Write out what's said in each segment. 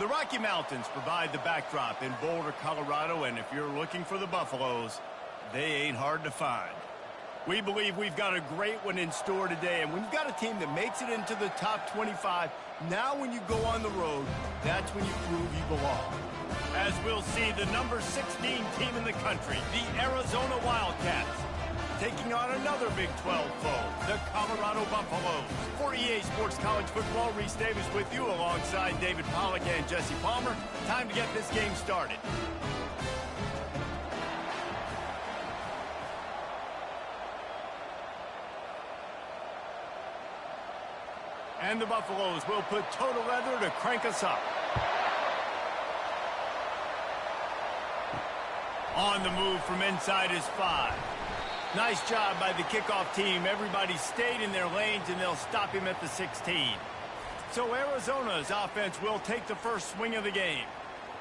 The Rocky Mountains provide the backdrop in Boulder, Colorado, and if you're looking for the Buffaloes, they ain't hard to find. We believe we've got a great one in store today, and when you've got a team that makes it into the top 25, now when you go on the road, that's when you prove you belong. As we'll see, the number 16 team in the country, the Arizona Wildcats, taking on another Big 12 foe, the Colorado Buffaloes. For EA Sports College Football, Reese Davis with you alongside David Pollack and Jesse Palmer. Time to get this game started. And the Buffaloes will put total leather to crank us up. On the move from inside is 5. Nice job by the kickoff team. Everybody stayed in their lanes, and they'll stop him at the 16. So Arizona's offense will take the first swing of the game.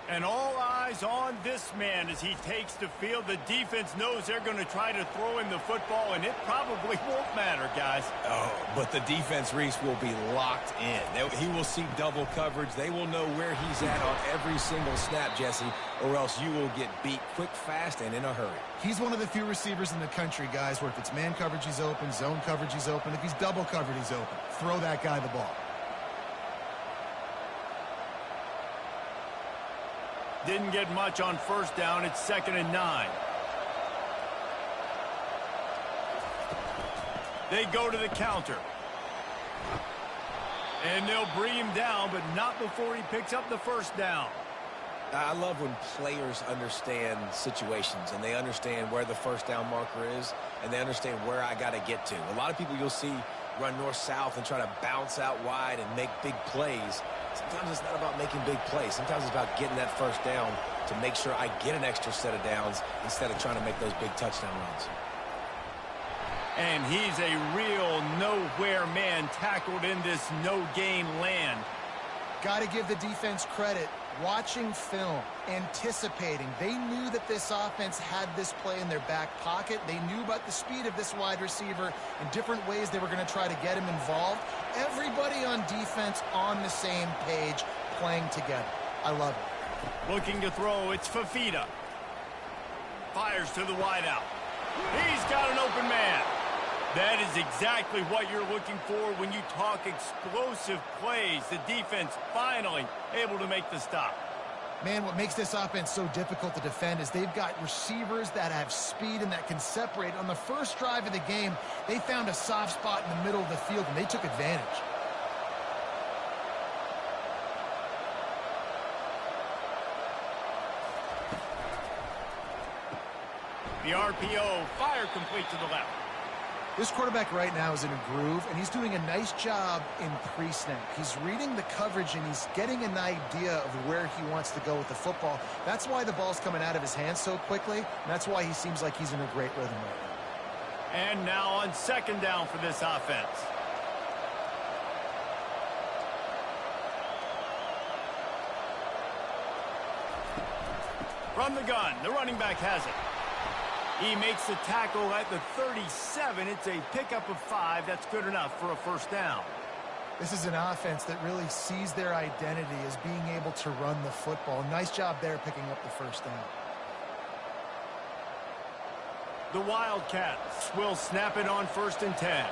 And all eyes on this man as he takes the field. The defense knows they're going to try to throw him the football, and it probably won't matter, guys. Oh, but the defense, Reese, will be locked in. He will see double coverage. They will know where he's at on every single snap, Jesse, or else you will get beat quick, fast, and in a hurry. He's one of the few receivers in the country, guys, where if it's man coverage, he's open, zone coverage, he's open. If he's double covered, he's open. Throw that guy the ball. Didn't get much on first down. It's 2nd and 9. They go to the counter. And they'll bring him down, but not before he picks up the first down. I love when players understand situations and they understand where the first down marker is and they understand where I got to get to. A lot of people you'll see run north-south and try to bounce out wide and make big plays. Sometimes it's not about making big plays. Sometimes it's about getting that first down to make sure I get an extra set of downs instead of trying to make those big touchdown runs. And he's a real nowhere man tackled in this no-gain land. Got to give the defense credit. Watching film, anticipating. They knew that this offense had this play in their back pocket. They knew about the speed of this wide receiver and different ways they were going to try to get him involved. Everybody on defense on the same page, playing together. I love it. Looking to throw, it's Fafita. Fires to the wideout. He's got an open man. That is exactly what you're looking for when you talk explosive plays. The defense finally able to make the stop. Man, what makes this offense so difficult to defend is they've got receivers that have speed and that can separate. On the first drive of the game, they found a soft spot in the middle of the field, and they took advantage. The RPO, fire complete to the left. This quarterback right now is in a groove, and he's doing a nice job in pre-snap. He's reading the coverage, and he's getting an idea of where he wants to go with the football. That's why the ball's coming out of his hands so quickly, and that's why he seems like he's in a great rhythm right now. And now on 2nd down for this offense. From the gun, the running back has it. He makes the tackle at the 37. It's a pickup of 5. That's good enough for a first down. This is an offense that really sees their identity as being able to run the football. Nice job there picking up the first down. The Wildcats will snap it on 1st and 10.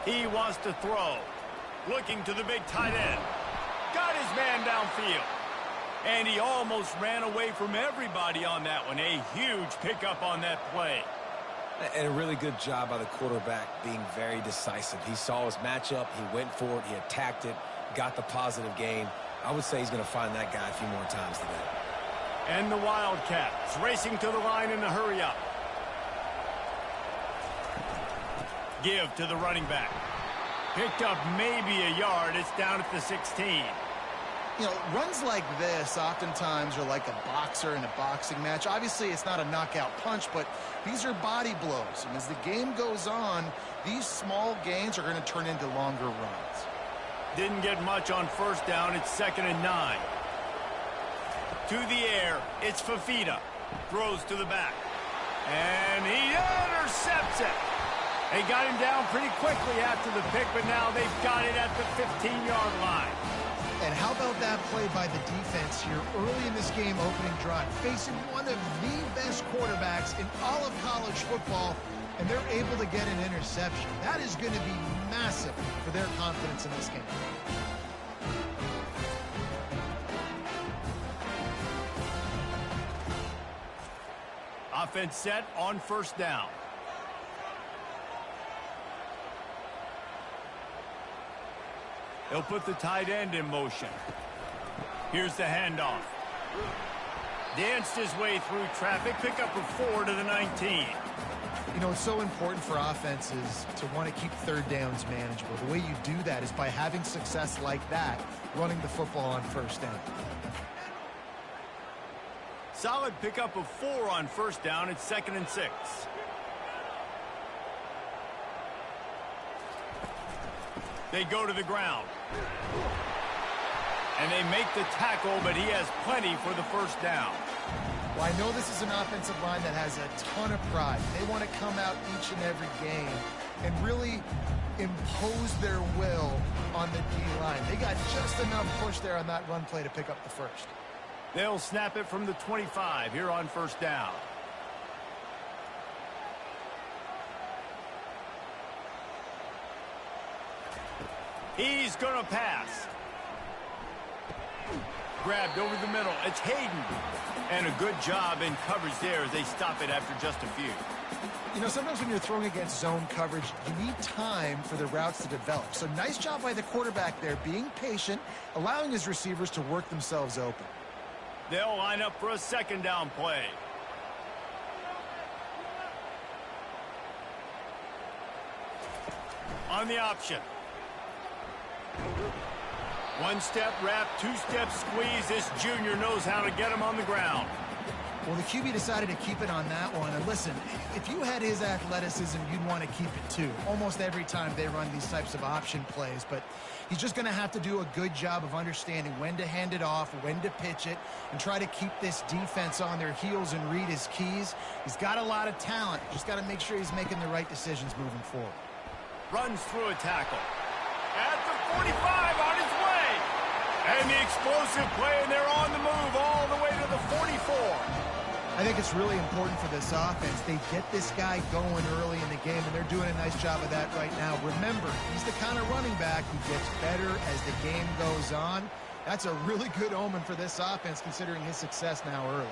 He wants to throw. Looking to the big tight end. Got his man downfield. And he almost ran away from everybody on that one. A huge pickup on that play. And a really good job by the quarterback being very decisive. He saw his matchup. He went for it. He attacked it. Got the positive gain. I would say he's going to find that guy a few more times today. And the Wildcats racing to the line in a hurry-up. Give to the running back. Picked up maybe a yard. It's down at the 16. You know, runs like this oftentimes are like a boxer in a boxing match. Obviously, it's not a knockout punch, but these are body blows. And as the game goes on, these small gains are going to turn into longer runs. Didn't get much on first down. It's 2nd and 9. To the air, it's Fafita. Throws to the back. And he intercepts it. They got him down pretty quickly after the pick, but now they've got it at the 15-yard line. And how about that play by the defense here early in this game opening drive, facing one of the best quarterbacks in all of college football, and they're able to get an interception. That is going to be massive for their confidence in this game. Offense set on first down. He'll put the tight end in motion. Here's the handoff. Danced his way through traffic. Pick up a 4 to the 19. You know, it's so important for offenses to want to keep third downs manageable. The way you do that is by having success like that, running the football on first down. Solid pickup of 4 on first down. It's 2nd and 6. They go to the ground. And they make the tackle, but he has plenty for the first down. Well, I know this is an offensive line that has a ton of pride. They want to come out each and every game and really impose their will on the D-line. They got just enough push there on that run play to pick up the first. They'll snap it from the 25 here on first down. He's going to pass. Grabbed over the middle. It's Hayden. And a good job in coverage there as they stop it after just a few. You know, sometimes when you're throwing against zone coverage, you need time for the routes to develop. So nice job by the quarterback there, being patient, allowing his receivers to work themselves open. They'll line up for a second down play. On the option. One step wrap, two step squeeze. This junior knows how to get him on the ground. Well, the QB decided to keep it on that one. And listen, if you had his athleticism, you'd want to keep it too. Almost every time they run these types of option plays. But he's just going to have to do a good job of understanding when to hand it off, when to pitch it, and try to keep this defense on their heels and read his keys. He's got a lot of talent. Just got to make sure he's making the right decisions moving forward. Runs through a tackle. At the 45, on his way. And the explosive play, and they're on the move all the way to the 44. I think it's really important for this offense. They get this guy going early in the game, and they're doing a nice job of that right now. Remember, he's the kind of running back who gets better as the game goes on. That's a really good omen for this offense, considering his success now early.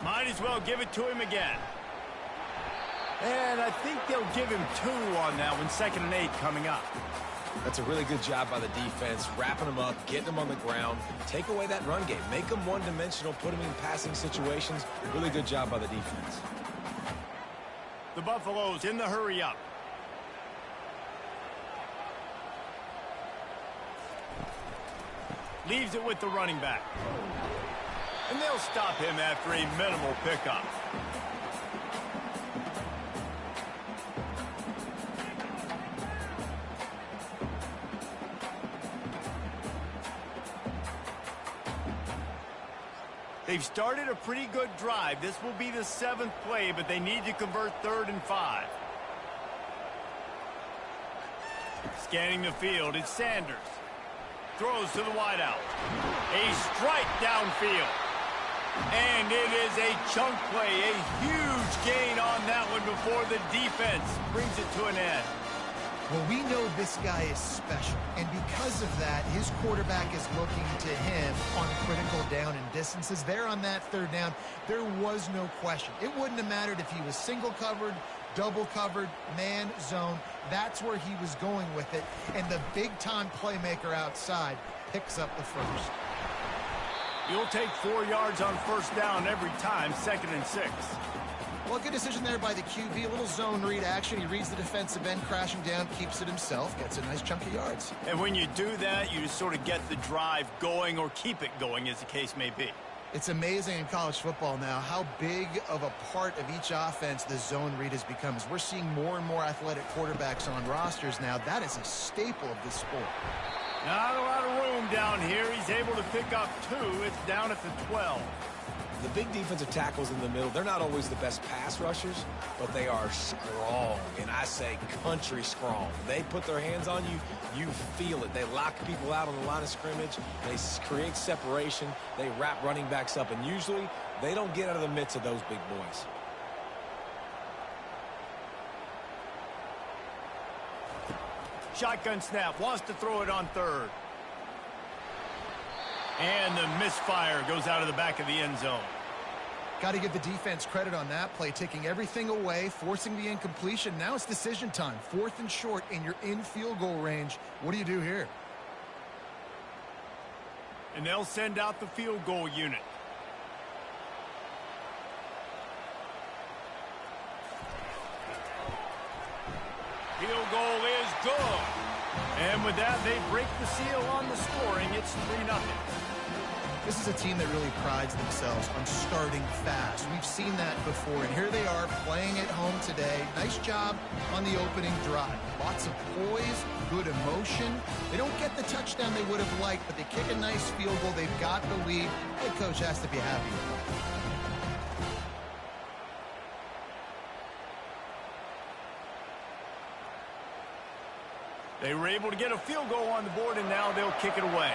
Might as well give it to him again. And I think they'll give him 2 on that one. 2nd and 8 coming up. That's a really good job by the defense, wrapping them up, getting them on the ground. Take away that run game. Make them one-dimensional, put them in passing situations. Really good job by the defense. The Buffaloes in the hurry up. Leaves it with the running back. And they'll stop him after a minimal pickup. They've started a pretty good drive. This will be the 7th play, but they need to convert 3rd and 5. Scanning the field, it's Sanders. Throws to the wideout. A strike downfield. And it is a chunk play, a huge gain on that one before the defense brings it to an end. Well, we know this guy is special, and because of that, his quarterback is looking to him on critical down and distances. There on that 3rd down, there was no question. It wouldn't have mattered if he was single covered, double covered, man, zone. That's where he was going with it, and the big-time playmaker outside picks up the first. You'll take 4 yards on first down every time, 2nd and 6. Well, good decision there by the QB. A little zone read action. He reads the defensive end, crashing down, keeps it himself, gets a nice chunk of yards. And when you do that, you just sort of get the drive going or keep it going, as the case may be. It's amazing in college football now how big of a part of each offense the zone read has become. As we're seeing more and more athletic quarterbacks on rosters now, that is a staple of this sport. Not a lot of room down here. He's able to pick up 2. It's down at the 12. The big defensive tackles in the middle, they're not always the best pass rushers, but they are strong, and I say country strong. They put their hands on you, you feel it. They lock people out on the line of scrimmage. They create separation. They wrap running backs up, and usually they don't get out of the midst of those big boys. Shotgun snap, wants to throw it on third. And the misfire goes out of the back of the end zone. Got to give the defense credit on that play, taking everything away, forcing the incompletion. Now it's decision time. 4th and short, and you're in field goal range. What do you do here? And they'll send out the field goal unit. Field goal is good. And with that, they break the seal on the scoring. It's 3-0. This is a team that really prides themselves on starting fast. We've seen that before, and here they are playing at home today. Nice job on the opening drive. Lots of poise, good emotion. They don't get the touchdown they would have liked, but they kick a nice field goal. They've got the lead. Head coach has to be happy with that. They were able to get a field goal on the board, and now they'll kick it away.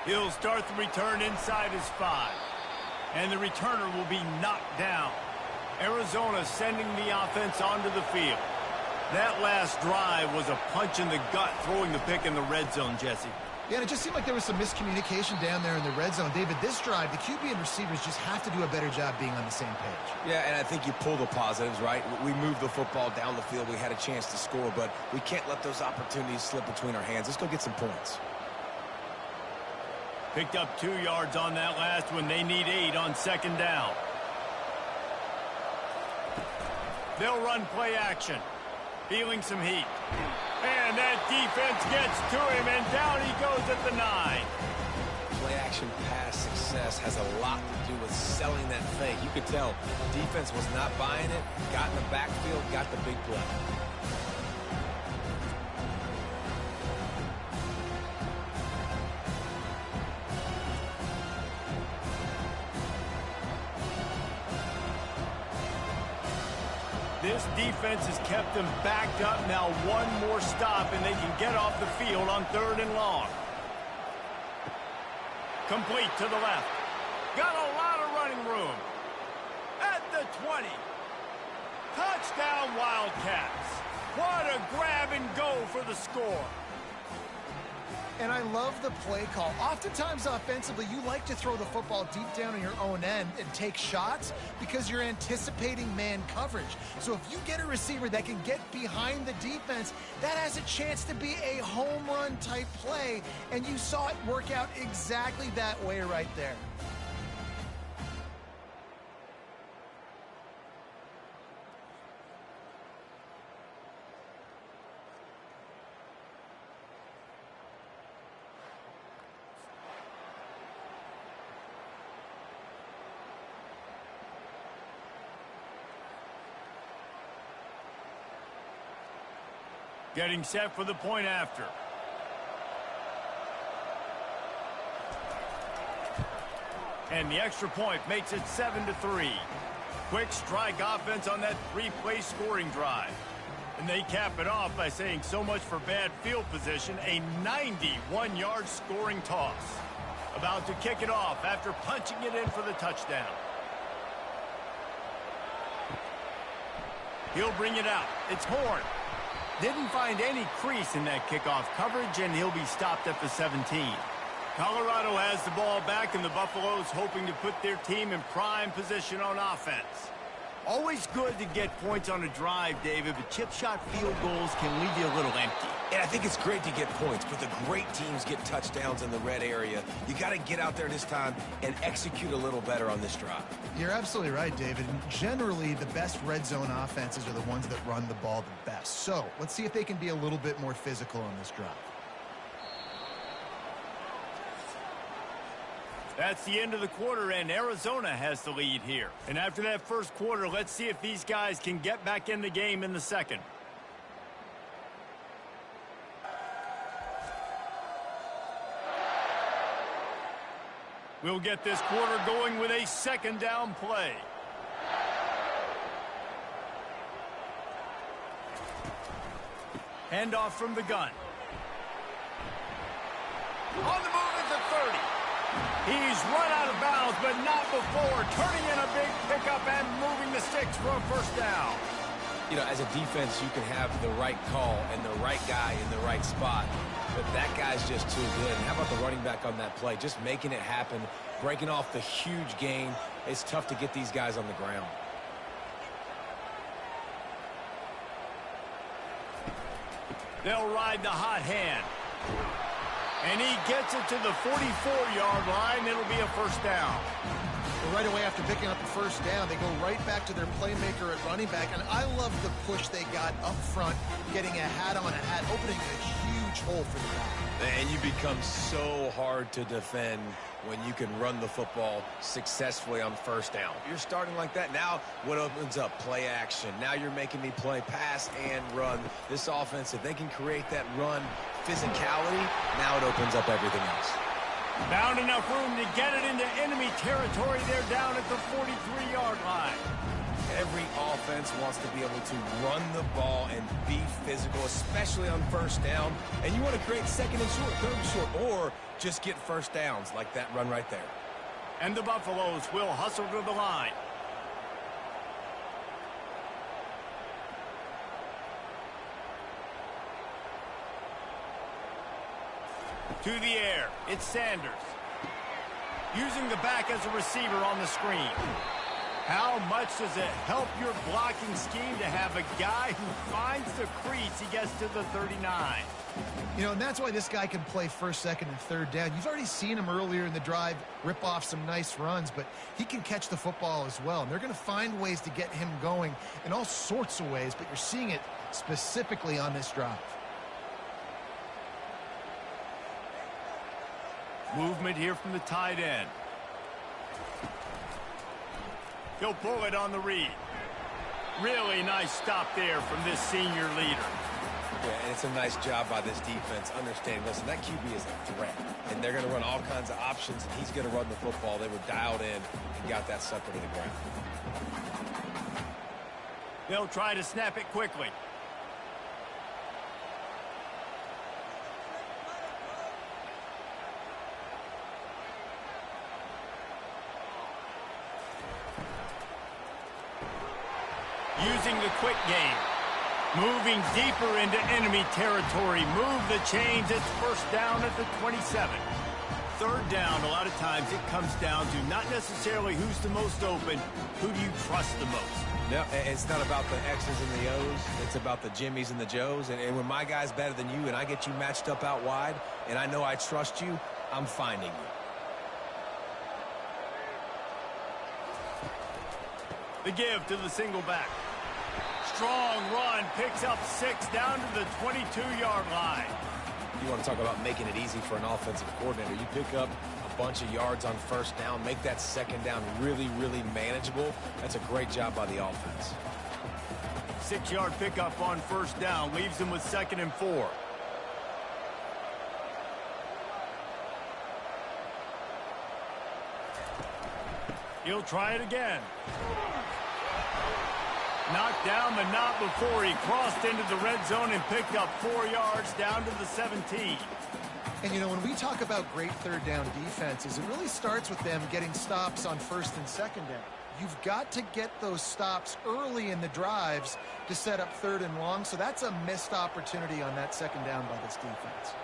He'll start the return inside his 5. And the returner will be knocked down. Arizona sending the offense onto the field. That last drive was a punch in the gut, throwing the pick in the red zone, Jesse. Yeah, and it just seemed like there was some miscommunication down there in the red zone. David, this drive, the QB and receivers just have to do a better job being on the same page. Yeah, and I think you pull the positives, right? We moved the football down the field. We had a chance to score, but we can't let those opportunities slip between our hands. Let's go get some points. Picked up 2 yards on that last one. They need 8 on 2nd down. They'll run play action. Feeling some heat. And that defense gets to him, and down he goes at the 9. Play action pass success has a lot to do with selling that fake. You could tell defense was not buying it, got in the backfield, got the big play. This defense has kept them backed up. Now one more stop, and they can get off the field on 3rd and long. Complete to the left. Got a lot of running room. At the 20. Touchdown, Wildcats. What a grab and go for the score. And I love the play call. Oftentimes offensively, you like to throw the football deep down on your own end and take shots because you're anticipating man coverage. So if you get a receiver that can get behind the defense, that has a chance to be a home run type play. And you saw it work out exactly that way right there. Getting set for the point after. And the extra point makes it 7-3. Quick strike offense on that 3-play scoring drive. And they cap it off by saying so much for bad field position, a 91-yard scoring toss. About to kick it off after punching it in for the touchdown. He'll bring it out. It's Horn. Didn't find any crease in that kickoff coverage, and he'll be stopped at the 17. Colorado has the ball back, and the Buffaloes hoping to put their team in prime position on offense. Always good to get points on a drive, David, but chip shot field goals can leave you a little empty. And I think it's great to get points, but the great teams get touchdowns in the red area. You got to get out there this time and execute a little better on this drive. You're absolutely right, David. And generally, the best red zone offenses are the ones that run the ball the best. So let's see if they can be a little bit more physical on this drive. That's the end of the quarter, and Arizona has the lead here. And after that first quarter, let's see if these guys can get back in the game in the second. We'll get this quarter going with a second down play. Handoff from the gun. On the move at the 30. He's run out of bounds, but not before turning in a big pickup and moving the sticks for a first down. You know, as a defense, you can have the right call and the right guy in the right spot, but that guy's just too good. And how about the running back on that play? Just making it happen, breaking off the huge gain. It's tough to get these guys on the ground. They'll ride the hot hand. And he gets it to the 44-yard line. It'll be a first down. Well, right away after picking up the first down, they go right back to their playmaker at running back. And I love the push they got up front, getting a hat on a hat, opening a huge hole for the back. And you become so hard to defend when you can run the football successfully on first down. You're starting like that. Now what opens up? Play action. Now you're making me play pass and run. This offense, if they can create that run physicality, now it opens up everything else. Found enough room to get it into enemy territory. They're down at the 43-yard line. Every offense wants to be able to run the ball and be physical, especially on first down. And you want to create second and short, third and short, or just get first downs like that run right there. And the Buffaloes will hustle to the line. To the air, it's Sanders. Using the back as a receiver on the screen. How much does it help your blocking scheme to have a guy who finds the crease? He gets to the 39. You know, and that's why this guy can play first, second, and third down. You've already seen him earlier in the drive rip off some nice runs, but he can catch the football as well. And they're going to find ways to get him going in all sorts of ways, but you're seeing it specifically on this drive. Movement here from the tight end. He'll pull it on the read. Really nice stop there from this senior leader. Yeah, and it's a nice job by this defense. Understand, listen, that QB is a threat, and they're going to run all kinds of options, and he's going to run the football. They were dialed in and got that sucker to the ground. They'll try to snap it quickly. Using the quick game. Moving deeper into enemy territory. Move the chains. It's first down at the 27. Third down, a lot of times it comes down to not necessarily who's the most open, who do you trust the most? No, it's not about the X's and the O's. It's about the Jimmys and the Joes. And when my guy's better than you and I get you matched up out wide and I know I trust you, I'm finding you. The give to the single back. Strong run, picks up 6 down to the 22-yard line. You want to talk about making it easy for an offensive coordinator. You pick up a bunch of yards on first down, make that second down really, really manageable. That's a great job by the offense. 6-yard pickup on first down, leaves them with 2nd and 4. He'll try it again. Knocked down, but not before he crossed into the red zone and picked up 4 yards down to the 17. And, you know, when we talk about great third down defenses, it really starts with them getting stops on first and second down. You've got to get those stops early in the drives to set up third and long, so that's a missed opportunity on that second down by this defense.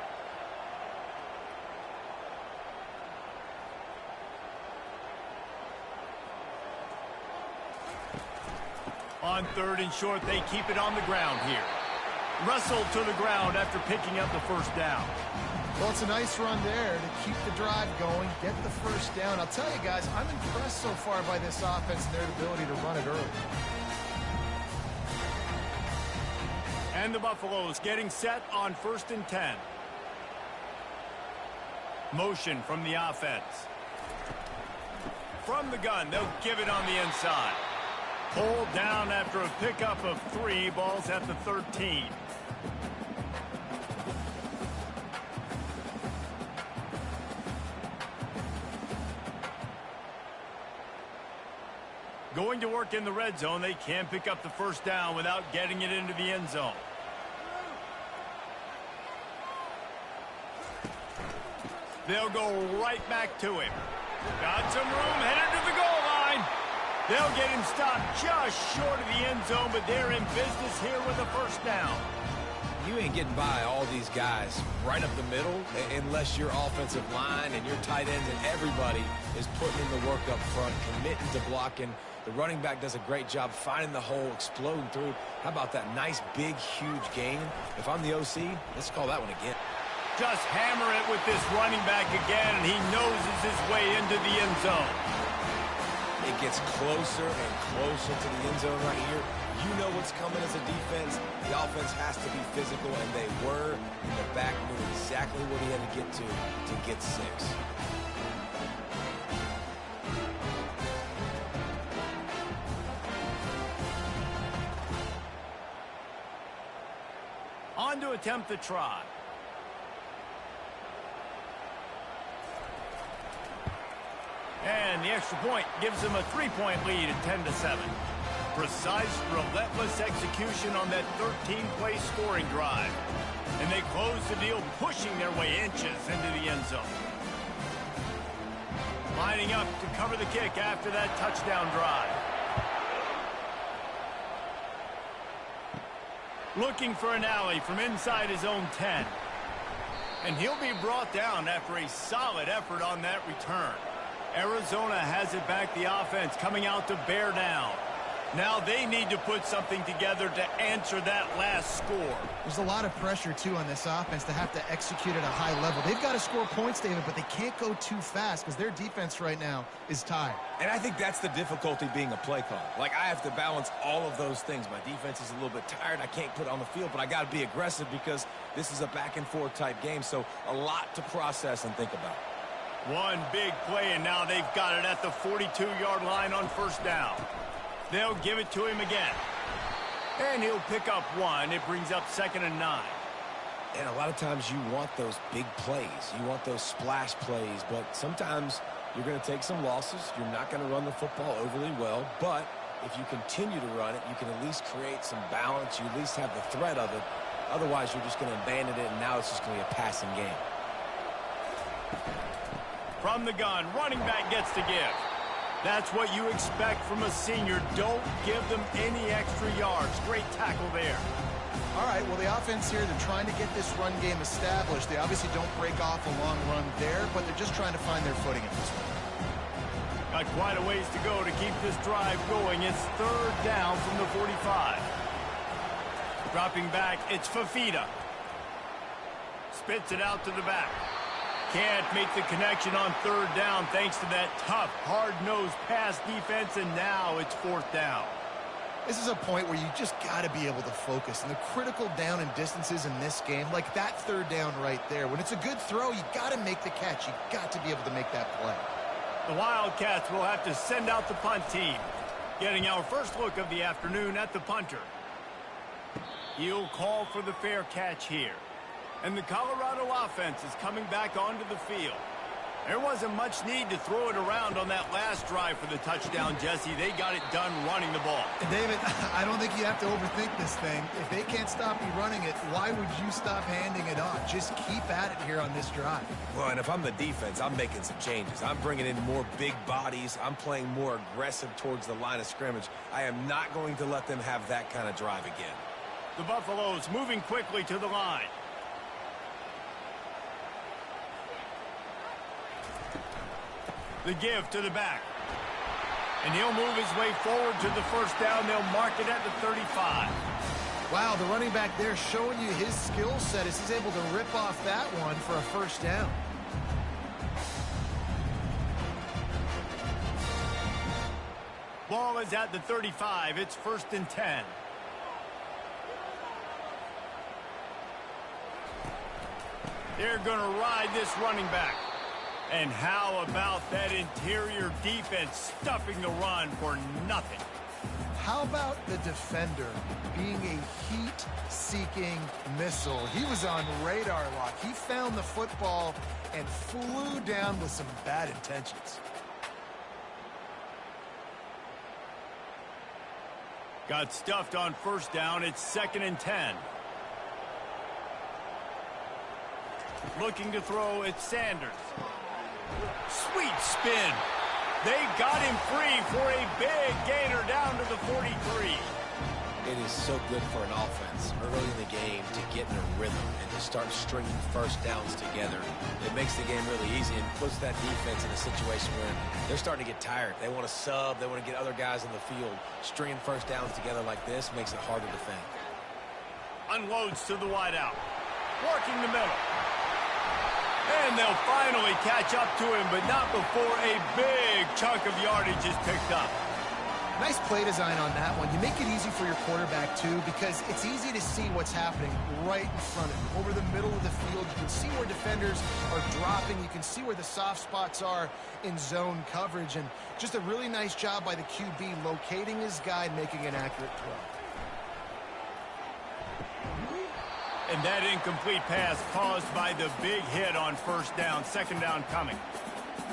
On third and short, they keep it on the ground here. Russell to the ground after picking up the first down. Well, it's a nice run there to keep the drive going, get the first down. I'll tell you guys, I'm impressed so far by this offense and their ability to run it early. And the Buffaloes getting set on 1st and 10. Motion from the offense. From the gun, they'll give it on the inside. Pulled down after a pickup of 3, balls at the 13. Going to work in the red zone, they can't pick up the first down without getting it into the end zone. They'll go right back to him. Got some room, headed to the goal line. They'll get him stopped just short of the end zone, but they're in business here with a first down. You ain't getting by all these guys right up the middle unless your offensive line and your tight ends and everybody is putting in the work up front, committing to blocking. The running back does a great job finding the hole, exploding through. How about that nice, big, huge gain? If I'm the OC, let's call that one again. Just hammer it with this running back again, and he noses his way into the end zone. It gets closer and closer to the end zone right here. You know what's coming as a defense. The offense has to be physical, and they were. And the back knew exactly what he had to get 6. On to attempt the try. And the extra point gives them a 3-point lead at 10-7. Precise, relentless execution on that 13-play scoring drive. And they close the deal, pushing their way inches into the end zone. Lining up to cover the kick after that touchdown drive. Looking for an alley from inside his own 10. And he'll be brought down after a solid effort on that return. Arizona has it back, the offense coming out to bear down. Now they need to put something together to answer that last score. There's a lot of pressure, too, on this offense to have to execute at a high level. They've got to score points, David, but they can't go too fast because their defense right now is tired. And I think that's the difficulty being a play caller. Like, I have to balance all of those things. My defense is a little bit tired. I can't put it on the field, but I got to be aggressive because this is a back-and-forth type game, so a lot to process and think about. One big play, and now they've got it at the 42-yard line on first down. They'll give it to him again. And he'll pick up 1. It brings up 2nd and 9. And a lot of times you want those big plays. You want those splash plays, but sometimes you're going to take some losses. You're not going to run the football overly well, but if you continue to run it, you can at least create some balance. You at least have the threat of it. Otherwise, you're just going to abandon it, and now it's just going to be a passing game. From the gun, running back gets to give. That's what you expect from a senior. Don't give them any extra yards. Great tackle there. All right, well, the offense here, they're trying to get this run game established. They obviously don't break off a long run there, but they're just trying to find their footing at this point. Got quite a ways to go to keep this drive going. It's 3rd down from the 45. Dropping back, it's Fafita. Spits it out to the back. Can't make the connection on 3rd down thanks to that tough, hard-nosed pass defense, and now it's 4th down. This is a point where you just got to be able to focus. And the critical down and distances in this game, like that 3rd down right there, when it's a good throw, you got to make the catch. You got to be able to make that play. The Wildcats will have to send out the punt team. Getting our first look of the afternoon at the punter. He'll call for the fair catch here. And the Colorado offense is coming back onto the field. There wasn't much need to throw it around on that last drive for the touchdown, Jesse. They got it done running the ball. And David, I don't think you have to overthink this thing. If they can't stop you running it, why would you stop handing it off? Just keep at it here on this drive. Well, and if I'm the defense, I'm making some changes. I'm bringing in more big bodies. I'm playing more aggressive towards the line of scrimmage. I am not going to let them have that kind of drive again. The Buffaloes moving quickly to the line. The give to the back. And he'll move his way forward to the first down. They'll mark it at the 35. Wow, the running back there showing you his skill set as he's able to rip off that one for a first down. Ball is at the 35. It's 1st and 10. They're going to ride this running back. And how about that interior defense stuffing the run for nothing? How about the defender being a heat-seeking missile? He was on radar lock. He found the football and flew down with some bad intentions. Got stuffed on first down. It's 2nd and 10. Looking to throw, it's Sanders. Sweet spin. They got him free for a big gainer down to the 43. It is so good for an offense early in the game to get in a rhythm and to start stringing first downs together. It makes the game really easy and puts that defense in a situation where they're starting to get tired. They want to sub. They want to get other guys in the field. Stringing first downs together like this makes it hard to defend. Unloads to the wideout. Working the middle. And they'll finally catch up to him, but not before a big chunk of yardage is picked up. Nice play design on that one. You make it easy for your quarterback, too, because it's easy to see what's happening right in front of you. Over the middle of the field, you can see where defenders are dropping. You can see where the soft spots are in zone coverage. And just a really nice job by the QB locating his guy and making an accurate throw. And that incomplete pass caused by the big hit on first down. 2nd down coming.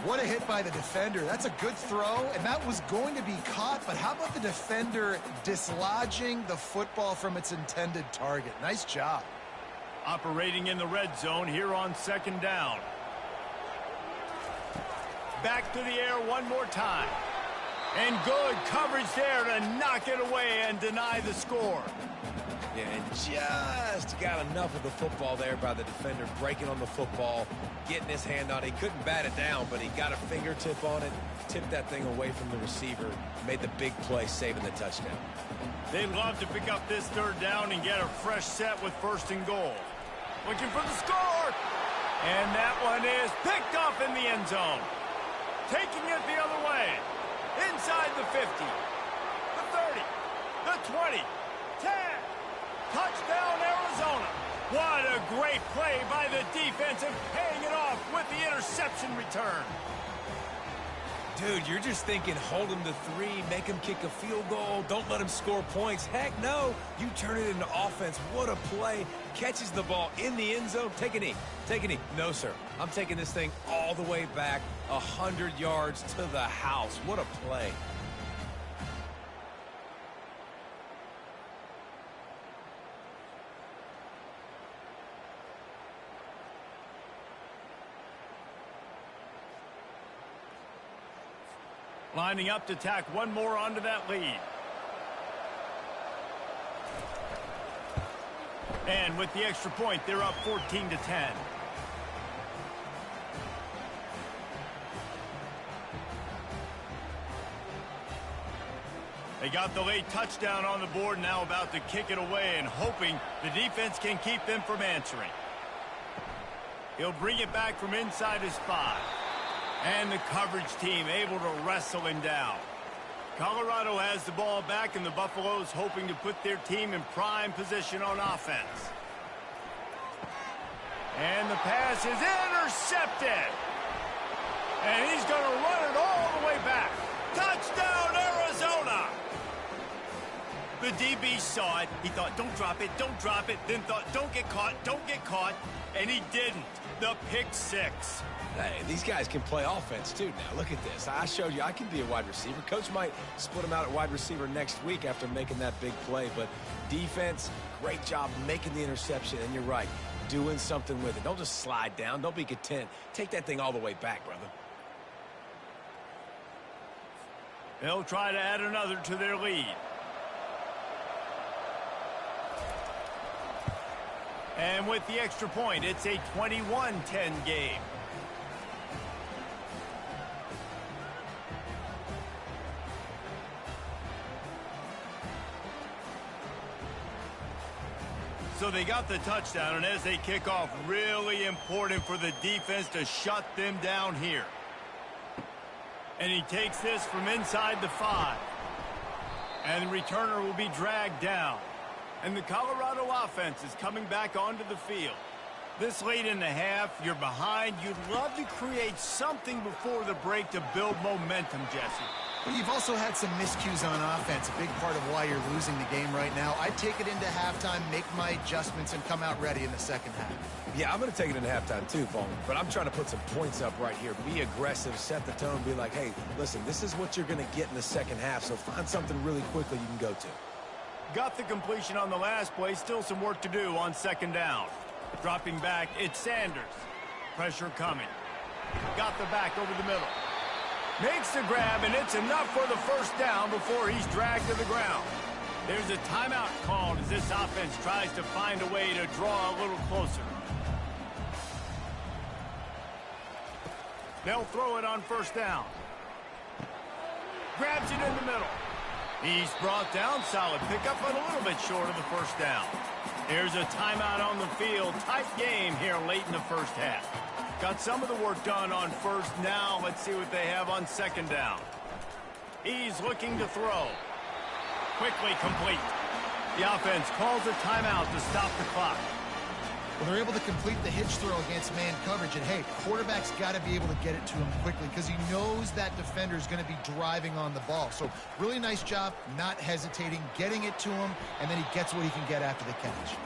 What a hit by the defender. That's a good throw, and that was going to be caught, but how about the defender dislodging the football from its intended target? Nice job. Operating in the red zone here on 2nd down. Back to the air one more time. And good coverage there to knock it away and deny the score. Yeah, and just got enough of the football there by the defender, breaking on the football, getting his hand on it. He couldn't bat it down, but he got a fingertip on it, tipped that thing away from the receiver, made the big play, saving the touchdown. They'd love to pick up this 3rd down and get a fresh set with 1st and goal. Looking for the score. And that one is picked off in the end zone. Taking it the other way. Inside the 50. The 30. The 20. 10. Touchdown, Arizona. What a great play by the defense and paying it off with the interception return. Dude, you're just thinking hold him to 3, make him kick a field goal, don't let him score points. Heck no, you turn it into offense. What a play. Catches the ball in the end zone. Take a knee. Take a knee. No, sir. I'm taking this thing all the way back 100 yards to the house. What a play. Lining up to tack one more onto that lead. And with the extra point, they're up 14-10. They got the late touchdown on the board, now about to kick it away and hoping the defense can keep them from answering. He'll bring it back from inside his 5. And the coverage team able to wrestle him down. Colorado has the ball back, and the Buffaloes hoping to put their team in prime position on offense. And the pass is intercepted. And he's going to run it all the way back. Touchdown, Arizona! The DB saw it. He thought, don't drop it, don't drop it. Then thought, don't get caught, don't get caught. And he didn't. The pick 6. Hey, these guys can play offense, too, now. Look at this. I showed you I can be a wide receiver. Coach might split him out at wide receiver next week after making that big play. But defense, great job making the interception. And you're right, doing something with it. Don't just slide down. Don't be content. Take that thing all the way back, brother. They'll try to add another to their lead. And with the extra point, it's a 21-10 game. So they got the touchdown, and as they kick off, really important for the defense to shut them down here. And he takes this from inside the 5. And the returner will be dragged down. And the Colorado offense is coming back onto the field. This late in the half, you're behind. You'd love to create something before the break to build momentum, Jesse. But you've also had some miscues on offense, a big part of why you're losing the game right now. I'd take it into halftime, make my adjustments, and come out ready in the second half. Yeah, I'm going to take it into halftime too, Bowman. But I'm trying to put some points up right here. Be aggressive, set the tone, be like, hey, listen, this is what you're going to get in the second half, so find something really quickly you can go to. Got the completion on the last play. Still some work to do on second down. Dropping back, it's Sanders. Pressure coming. Got the back over the middle. Makes the grab, and it's enough for the first down before he's dragged to the ground. There's a timeout called as this offense tries to find a way to draw a little closer. They'll throw it on first down. Grabs it in the middle. He's brought down. Solid pickup, but a little bit short of the first down. There's a timeout on the field. Tight game here late in the first half. Got some of the work done on first. Now let's see what they have on second down. He's looking to throw. Quickly complete. The offense calls a timeout to stop the clock. Well, they're able to complete the hitch throw against man coverage. And, hey, quarterback's got to be able to get it to him quickly because he knows that defender is going to be driving on the ball. So really nice job not hesitating, getting it to him, and then he gets what he can get after the catch.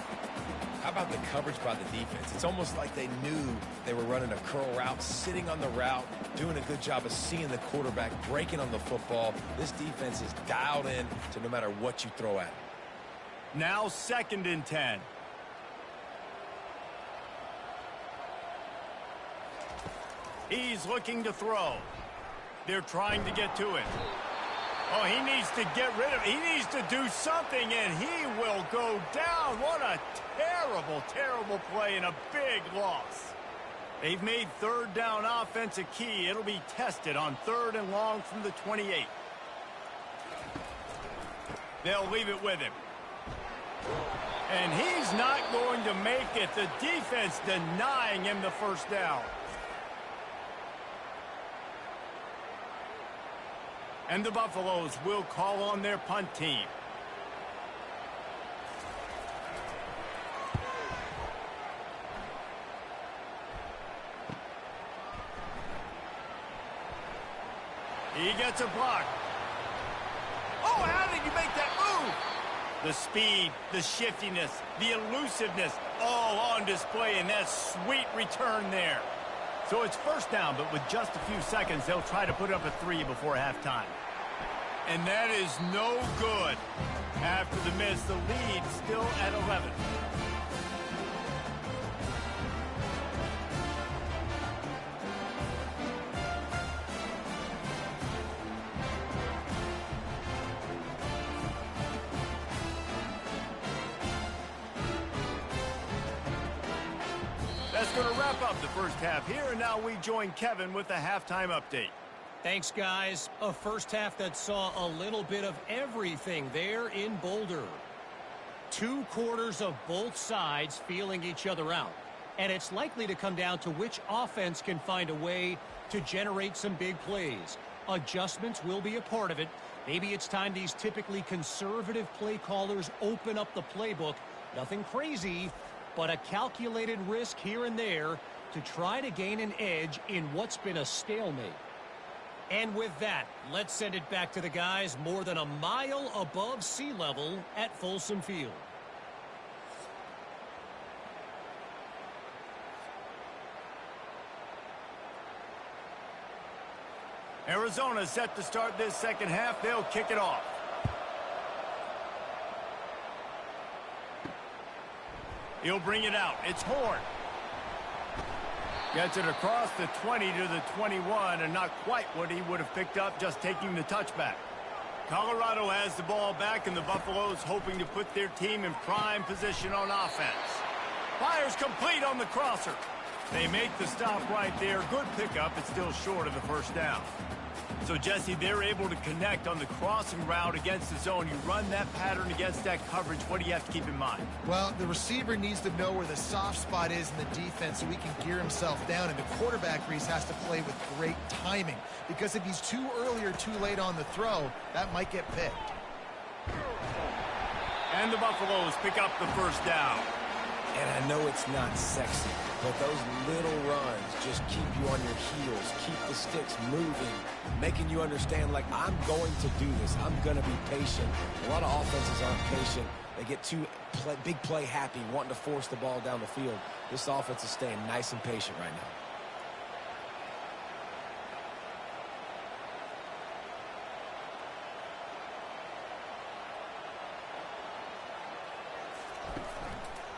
How about the coverage by the defense? It's almost like they knew they were running a curl route, sitting on the route, doing a good job of seeing the quarterback, breaking on the football. This defense is dialed in to no matter what you throw at them. Now 2nd and 10. He's looking to throw. They're trying to get to it. Oh, he needs to get rid of it. He needs to do something, and he will go down. What a terrible, terrible play and a big loss. They've made third down offense a key. It'll be tested on 3rd and long from the 28. They'll leave it with him. And he's not going to make it. The defense denying him the first down. And the Buffaloes will call on their punt team. He gets a block. Oh, how did you make that move? The speed, the shiftiness, the elusiveness, all on display in that sweet return there. So it's first down, but with just a few seconds, they'll try to put up a 3 before halftime. And that is no good. After the miss, the lead still at 11. That's going to wrap up the first half here, and now we join Kevin with the halftime update. Thanks, guys. A first half that saw a little bit of everything there in Boulder. 2 quarters of both sides feeling each other out. And it's likely to come down to which offense can find a way to generate some big plays. Adjustments will be a part of it. Maybe it's time these typically conservative play callers open up the playbook. Nothing crazy, but a calculated risk here and there to try to gain an edge in what's been a stalemate. And with that, let's send it back to the guys more than a mile above sea level at Folsom Field. Arizona set to start this second half. They'll kick it off. He'll bring it out. It's Horn. Gets it across the 20 to the 21, and not quite what he would have picked up just taking the touchback. Colorado has the ball back, and the Buffaloes hoping to put their team in prime position on offense. Fires complete on the crosser. They make the stop right there. Good pickup, but still short of the first down. So, Jesse, they're able to connect on the crossing route against the zone. You run that pattern against that coverage. What do you have to keep in mind? Well, the receiver needs to know where the soft spot is in the defense so he can gear himself down. And the quarterback, Reese, has to play with great timing. Because if he's too early or too late on the throw, that might get picked. And the Buffaloes pick up the first down. And I know it's not sexy, but those little runs just keep you on your heels, keep the sticks moving, making you understand, like, I'm going to do this. I'm going to be patient. A lot of offenses aren't patient. They get too big play happy, wanting to force the ball down the field. This offense is staying nice and patient right now.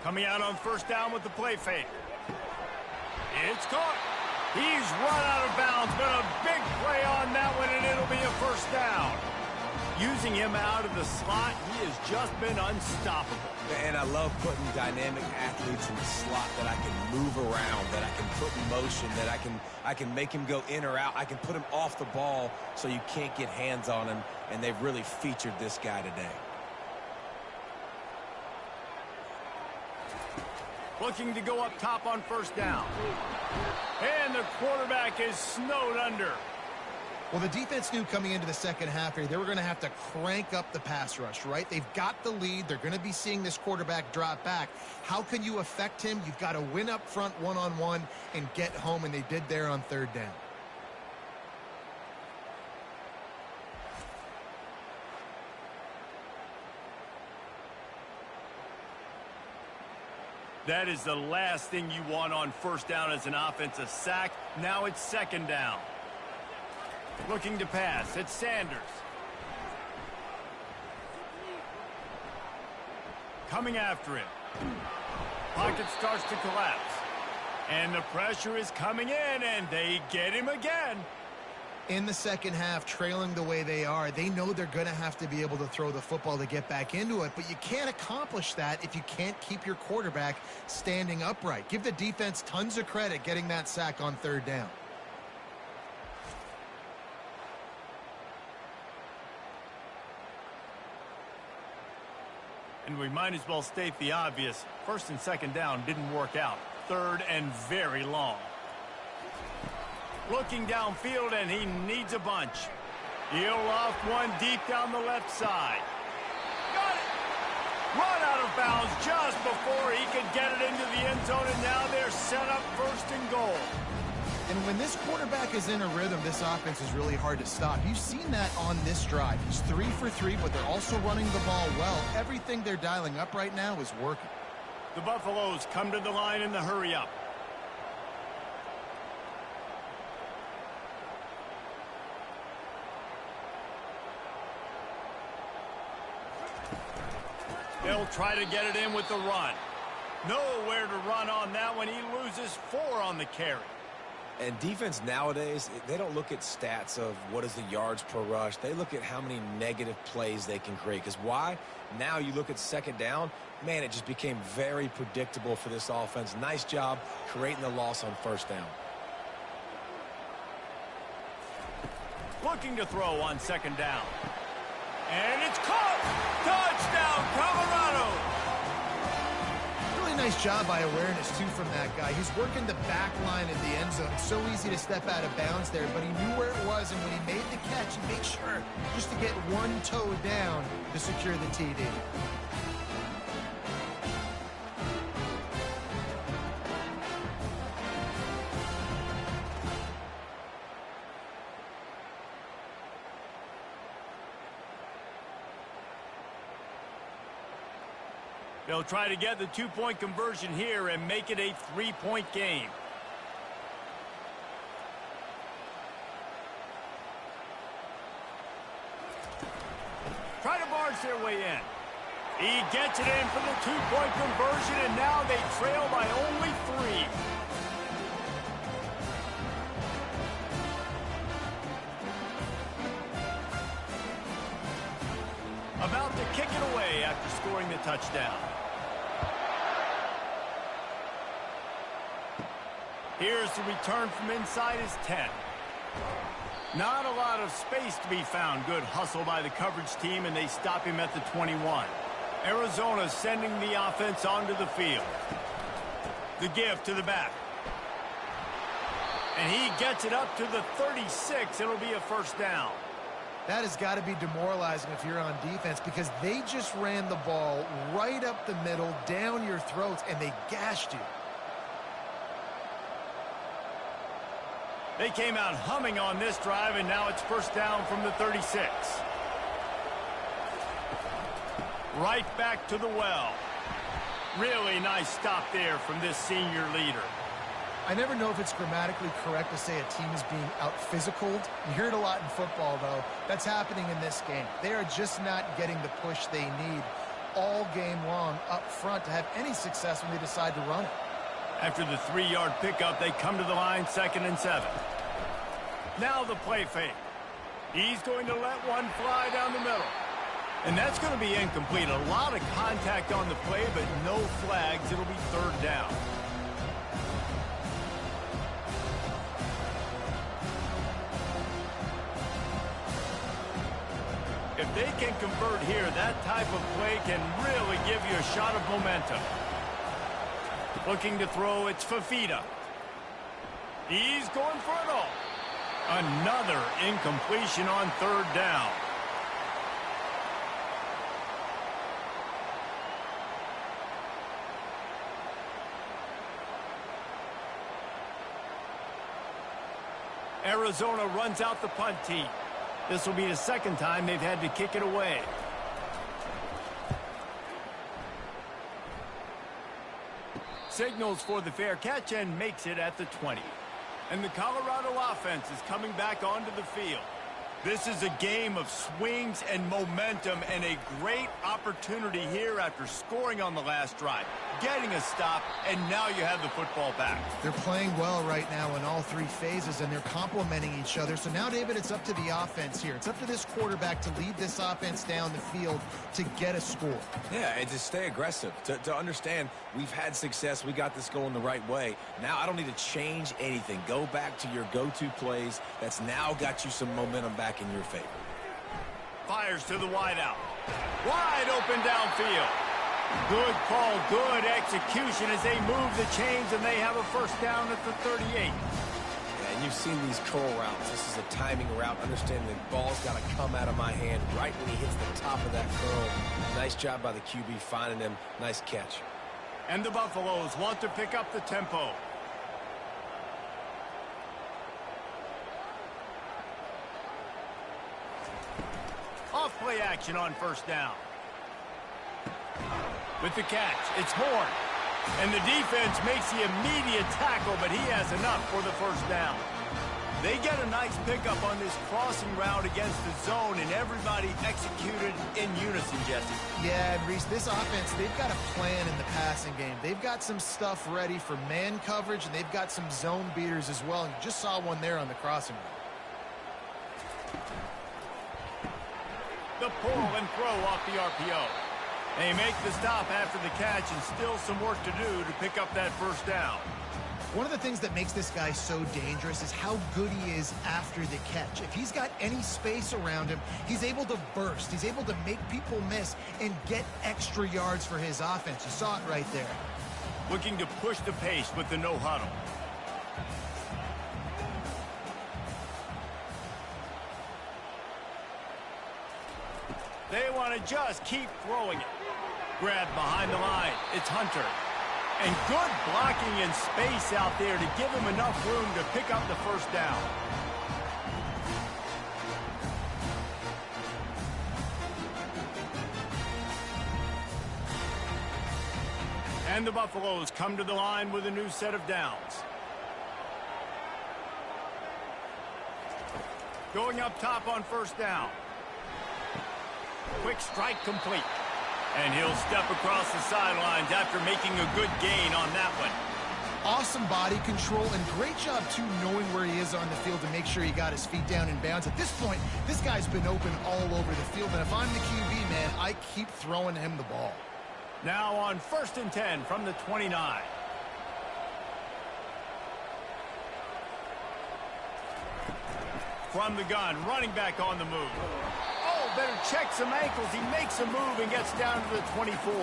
Coming out on first down with the play fake. It's caught. He's run out of bounds, but a big play on that one, and it'll be a first down. Using him out of the slot, he has just been unstoppable. And I love putting dynamic athletes in the slot that I can move around, that I can put in motion, that I can make him go in or out. I can put him off the ball so you can't get hands on him, and they've really featured this guy today. Looking to go up top on first down. And the quarterback is snowed under. Well, the defense knew coming into the second half here they were going to have to crank up the pass rush, right? They've got the lead. They're going to be seeing this quarterback drop back. How can you affect him? You've got to win up front one-on-one and get home, and they did there on third down. That is the last thing you want on first down as an offensive sack. Now it's second down. Looking to pass. It's Sanders. Coming after him. Pocket starts to collapse. And the pressure is coming in, and they get him again. In the second half, trailing the way they are, they know they're going to have to be able to throw the football to get back into it, but you can't accomplish that if you can't keep your quarterback standing upright. Give the defense tons of credit getting that sack on third down. And we might as well state the obvious. First and second down didn't work out. Third and very long. Looking downfield, and he needs a bunch. He'll off one deep down the left side. Got it! Run out of bounds just before he could get it into the end zone, and now they're set up first and goal. And when this quarterback is in a rhythm, this offense is really hard to stop. You've seen that on this drive. He's 3 for 3, but they're also running the ball well. Everything they're dialing up right now is working. The Buffaloes come to the line in the hurry-up. They'll try to get it in with the run. Nowhere to run on that one. He loses 4 on the carry. And defense nowadays, they don't look at stats of what is the yards per rush. They look at how many negative plays they can create. Because why? Now you look at second down, man, it just became very predictable for this offense. Nice job creating the loss on first down. Looking to throw on second down. And it's caught! Touchdown, Colorado! Really nice job by awareness, too, from that guy. He's working the back line in the end zone. So easy to step out of bounds there, but he knew where it was, and when he made the catch, he made sure just to get one toe down to secure the TD. They'll try to get the 2-point conversion here and make it a 3-point game. Try to barge their way in. He gets it in for the 2-point conversion, and now they trail by only 3. About to kick it away after scoring the touchdown. Here's the return from inside his 10. Not a lot of space to be found. Good hustle by the coverage team, and they stop him at the 21. Arizona sending the offense onto the field. The give to the back. And he gets it up to the 36. It'll be a first down. That has got to be demoralizing if you're on defense because they just ran the ball right up the middle, down your throats, and they gashed you. They came out humming on this drive, and now it's first down from the 36. Right back to the well. Really nice stop there from this senior leader. I never know if it's grammatically correct to say a team is being out-physicaled. You hear it a lot in football, though. That's happening in this game. They are just not getting the push they need. all game long up front to have any success when they decide to run it. After the 3-yard pickup, they come to the line 2nd and 7. Now the play fake. He's going to let one fly down the middle. And that's going to be incomplete. A lot of contact on the play, but no flags. It'll be 3rd down. If they can convert here, that type of play can really give you a shot of momentum. Looking to throw, it's Fafita. He's going for it all. Another incompletion on 3rd down. Arizona runs out the punt team. This will be the 2nd time they've had to kick it away. Signals for the fair catch and makes it at the 20. And the Colorado offense is coming back onto the field. This is a game of swings and momentum and a great opportunity here after scoring on the last drive, getting a stop, and now you have the football back. They're playing well right now in all 3 phases, and they're complementing each other. So now, David, it's up to the offense here. It's up to this quarterback to lead this offense down the field to get a score. Yeah, and to stay aggressive, to understand we've had success, we got this going the right way. Now I don't need to change anything. Go back to your go-to plays. That's now got you some momentum back in your favor. Fires to the wideout. Wide open downfield. Good call, good execution as they move the chains, and they have a 1st down at the 38. Yeah, and you've seen these curl routes. This is a timing route. Understanding the ball's got to come out of my hand right when he hits the top of that curl. Nice job by the QB finding him. Nice catch. And the Buffaloes want to pick up the tempo. Off play action on 1st down. With the catch, it's Horn. And the defense makes the immediate tackle, but he has enough for the 1st down. They get a nice pickup on this crossing route against the zone, and everybody executed in unison, Jesse. Yeah, and Reese, this offense, they've got a plan in the passing game. They've got some stuff ready for man coverage, and they've got some zone beaters as well. And you just saw one there on the crossing route. The pull and throw off the RPO. They make the stop after the catch, and still some work to do to pick up that 1st down. One of the things that makes this guy so dangerous is how good he is after the catch. If he's got any space around him, he's able to burst. He's able to make people miss and get extra yards for his offense. You saw it right there. Looking to push the pace with the no huddle. They want to just keep throwing it. Grab behind the line. It's Hunter. And good blocking in space out there to give him enough room to pick up the 1st down. And the Buffaloes come to the line with a new set of downs. Going up top on 1st down. Quick strike complete. And he'll step across the sidelines after making a good gain on that one. Awesome body control and great job, too, knowing where he is on the field to make sure he got his feet down in bounds. At this point, this guy's been open all over the field. And if I'm the QB, man, I keep throwing him the ball. Now on 1st and 10 from the 29. From the gun, running back on the move. Better check some ankles. He makes a move and gets down to the 24.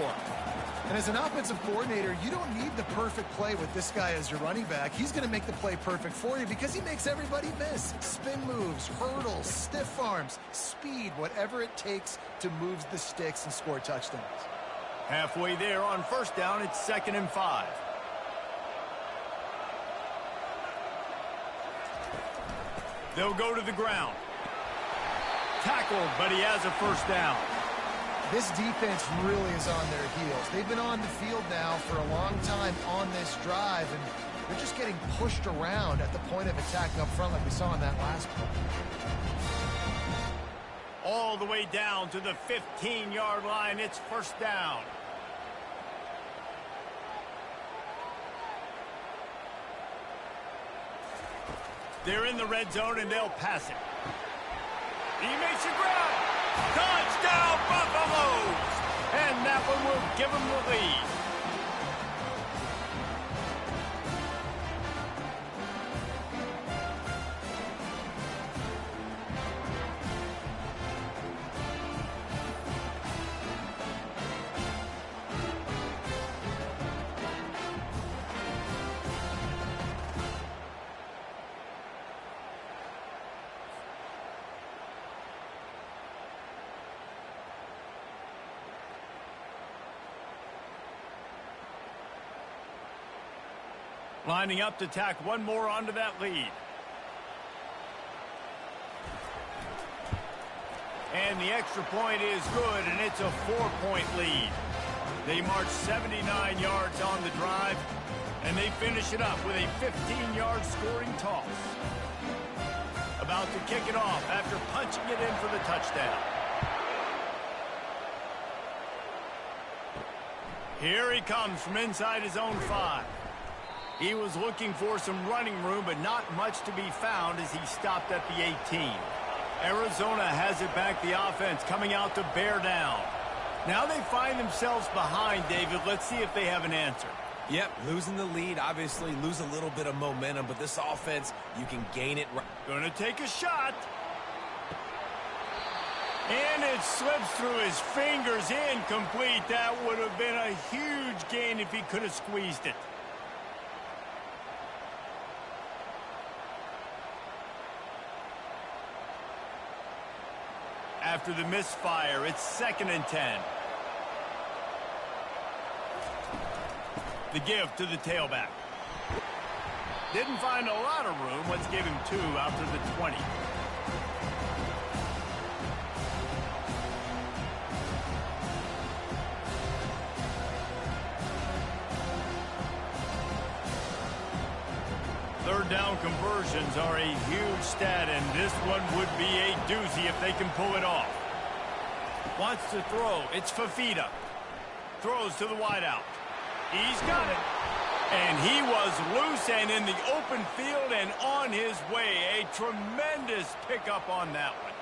And as an offensive coordinator, you don't need the perfect play with this guy as your running back. He's going to make the play perfect for you because he makes everybody miss. Spin moves, hurdles, stiff arms, speed, whatever it takes to move the sticks and score touchdowns. Halfway there on 1st down, it's 2nd and 5. They'll go to the ground. Tackled, but he has a 1st down. This defense really is on their heels. They've been on the field now for a long time on this drive, and they're just getting pushed around at the point of attack up front like we saw in that last play. all the way down to the 15-yard line. It's first down. They're in the red zone, and they'll pass it. He makes a grab. Touchdown, Buffaloes! And that one will give them the lead. Lining up to tack one more onto that lead. And the extra point is good, and it's a 4-point lead. They march 79 yards on the drive, and they finish it up with a 15-yard scoring toss. About to kick it off after punching it in for the touchdown. Here he comes from inside his own 5. He was looking for some running room, but not much to be found as he stopped at the 18. Arizona has it back, the offense coming out to bear down. Now they find themselves behind, David. Let's see if they have an answer. Yep, losing the lead, obviously lose a little bit of momentum, but this offense, you can gain it. Gonna take a shot. And it slips through his fingers, incomplete. That would have been a huge gain if he could have squeezed it. After the misfire, it's 2nd and 10. The give to the tailback. Didn't find a lot of room. Let's give him 2 out to the 20. Third down conversions are a huge stat, and this one would be a doozy if they can pull it off. Wants to throw. It's Fafita. Throws to the wideout. He's got it. And he was loose and in the open field and on his way. A tremendous pickup on that one.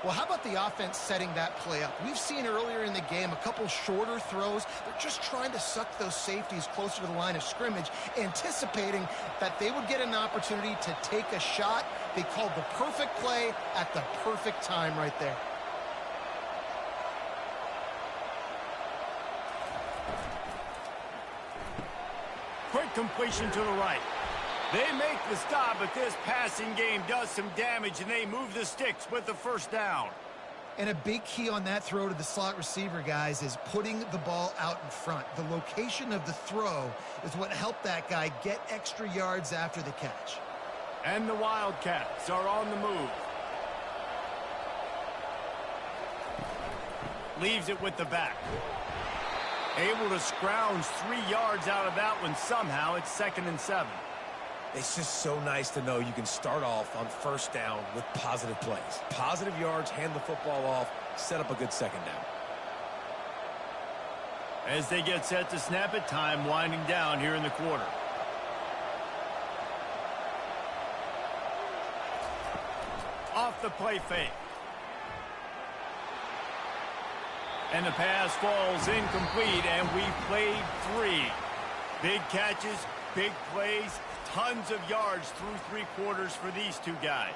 Well, how about the offense setting that play up? We've seen earlier in the game a couple shorter throws. They're just trying to suck those safeties closer to the line of scrimmage, anticipating that they would get an opportunity to take a shot. They called the perfect play at the perfect time right there. Quick completion to the right. They make the stop, but this passing game does some damage, and they move the sticks with the first down. And a big key on that throw to the slot receiver, guys, is putting the ball out in front. The location of the throw is what helped that guy get extra yards after the catch. And the Wildcats are on the move. Leaves it with the back. Able to scrounge 3 yards out of that one somehow. It's 2nd and 7. It's just so nice to know you can start off on first down with positive plays. Positive yards, hand the football off, set up a good second down. As they get set to snap it, time winding down here in the quarter. Off the play fake. And the pass falls incomplete, and we've played 3. Big catches, big plays, tons of yards through 3 quarters for these 2 guys.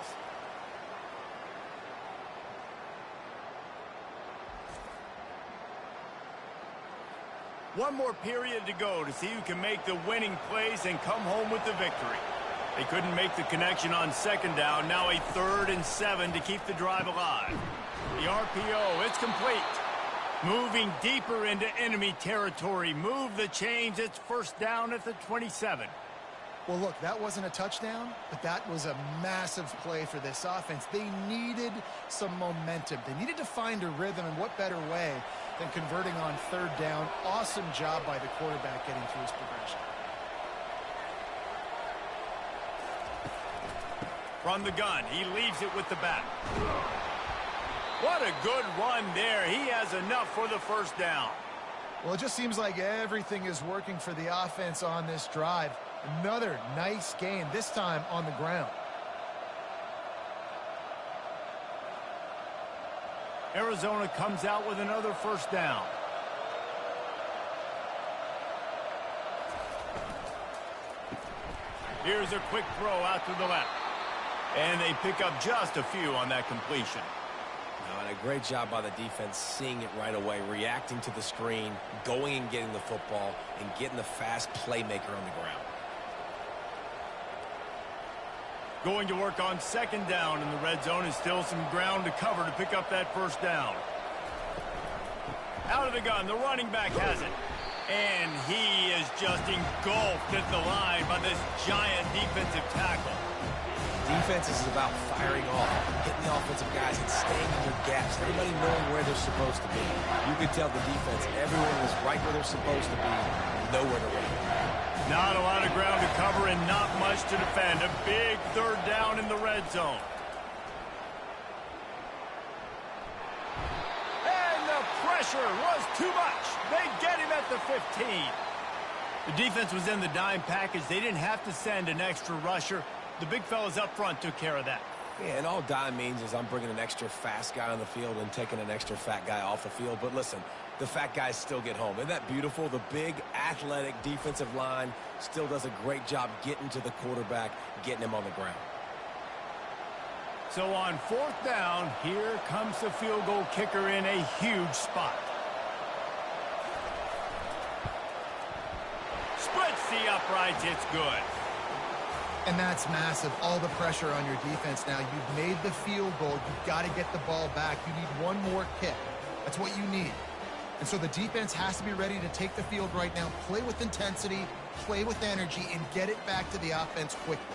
One more period to go to see who can make the winning plays and come home with the victory. They couldn't make the connection on second down. Now a 3rd and 7 to keep the drive alive. The RPO, it's complete. Moving deeper into enemy territory. Move the chains. It's first down at the 27. Well, look, that wasn't a touchdown, but that was a massive play for this offense. They needed some momentum. They needed to find a rhythm, and what better way than converting on 3rd down. Awesome job by the quarterback getting through his progression. From the gun, he leaves it with the back. What a good run there. He has enough for the first down. Well, it just seems like everything is working for the offense on this drive. Another nice gain, this time on the ground. Arizona comes out with another first down. Here's a quick throw out to the left. And they pick up just a few on that completion. And a great job by the defense seeing it right away, reacting to the screen, going and getting the football, and getting the fast playmaker on the ground. Going to work on second down in the red zone, and still some ground to cover to pick up that first down. Out of the gun, the running back has it. And he is just engulfed at the line by this giant defensive tackle. Defense is about firing off, hitting the offensive guys, and staying in their gaps. Everybody knowing where they're supposed to be. You could tell the defense, everyone is right where they're supposed to be, nowhere to run. Not a lot of ground to cover and not much to defend. A big third down in the red zone. And the pressure was too much. They get him at the 15. The defense was in the dime package. They didn't have to send an extra rusher. The big fellas up front took care of that. Yeah, and all dime means is I'm bringing an extra fast guy on the field and taking an extra fat guy off the field. But listen, the fat guys still get home. Isn't that beautiful? The big, athletic defensive line still does a great job getting to the quarterback, getting him on the ground. So on fourth down, here comes the field goal kicker in a huge spot. Splits the uprights. It's good. And that's massive, all the pressure on your defense now. You've made the field goal. You've got to get the ball back. You need one more kick. That's what you need. And so the defense has to be ready to take the field right now, play with intensity, play with energy, and get it back to the offense quickly.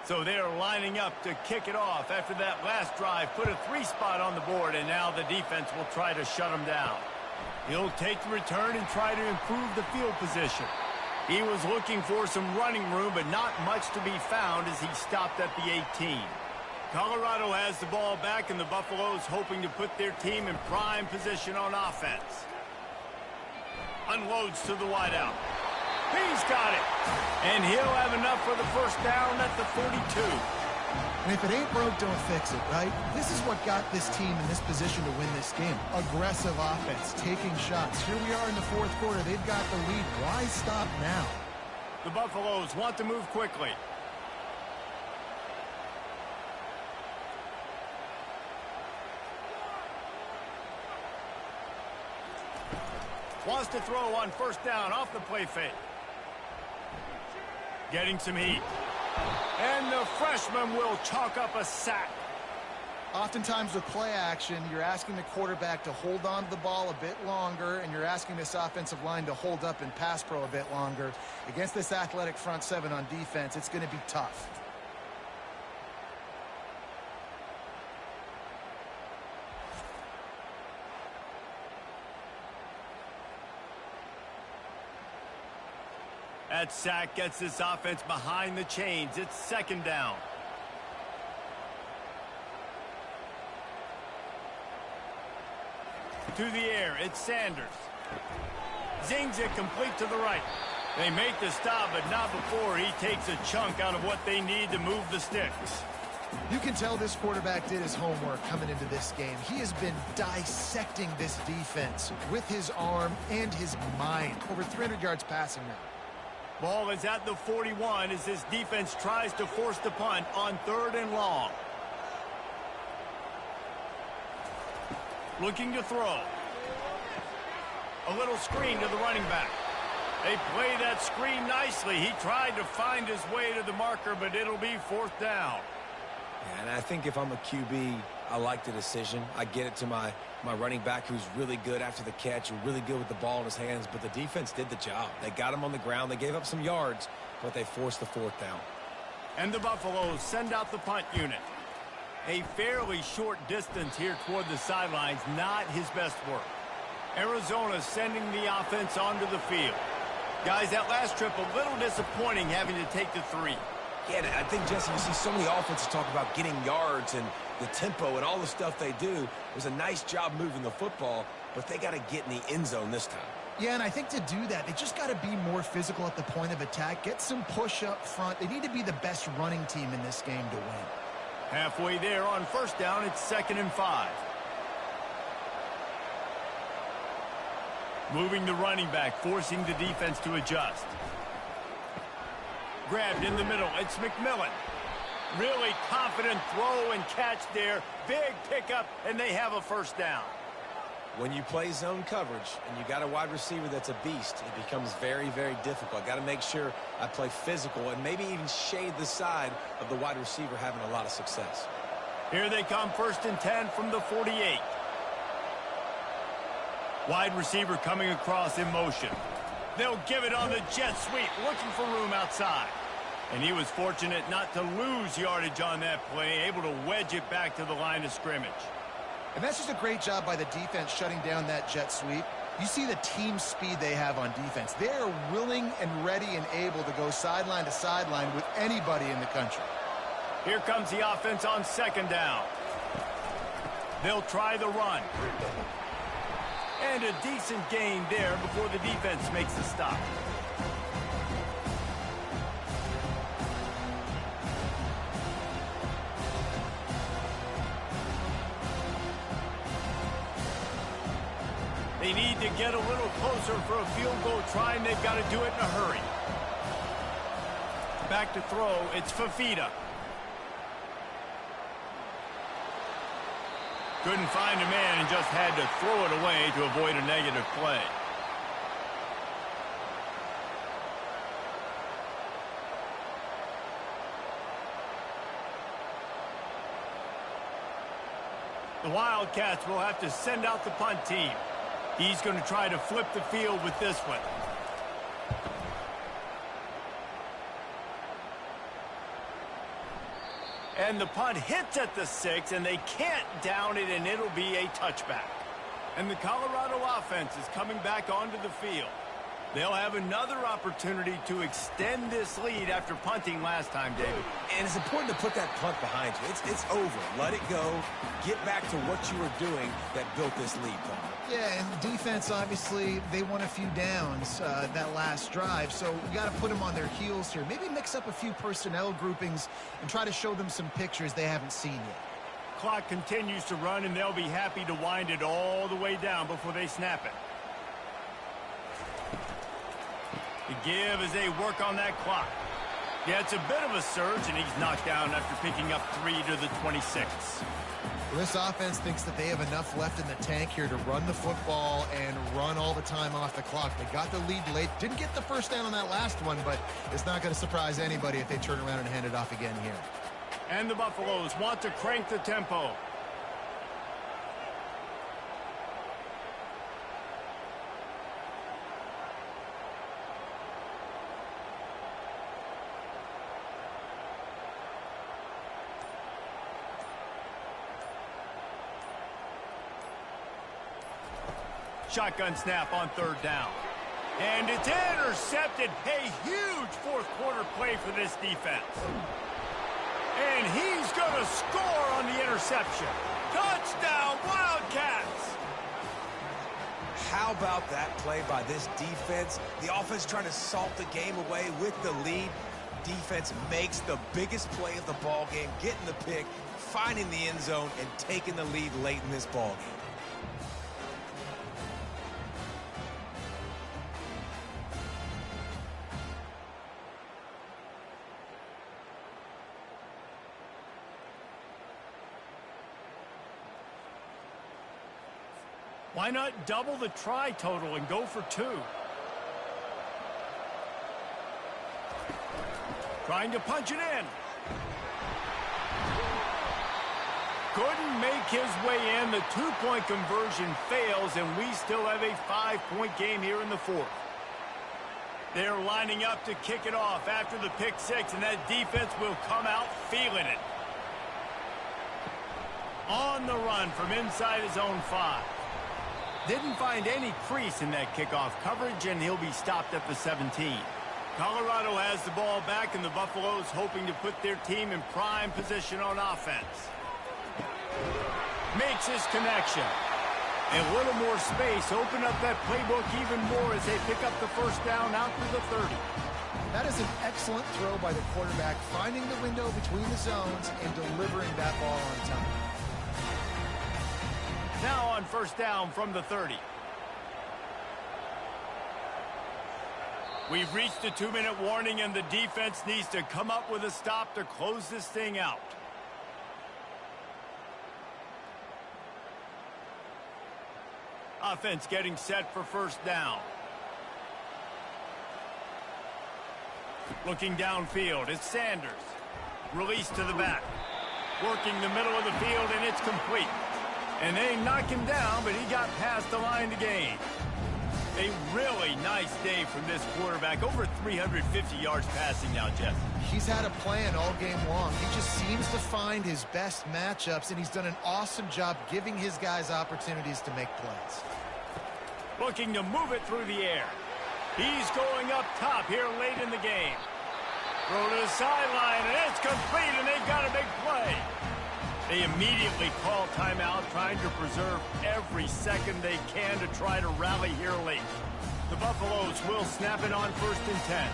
So they're lining up to kick it off after that last drive. Put a 3-spot on the board, and now the defense will try to shut them down. He'll take the return and try to improve the field position. He was looking for some running room, but not much to be found as he stopped at the 18. Colorado has the ball back, and the Buffaloes hoping to put their team in prime position on offense. Unloads to the wideout. He's got it. And he'll have enough for the first down at the 42. And if it ain't broke, don't fix it, right? This is what got this team in this position to win this game. Aggressive offense, taking shots. Here we are in the fourth quarter. They've got the lead. Why stop now? The Buffaloes want to move quickly. Wants to throw on first down off the play fake. Getting some heat. And the freshman will chalk up a sack. Oftentimes with play action, you're asking the quarterback to hold on to the ball a bit longer, and you're asking this offensive line to hold up in pass pro a bit longer. Against this athletic front seven on defense, it's going to be tough. That sack gets this offense behind the chains. It's second down. To the air, it's Sanders. Zings it complete to the right. They make the stop, but not before he takes a chunk out of what they need to move the sticks. You can tell this quarterback did his homework coming into this game. He has been dissecting this defense with his arm and his mind. Over 300 yards passing now. Ball is at the 41 as this defense tries to force the punt on 3rd and long. Looking to throw. A little screen to the running back. They play that screen nicely. He tried to find his way to the marker, but it'll be 4th down. Yeah, and I think if I'm a QB, I like the decision. I get it to my running back who's really good after the catch, really good with the ball in his hands, but the defense did the job. They got him on the ground. They gave up some yards, but they forced the 4th down. And the Buffaloes send out the punt unit. A fairly short distance here toward the sidelines, not his best work. Arizona sending the offense onto the field. Guys, that last trip a little disappointing having to take the 3. Yeah, I think, Jesse, you see so many offenses talk about getting yards and the tempo and all the stuff they do. It was a nice job moving the football, but they got to get in the end zone this time. Yeah, and I think to do that, they just got to be more physical at the point of attack, get some push up front. They need to be the best running team in this game to win. Halfway there on first down, it's 2nd and 5. Moving the running back, forcing the defense to adjust. Grabbed in the middle, it's McMillan. Really confident throw and catch there. Big pickup, and they have a first down. When you play zone coverage and you got a wide receiver that's a beast, it becomes very, very difficult. Got to make sure I play physical and maybe even shade the side of the wide receiver having a lot of success. Here they come, 1st and 10 from the 48. Wide receiver coming across in motion. They'll give it on the jet sweep, looking for room outside. And he was fortunate not to lose yardage on that play, able to wedge it back to the line of scrimmage. And that's just a great job by the defense shutting down that jet sweep. You see the team speed they have on defense. They are willing and ready and able to go sideline to sideline with anybody in the country. Here comes the offense on 2nd down. They'll try the run. And a decent gain there before the defense makes the stop. They need to get a little closer for a field goal try, and they've got to do it in a hurry. Back to throw, it's Fafita. Couldn't find a man and just had to throw it away to avoid a negative play. The Wildcats will have to send out the punt team. He's going to try to flip the field with this one. And the punt hits at the 6, and they can't down it, and it'll be a touchback. And the Colorado offense is coming back onto the field. They'll have another opportunity to extend this lead after punting last time, David. And it's important to put that punt behind you. It's over. Let it go. Get back to what you were doing that built this lead, Palmer. Yeah, and defense, obviously, they won a few downs that last drive, so you got to put them on their heels here. Maybe mix up a few personnel groupings and try to show them some pictures they haven't seen yet. Clock continues to run, and they'll be happy to wind it all the way down before they snap it. The give as they work on that clock. Yeah, it's a bit of a surge, and he's knocked down after picking up 3 to the 26. Well, this offense thinks that they have enough left in the tank here to run the football and run all the time off the clock. They got the lead late. Didn't get the first down on that last one, but it's not going to surprise anybody if they turn around and hand it off again here. And the Buffaloes want to crank the tempo. Shotgun snap on 3rd down. And it's intercepted. A huge fourth-quarter play for this defense. And he's going to score on the interception. Touchdown, Wildcats! How about that play by this defense? The offense trying to salt the game away with the lead. Defense makes the biggest play of the ball game, getting the pick, finding the end zone, and taking the lead late in this ball game. Why not double the try total and go for 2? Trying to punch it in. Couldn't make his way in. The 2-point conversion fails, and we still have a 5-point game here in the 4th. They're lining up to kick it off after the pick 6, and that defense will come out feeling it. On the run from inside his own 5. Didn't find any crease in that kickoff coverage, and he'll be stopped at the 17. Colorado has the ball back, and the Buffaloes hoping to put their team in prime position on offense. Makes his connection. A little more space. Open up that playbook even more as they pick up the first down out to the 30. That is an excellent throw by the quarterback, finding the window between the zones and delivering that ball on time. Now on first down from the 30. We've reached a 2-minute warning, and the defense needs to come up with a stop to close this thing out. Offense getting set for first down. Looking downfield, it's Sanders. Release to the back. Working the middle of the field, and it's complete. And they knock him down, but he got past the line to gain. A really nice day from this quarterback. Over 350 yards passing now, Jeff. He's had a plan all game long. He just seems to find his best matchups, and he's done an awesome job giving his guys opportunities to make plays. Looking to move it through the air. He's going up top here late in the game. Throw to the sideline, and it's complete, and they've got a big play. They immediately call timeout, trying to preserve every second they can to try to rally here late. The Buffaloes will snap it on 1st and 10.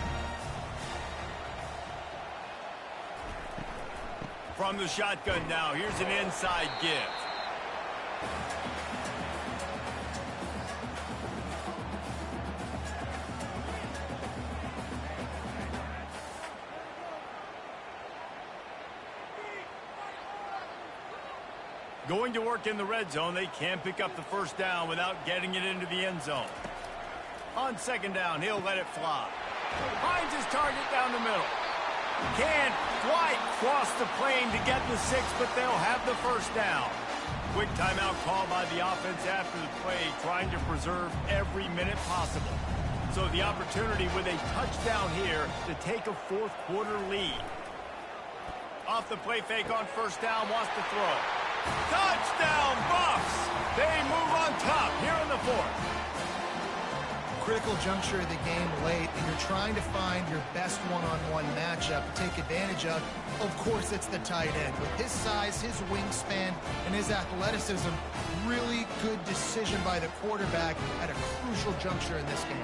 From the shotgun now, here's an inside give. Going to work in the red zone. They can't pick up the first down without getting it into the end zone. On second down, he'll let it fly. Finds his target down the middle. Can't quite cross the plane to get the 6, but they'll have the first down. Quick timeout call by the offense after the play, trying to preserve every minute possible. So the opportunity with a touchdown here to take a fourth quarter lead. Off the play fake on first down, wants to throw. Touchdown, Buffs! They move on top here in the 4th. Critical juncture of the game late, and you're trying to find your best one-on-one matchup to take advantage of. Of course, it's the tight end. With his size, his wingspan, and his athleticism, really good decision by the quarterback at a crucial juncture in this game.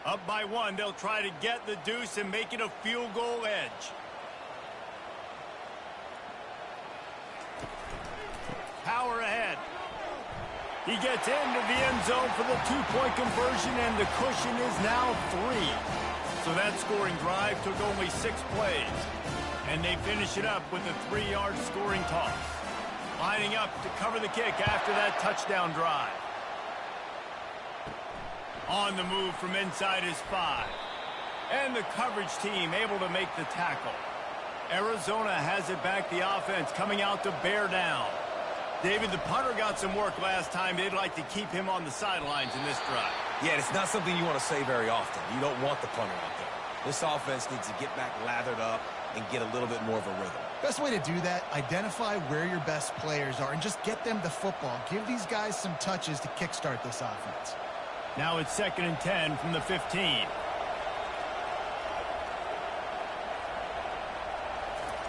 Up by 1, they'll try to get the deuce and make it a field goal edge. Power ahead. He gets into the end zone for the 2-point conversion, and the cushion is now 3. So that scoring drive took only 6 plays. And they finish it up with a 3-yard scoring toss. Lining up to cover the kick after that touchdown drive. On the move from inside his 5. And the coverage team able to make the tackle. Arizona has it back, the offense coming out to bear down. David, the punter got some work last time. They'd like to keep him on the sidelines in this drive. Yeah, it's not something you want to say very often. You don't want the punter out there. This offense needs to get back lathered up and get a little bit more of a rhythm. Best way to do that, identify where your best players are and just get them the football. Give these guys some touches to kickstart this offense. Now it's 2nd and 10 from the 15.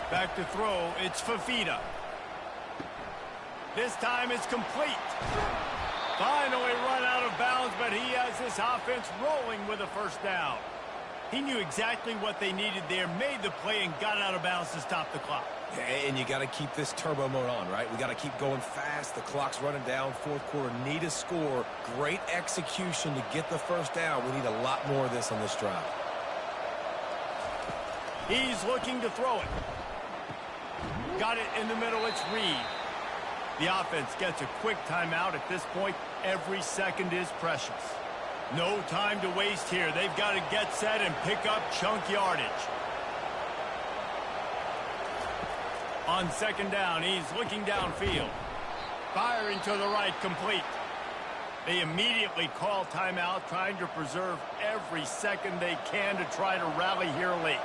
Back to throw, it's Fafita. This time it's complete. Finally run out of bounds, but he has this offense rolling with a first down. He knew exactly what they needed there, made the play, and got out of bounds to stop the clock. And you got to keep this turbo mode on, right? We got to keep going fast. The clock's running down. 4th quarter, need a score. Great execution to get the first down. We need a lot more of this on this drive. He's looking to throw it. Got it in the middle. It's Reed. The offense gets a quick timeout. At this point, every second is precious. No time to waste here. They've got to get set and pick up chunk yardage. On second down, he's looking downfield. Firing to the right, complete. They immediately call timeout, trying to preserve every second they can to try to rally here late.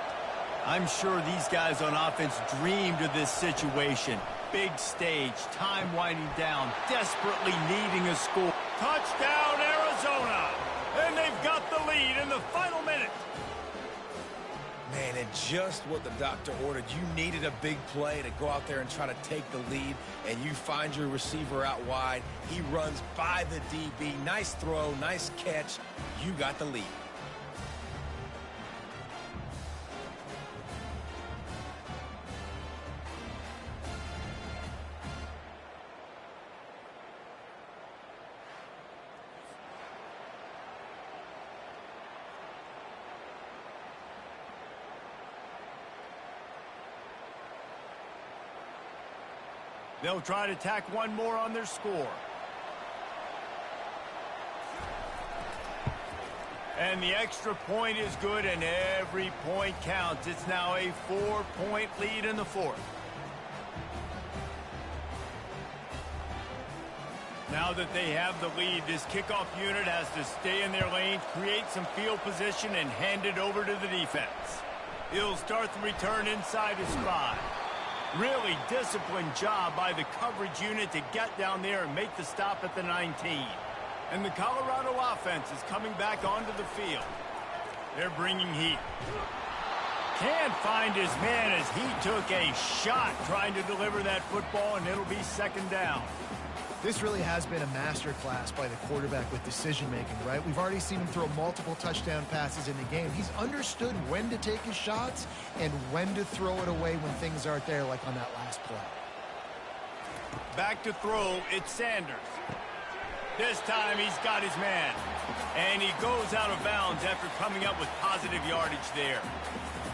I'm sure these guys on offense dreamed of this situation. Big stage, time winding down, desperately needing a score. Touchdown, Arizona! And they've got the lead in the final minute. Man, and just what the doctor ordered. You needed a big play to go out there and try to take the lead, and you find your receiver out wide. He runs by the DB. Nice throw, nice catch. You got the lead. They'll try to tack one more on their score. And the extra point is good, and every point counts. It's now a 4-point lead in the fourth. Now that they have the lead, this kickoff unit has to stay in their lane, create some field position, and hand it over to the defense. He'll start the return inside his 5. Really disciplined job by the coverage unit to get down there and make the stop at the 19. And the Colorado offense is coming back onto the field. They're bringing heat. Can't find his man as he took a shot trying to deliver that football, and it'll be second down. This really has been a masterclass by the quarterback with decision-making, right? We've already seen him throw multiple touchdown passes in the game. He's understood when to take his shots and when to throw it away when things aren't there, like on that last play. Back to throw, it's Sanders. This time he's got his man. And he goes out of bounds after coming up with positive yardage there.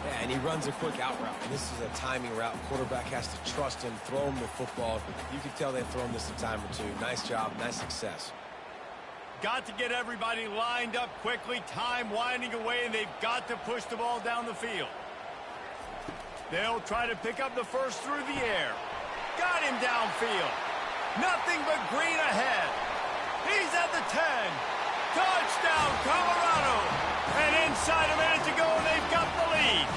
Yeah, and he runs a quick out route. And this is a timing route. Quarterback has to trust him, throw him the football. You can tell they've thrown this a time or two. Nice job, nice success. Got to get everybody lined up quickly. Time winding away, and they've got to push the ball down the field. They'll try to pick up the first through the air. Got him downfield. Nothing but green ahead. He's at the 10. Touchdown, Colorado. And inside a minute to go, and they've got the lead.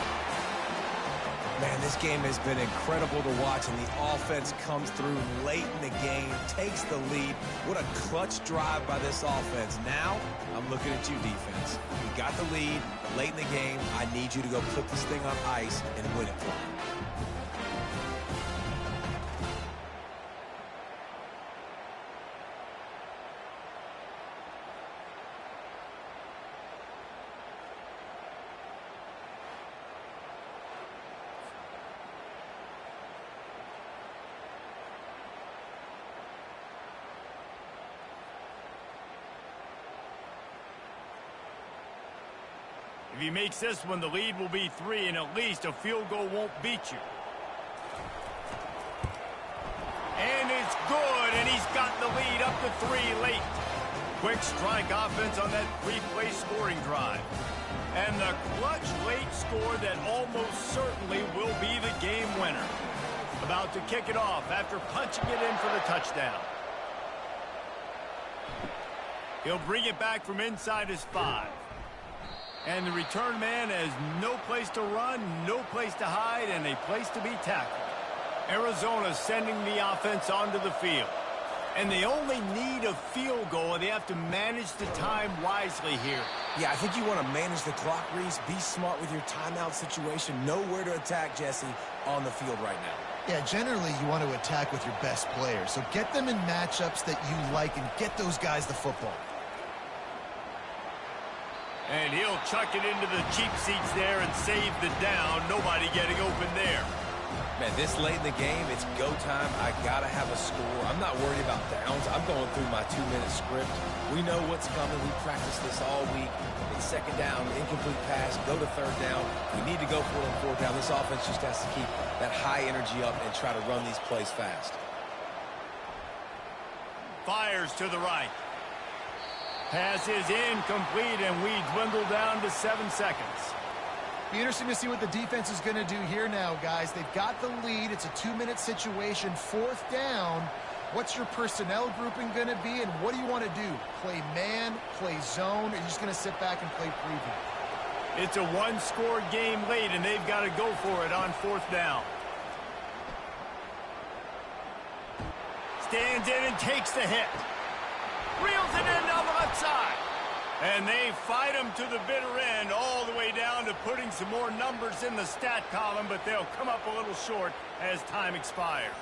Man, this game has been incredible to watch, and the offense comes through late in the game, takes the lead. What a clutch drive by this offense. Now, I'm looking at you, defense. You got the lead late in the game. I need you to go put this thing on ice and win it for me. If he makes this one, the lead will be 3, and at least a field goal won't beat you. And it's good, and he's got the lead up to 3 late. Quick strike offense on that 3-play scoring drive. And the clutch late score that almost certainly will be the game winner. About to kick it off after punching it in for the touchdown. He'll bring it back from inside his 5. And the return man has no place to run, no place to hide, and a place to be tackled. Arizona sending the offense onto the field. And they only need a field goal, and they have to manage the time wisely here. Yeah, I think you want to manage the clock, Reese. Be smart with your timeout situation. Know where to attack, Jesse, on the field right now. Yeah, generally you want to attack with your best players. So get them in matchups that you like and get those guys the football. And he'll chuck it into the cheap seats there and save the down. Nobody getting open there. Man, this late in the game, it's go time. I got to have a score. I'm not worried about downs. I'm going through my 2-minute script. We know what's coming. We practiced this all week. It's second down, incomplete pass, go to third down. We need to go for it on fourth down. This offense just has to keep that high energy up and try to run these plays fast. Fires to the right. Pass is incomplete, and we dwindle down to 7 seconds. Be interesting to see what the defense is going to do here now, guys. They've got the lead. It's a 2-minute situation, 4th down. What's your personnel grouping going to be, and what do you want to do? Play man, play zone, or are you just going to sit back and play preview? It's a one-score game late, and they've got to go for it on 4th down. Stands in and takes the hit. Reels it in down the left side. And they fight him to the bitter end, all the way down to putting some more numbers in the stat column, but they'll come up a little short as time expires.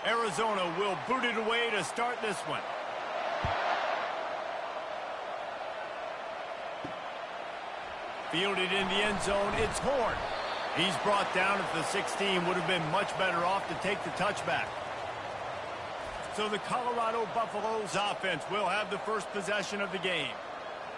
Arizona will boot it away to start this one. Fielded in the end zone, it's Horn. He's brought down at the 16. Would have been much better off to take the touchback. So the Colorado Buffaloes offense will have the first possession of the game.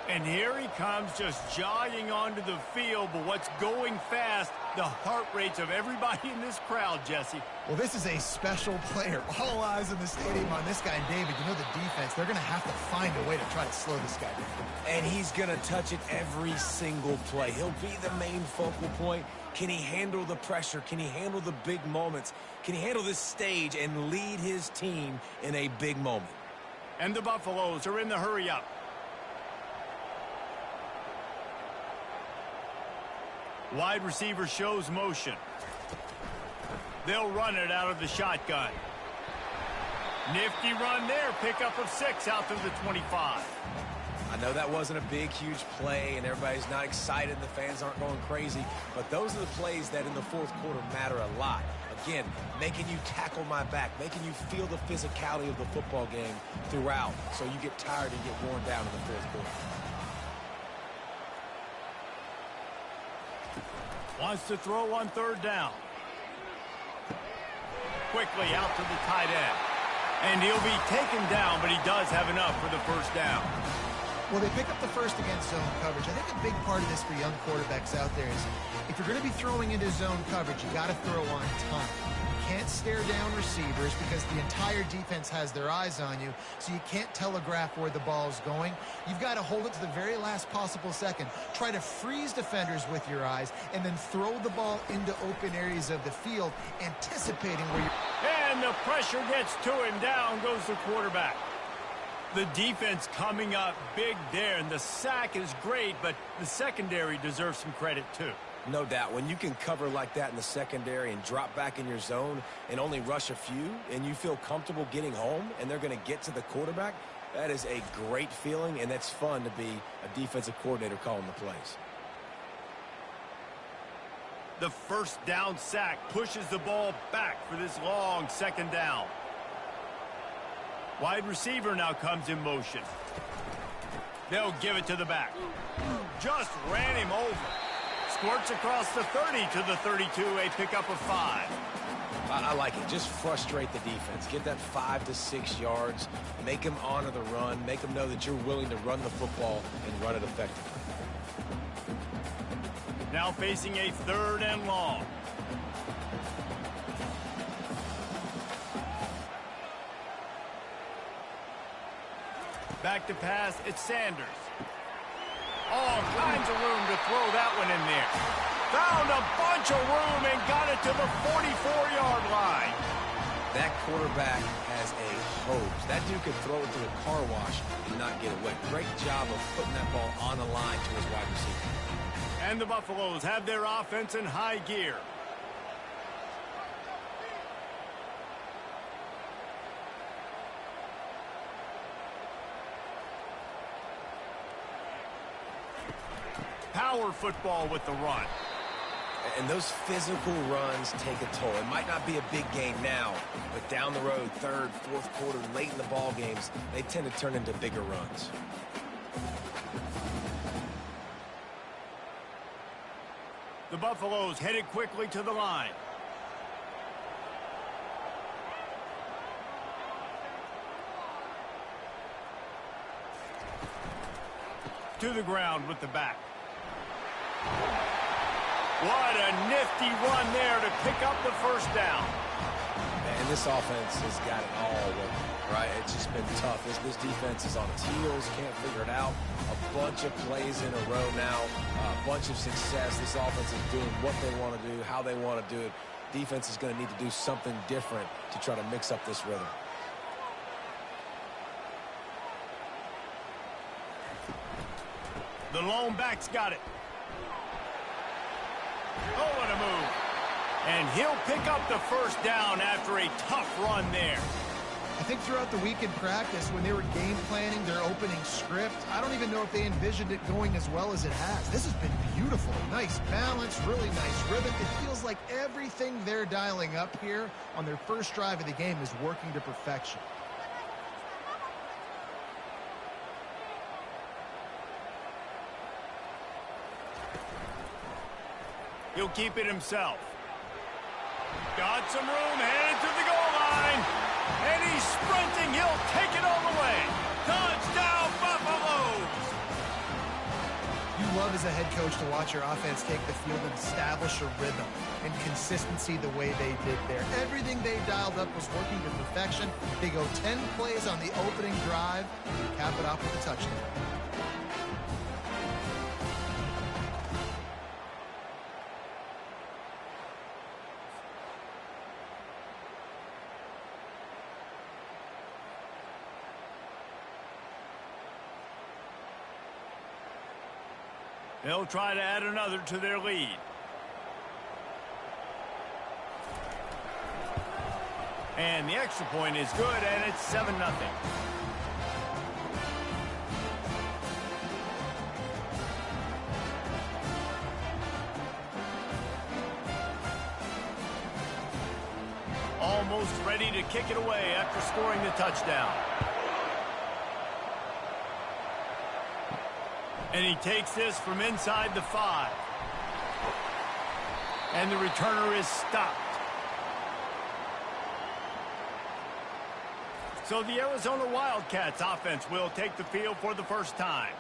And here he comes, just jogging onto the field. But what's going fast, the heart rates of everybody in this crowd, Jesse. Well, this is a special player. All eyes in the stadium on this guy. And David, you know the defense, they're going to have to find a way to try to slow this guy down. And he's going to touch it every single play. He'll be the main focal point. Can he handle the pressure? Can he handle the big moments? Can he handle this stage and lead his team in a big moment? And the Buffaloes are in the hurry-up. Wide receiver shows motion. They'll run it out of the shotgun. Nifty run there. Pickup of 6 out to the 25. I know that wasn't a big, huge play, and everybody's not excited, and the fans aren't going crazy, but those are the plays that in the fourth quarter matter a lot. Again, making you tackle my back, making you feel the physicality of the football game throughout, so you get tired and get worn down in the fourth quarter. Wants to throw on third down. Quickly out to the tight end. And he'll be taken down, but he does have enough for the first down. Well, they pick up the first against zone coverage. I think a big part of this for young quarterbacks out there is if you're going to be throwing into zone coverage, you got to throw on time. You can't stare down receivers because the entire defense has their eyes on you, so you can't telegraph where the ball's going. You've got to hold it to the very last possible second. Try to freeze defenders with your eyes and then throw the ball into open areas of the field, anticipating where you're... And the pressure gets to him. Down goes the quarterback. The defense coming up big there, and the sack is great, but the secondary deserves some credit too. No doubt. When you can cover like that in the secondary and drop back in your zone and only rush a few, and you feel comfortable getting home, and they're going to get to the quarterback, that is a great feeling, and that's fun to be a defensive coordinator calling the plays. The first down sack pushes the ball back for this long second down. Wide receiver now comes in motion. They'll give it to the back. Just ran him over. Squirts across the 30 to the 32, a pickup of 5. I like it. Just frustrate the defense. Get that 5 to 6 yards. Make them honor the run. Make them know that you're willing to run the football and run it effectively. Now facing a 3rd and long. Back to pass, it's Sanders. All kinds of room to throw that one in there. Found a bunch of room and got it to the 44-yard line. That quarterback has a hose. That dude could throw it to a car wash and not get it wet. Great job of putting that ball on the line to his wide receiver. And the Buffaloes have their offense in high gear. Power football with the run. And those physical runs take a toll. It might not be a big game now, but down the road, 3rd, 4th quarter, late in the ball games, they tend to turn into bigger runs. The Buffaloes headed quickly to the line. To the ground with the back. What a nifty run there to pick up the first down. And this offense has got it all working, right? It's just been tough. This defense is on its heels, can't figure it out. A bunch of plays in a row now, a bunch of success. This offense is doing what they want to do, how they want to do it. Defense is going to need to do something different to try to mix up this rhythm. The lone back's got it. Oh, what a move. And he'll pick up the first down after a tough run there. I think throughout the week in practice, when they were game planning their opening script, I don't even know if they envisioned it going as well as it has. This has been beautiful. Nice balance, really nice rhythm. It feels like everything they're dialing up here on their first drive of the game is working to perfection. He'll keep it himself. Got some room, headed to the goal line. And he's sprinting. He'll take it all the way. Touchdown, Buffaloes! You love as a head coach to watch your offense take the field and establish a rhythm and consistency the way they did there. Everything they dialed up was working to perfection. They go 10 plays on the opening drive and cap it off with a touchdown. They'll try to add another to their lead. And the extra point is good, and it's 7-0. Almost ready to kick it away after scoring the touchdown. And he takes this from inside the 5. And the returner is stopped. So the Arizona Wildcats offense will take the field for the first time.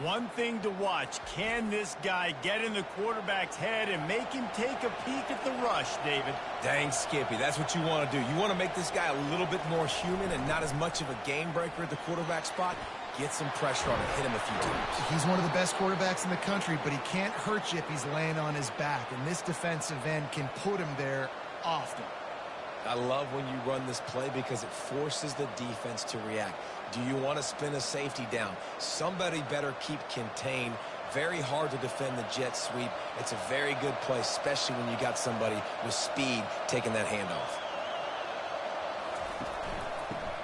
One thing to watch, can this guy get in the quarterback's head and make him take a peek at the rush, David? Dang, Skippy, that's what you want to do. You want to make this guy a little bit more human and not as much of a game breaker at the quarterback spot. Get some pressure on him, hit him a few times. He's one of the best quarterbacks in the country, but he can't hurt you if he's laying on his back, and this defensive end can put him there often. I love when you run this play because it forces the defense to react. Do you want to spin a safety down? Somebody better keep contained. Very hard to defend the jet sweep. It's a very good play, especially when you got somebody with speed taking that handoff.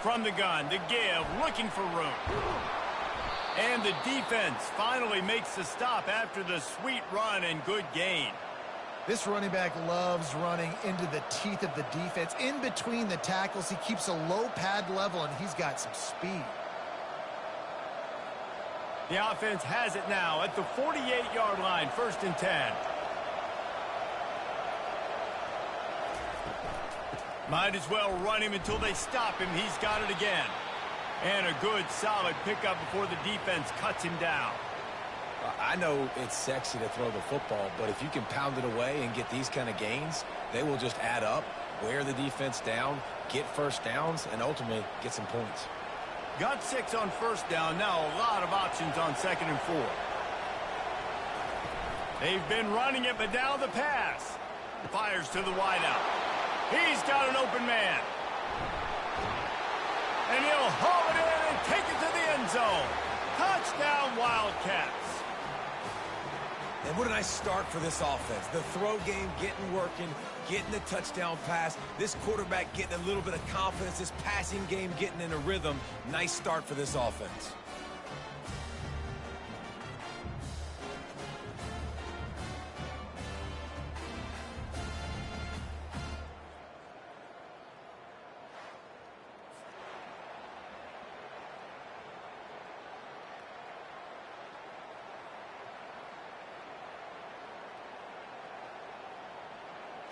From the gun, the give, looking for room. And the defense finally makes the stop after the sweet run and good gain. This running back loves running into the teeth of the defense. In between the tackles, he keeps a low pad level, and he's got some speed. The offense has it now at the 48-yard line, 1st and 10. Might as well run him until they stop him. He's got it again. And a good, solid pickup before the defense cuts him down. I know it's sexy to throw the football, but if you can pound it away and get these kind of gains, they will just add up, wear the defense down, get first downs, and ultimately get some points. Got 6 on 1st down. Now a lot of options on 2nd and 4. They've been running it, but now the pass. Fires to the wideout. He's got an open man. And he'll haul it in and take it to the end zone. Touchdown, Wildcats. And what a nice start for this offense. The throw game getting working, getting the touchdown pass. This quarterback getting a little bit of confidence. This passing game getting in a rhythm. Nice start for this offense.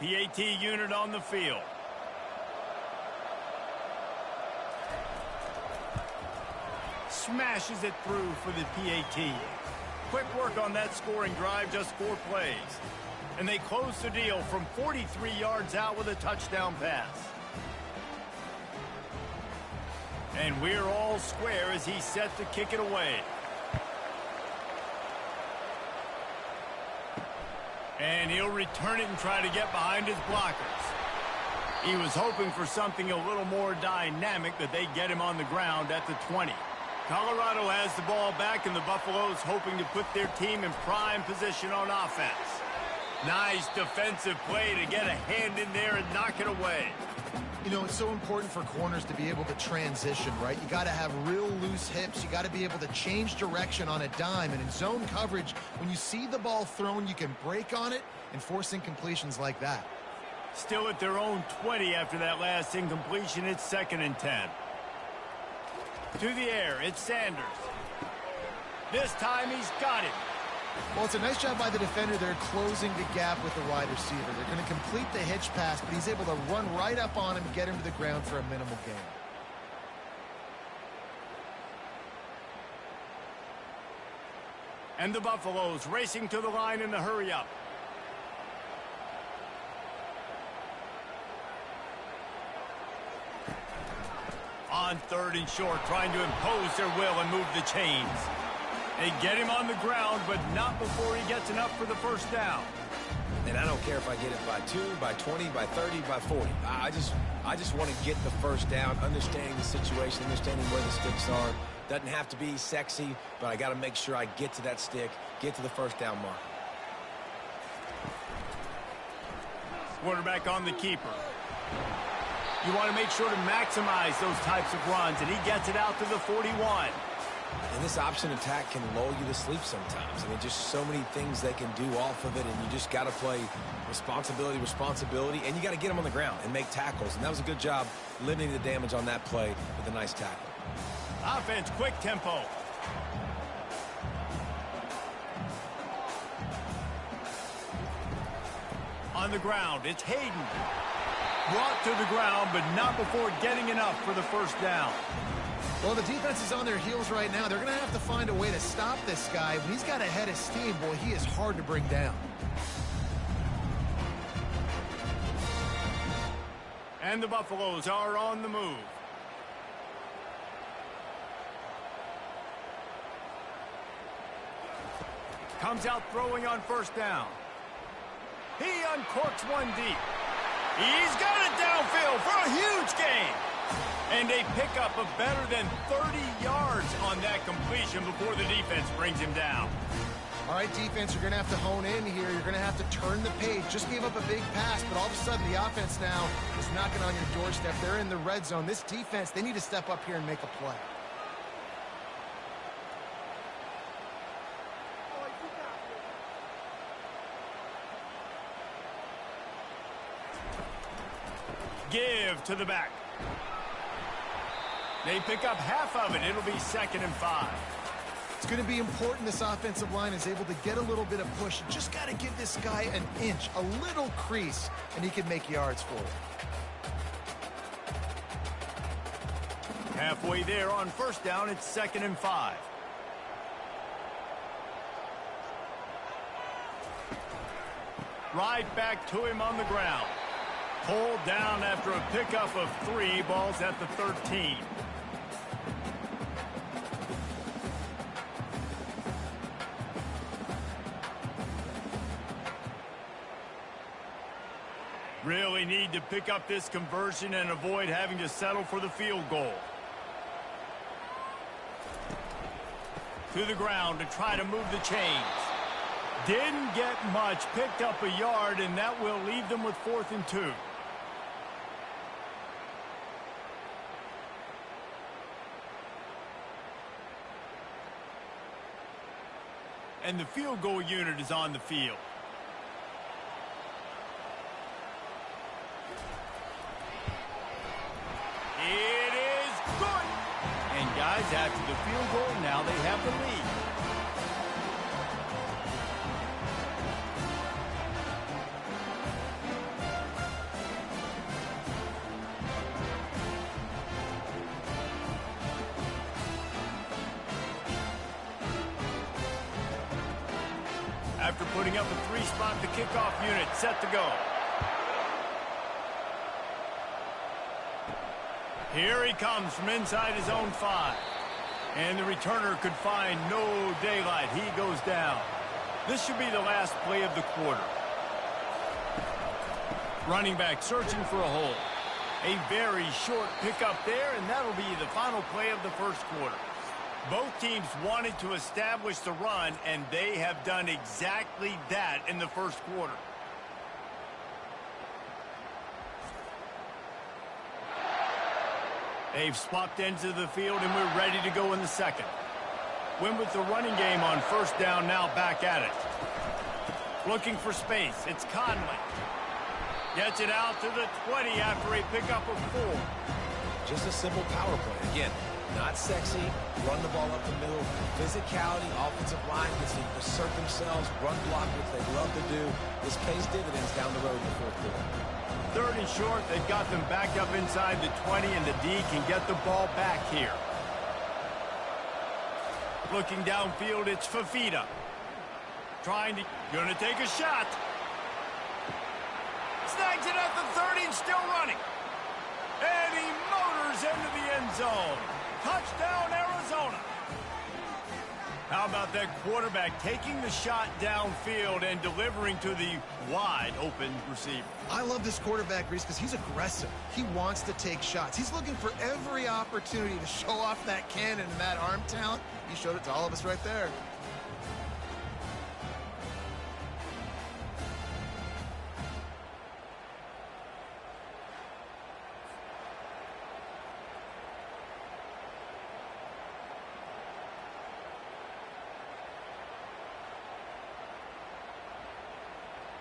PAT unit on the field. Smashes it through for the PAT. Quick work on that scoring drive, just 4 plays. And they close the deal from 43 yards out with a touchdown pass. And we're all square as he's set to kick it away. And he'll return it and try to get behind his blockers. He was hoping for something a little more dynamic, but they get him on the ground at the 20. Colorado has the ball back, and the Buffaloes hoping to put their team in prime position on offense. Nice defensive play to get a hand in there and knock it away. You know, it's so important for corners to be able to transition, right? You got to have real loose hips. You got to be able to change direction on a dime. And in zone coverage, when you see the ball thrown, you can break on it and force incompletions like that. Still at their own 20 after that last incompletion. It's 2nd and 10. To the air, it's Sanders. This time he's got it. Well, it's a nice job by the defender there closing the gap with the wide receiver. They're going to complete the hitch pass, but he's able to run right up on him and get him to the ground for a minimal gain. And the Buffaloes racing to the line in the hurry-up. On 3rd and short, trying to impose their will and move the chains. They get him on the ground, but not before he gets enough for the first down. And I don't care if I get it by 2, by 20, by 30, by 40. I just want to get the first down, understanding the situation, understanding where the sticks are. Doesn't have to be sexy, but I got to make sure I get to that stick, get to the first down mark. Quarterback on the keeper. You want to make sure to maximize those types of runs, and he gets it out to the 41. And this option attack can lull you to sleep sometimes. I mean, just so many things they can do off of it, and you just got to play responsibility, and you got to get them on the ground and make tackles. And that was a good job limiting the damage on that play with a nice tackle. Offense, quick tempo. On the ground, it's Hayden. Brought to the ground, but not before getting enough for the first down. Well, the defense is on their heels right now. They're going to have to find a way to stop this guy. When he's got a head of steam, boy, he is hard to bring down. And the Buffaloes are on the move. Comes out throwing on first down. He uncorks one deep. He's got it downfield for a huge gain. And a pickup of better than 30 yards on that completion before the defense brings him down. All right, defense, you're going to have to hone in here. You're going to have to turn the page. Just gave up a big pass, but all of a sudden the offense now is knocking on your doorstep. They're in the red zone. This defense, they need to step up here and make a play. Give to the back. They pick up half of it. It'll be 2nd and 5. It's going to be important this offensive line is able to get a little bit of push. Just got to give this guy an inch, a little crease, and he can make yards for it. Halfway there on first down, it's 2nd and 5. Right back to him on the ground. Pulled down after a pickup of 3. Balls at the 13. Really need to pick up this conversion and avoid having to settle for the field goal. To the ground to try to move the chains. Didn't get much, picked up a yard, and that will leave them with 4th and 2. And the field goal unit is on the field. It is good. And guys, after the field goal, now they have the lead. After putting up a 3-spot, the kickoff unit set to go. Here he comes from inside his own 5. And the returner could find no daylight. He goes down. This should be the last play of the quarter. Running back searching for a hole. A very short pickup there, and that'll be the final play of the first quarter. Both teams wanted to establish the run, and they have done exactly that in the first quarter. They've swapped ends of the field, and we're ready to go in the second. Win with the running game on first down, now back at it. Looking for space. It's Conley. Gets it out to the 20 after a pickup of 4. Just a simple power play. Again, not sexy. Run the ball up the middle. Physicality, offensive line gets to assert themselves, run block, which they love to do. This pays dividends down the road in the fourth quarter. 3rd and short. They've got them back up inside the 20, and the D can get the ball back here. Looking downfield, it's Fafita. Gonna take a shot. Snags it at the 30 and still running. And he motors into the end zone. Touchdown, Arizona. How about that quarterback taking the shot downfield and delivering to the wide open receiver? I love this quarterback, Reese, because he's aggressive. He wants to take shots. He's looking for every opportunity to show off that cannon and that arm talent. He showed it to all of us right there.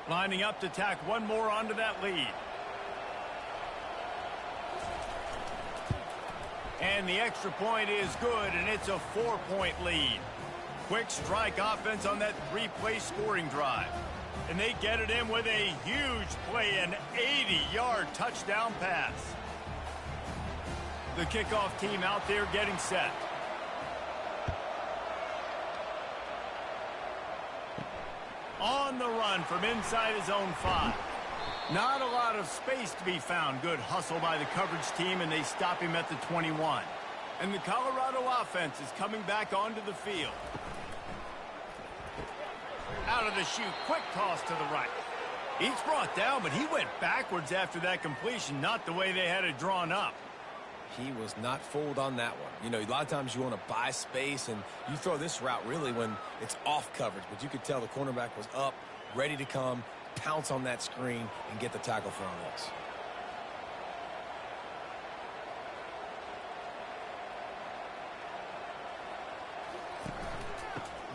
Lining up to tack one more onto that lead. And the extra point is good, and it's a 4-point lead. Quick strike offense on that 3-play scoring drive. And they get it in with a huge play, an 80-yard touchdown pass. The kickoff team out there getting set. On the run from inside his own 5. Not a lot of space to be found. Good hustle by the coverage team, and they stop him at the 21. And the Colorado offense is coming back onto the field. Out of the chute, quick toss to the right. He's brought down, but he went backwards after that completion, not the way they had it drawn up. He was not fooled on that one. You know, a lot of times you want to buy space, and you throw this route really when it's off coverage. But you could tell the cornerback was up, ready to come, pounce on that screen, and get the tackle for a loss.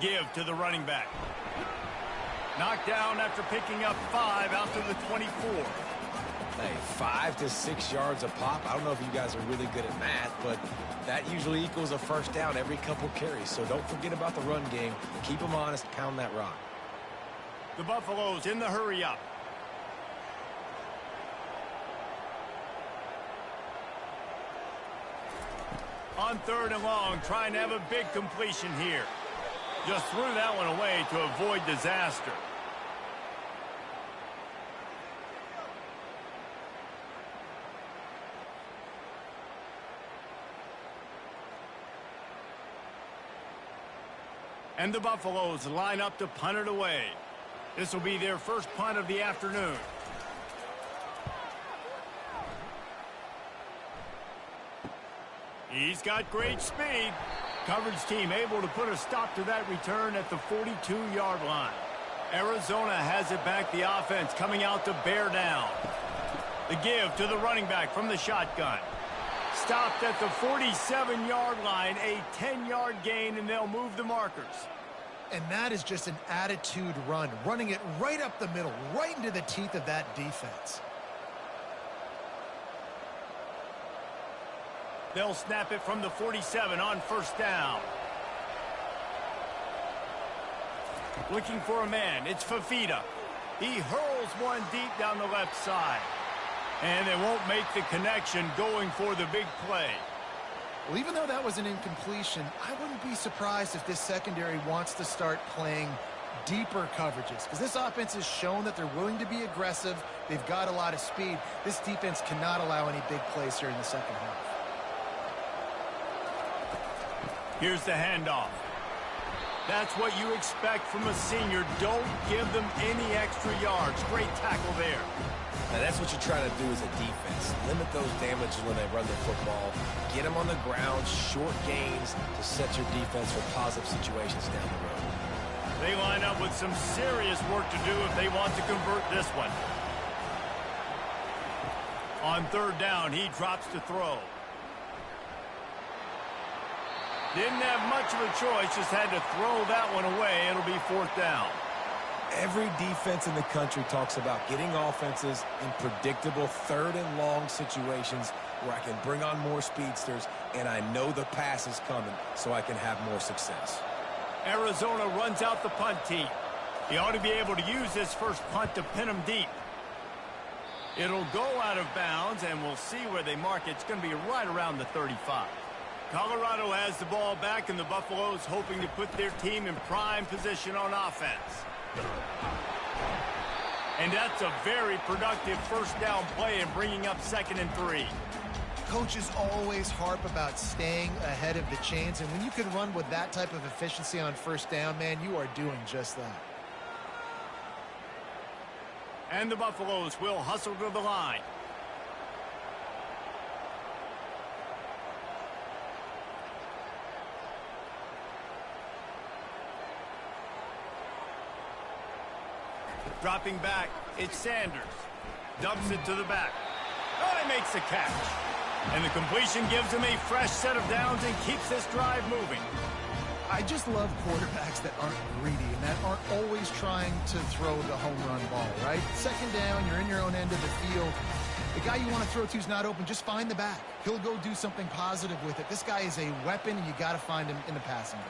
Give to the running back. Knocked down after picking up 5 out to the 24. Hey, 5 to 6 yards a pop. I don't know if you guys are really good at math, but that usually equals a first down every couple carries. So don't forget about the run game. Keep them honest. Pound that rock. The Buffaloes in the hurry up. On 3rd and long, trying to have a big completion here. Just threw that one away to avoid disaster. And the Buffaloes line up to punt it away. This will be their first punt of the afternoon. He's got great speed. Coverage team able to put a stop to that return at the 42-yard line. Arizona has it back. The offense coming out to bear down. The give to the running back from the shotgun. Stopped at the 47-yard line, a 10-yard gain, and they'll move the markers. And that is just an attitude run, running it right up the middle, right into the teeth of that defense. They'll snap it from the 47 on first down. Looking for a man. It's Fafita. He hurls one deep down the left side. And they won't make the connection going for the big play. Well, even though that was an incompletion, I wouldn't be surprised if this secondary wants to start playing deeper coverages, because this offense has shown that they're willing to be aggressive. They've got a lot of speed. This defense cannot allow any big plays here in the second half. Here's the handoff. That's what you expect from a senior. Don't give them any extra yards. Great tackle there. Now that's what you're trying to do as a defense. Limit those damages when they run the football. Get them on the ground, short gains to set your defense for positive situations down the road. They line up with some serious work to do if they want to convert this one. On third down, he drops to throw. Didn't have much of a choice, just had to throw that one away. It'll be fourth down. Every defense in the country talks about getting offenses in predictable third and long situations where I can bring on more speedsters and I know the pass is coming so I can have more success. Arizona runs out the punt team. He ought to be able to use this first punt to pin them deep. It'll go out of bounds, and we'll see where they mark it. It's going to be right around the 35. Colorado has the ball back, and the Buffaloes hoping to put their team in prime position on offense. And that's a very productive first down play and bringing up 2nd and 3. Coaches always harp about staying ahead of the chains, and when you can run with that type of efficiency on first down, man, you are doing just that. And the Buffaloes will hustle to the line. Dropping back, it's Sanders. Dumps it to the back. Oh, he makes the catch. And the completion gives him a fresh set of downs and keeps this drive moving. I just love quarterbacks that aren't greedy and that aren't always trying to throw the home run ball, right? Second down, you're in your own end of the field. The guy you want to throw to is not open. Just find the back. He'll go do something positive with it. This guy is a weapon, and you got to find him in the passing game.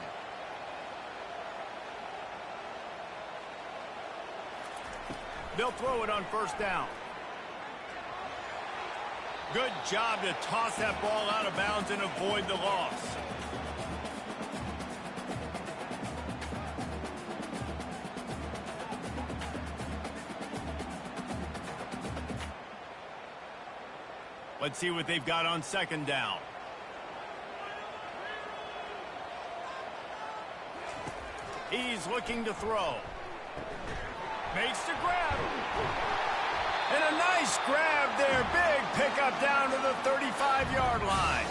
They'll throw it on first down. Good job to toss that ball out of bounds and avoid the loss. Let's see what they've got on second down. He's looking to throw. Makes the grab. And a nice grab there. Big pickup down to the 35-yard line.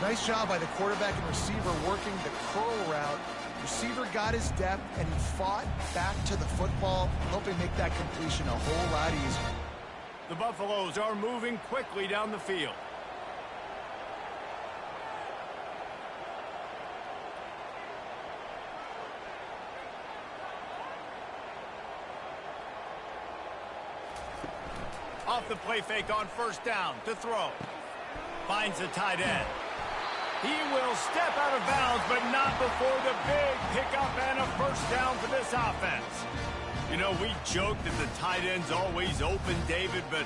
Nice job by the quarterback and receiver working the curl route. Receiver got his depth, and he fought back to the football, helping make that completion a whole lot easier. The Buffaloes are moving quickly down the field. Off the play fake on first down to throw. Finds the tight end. He will step out of bounds, but not before the big pickup and a first down for this offense. You know, we joke that the tight end's always open, David, but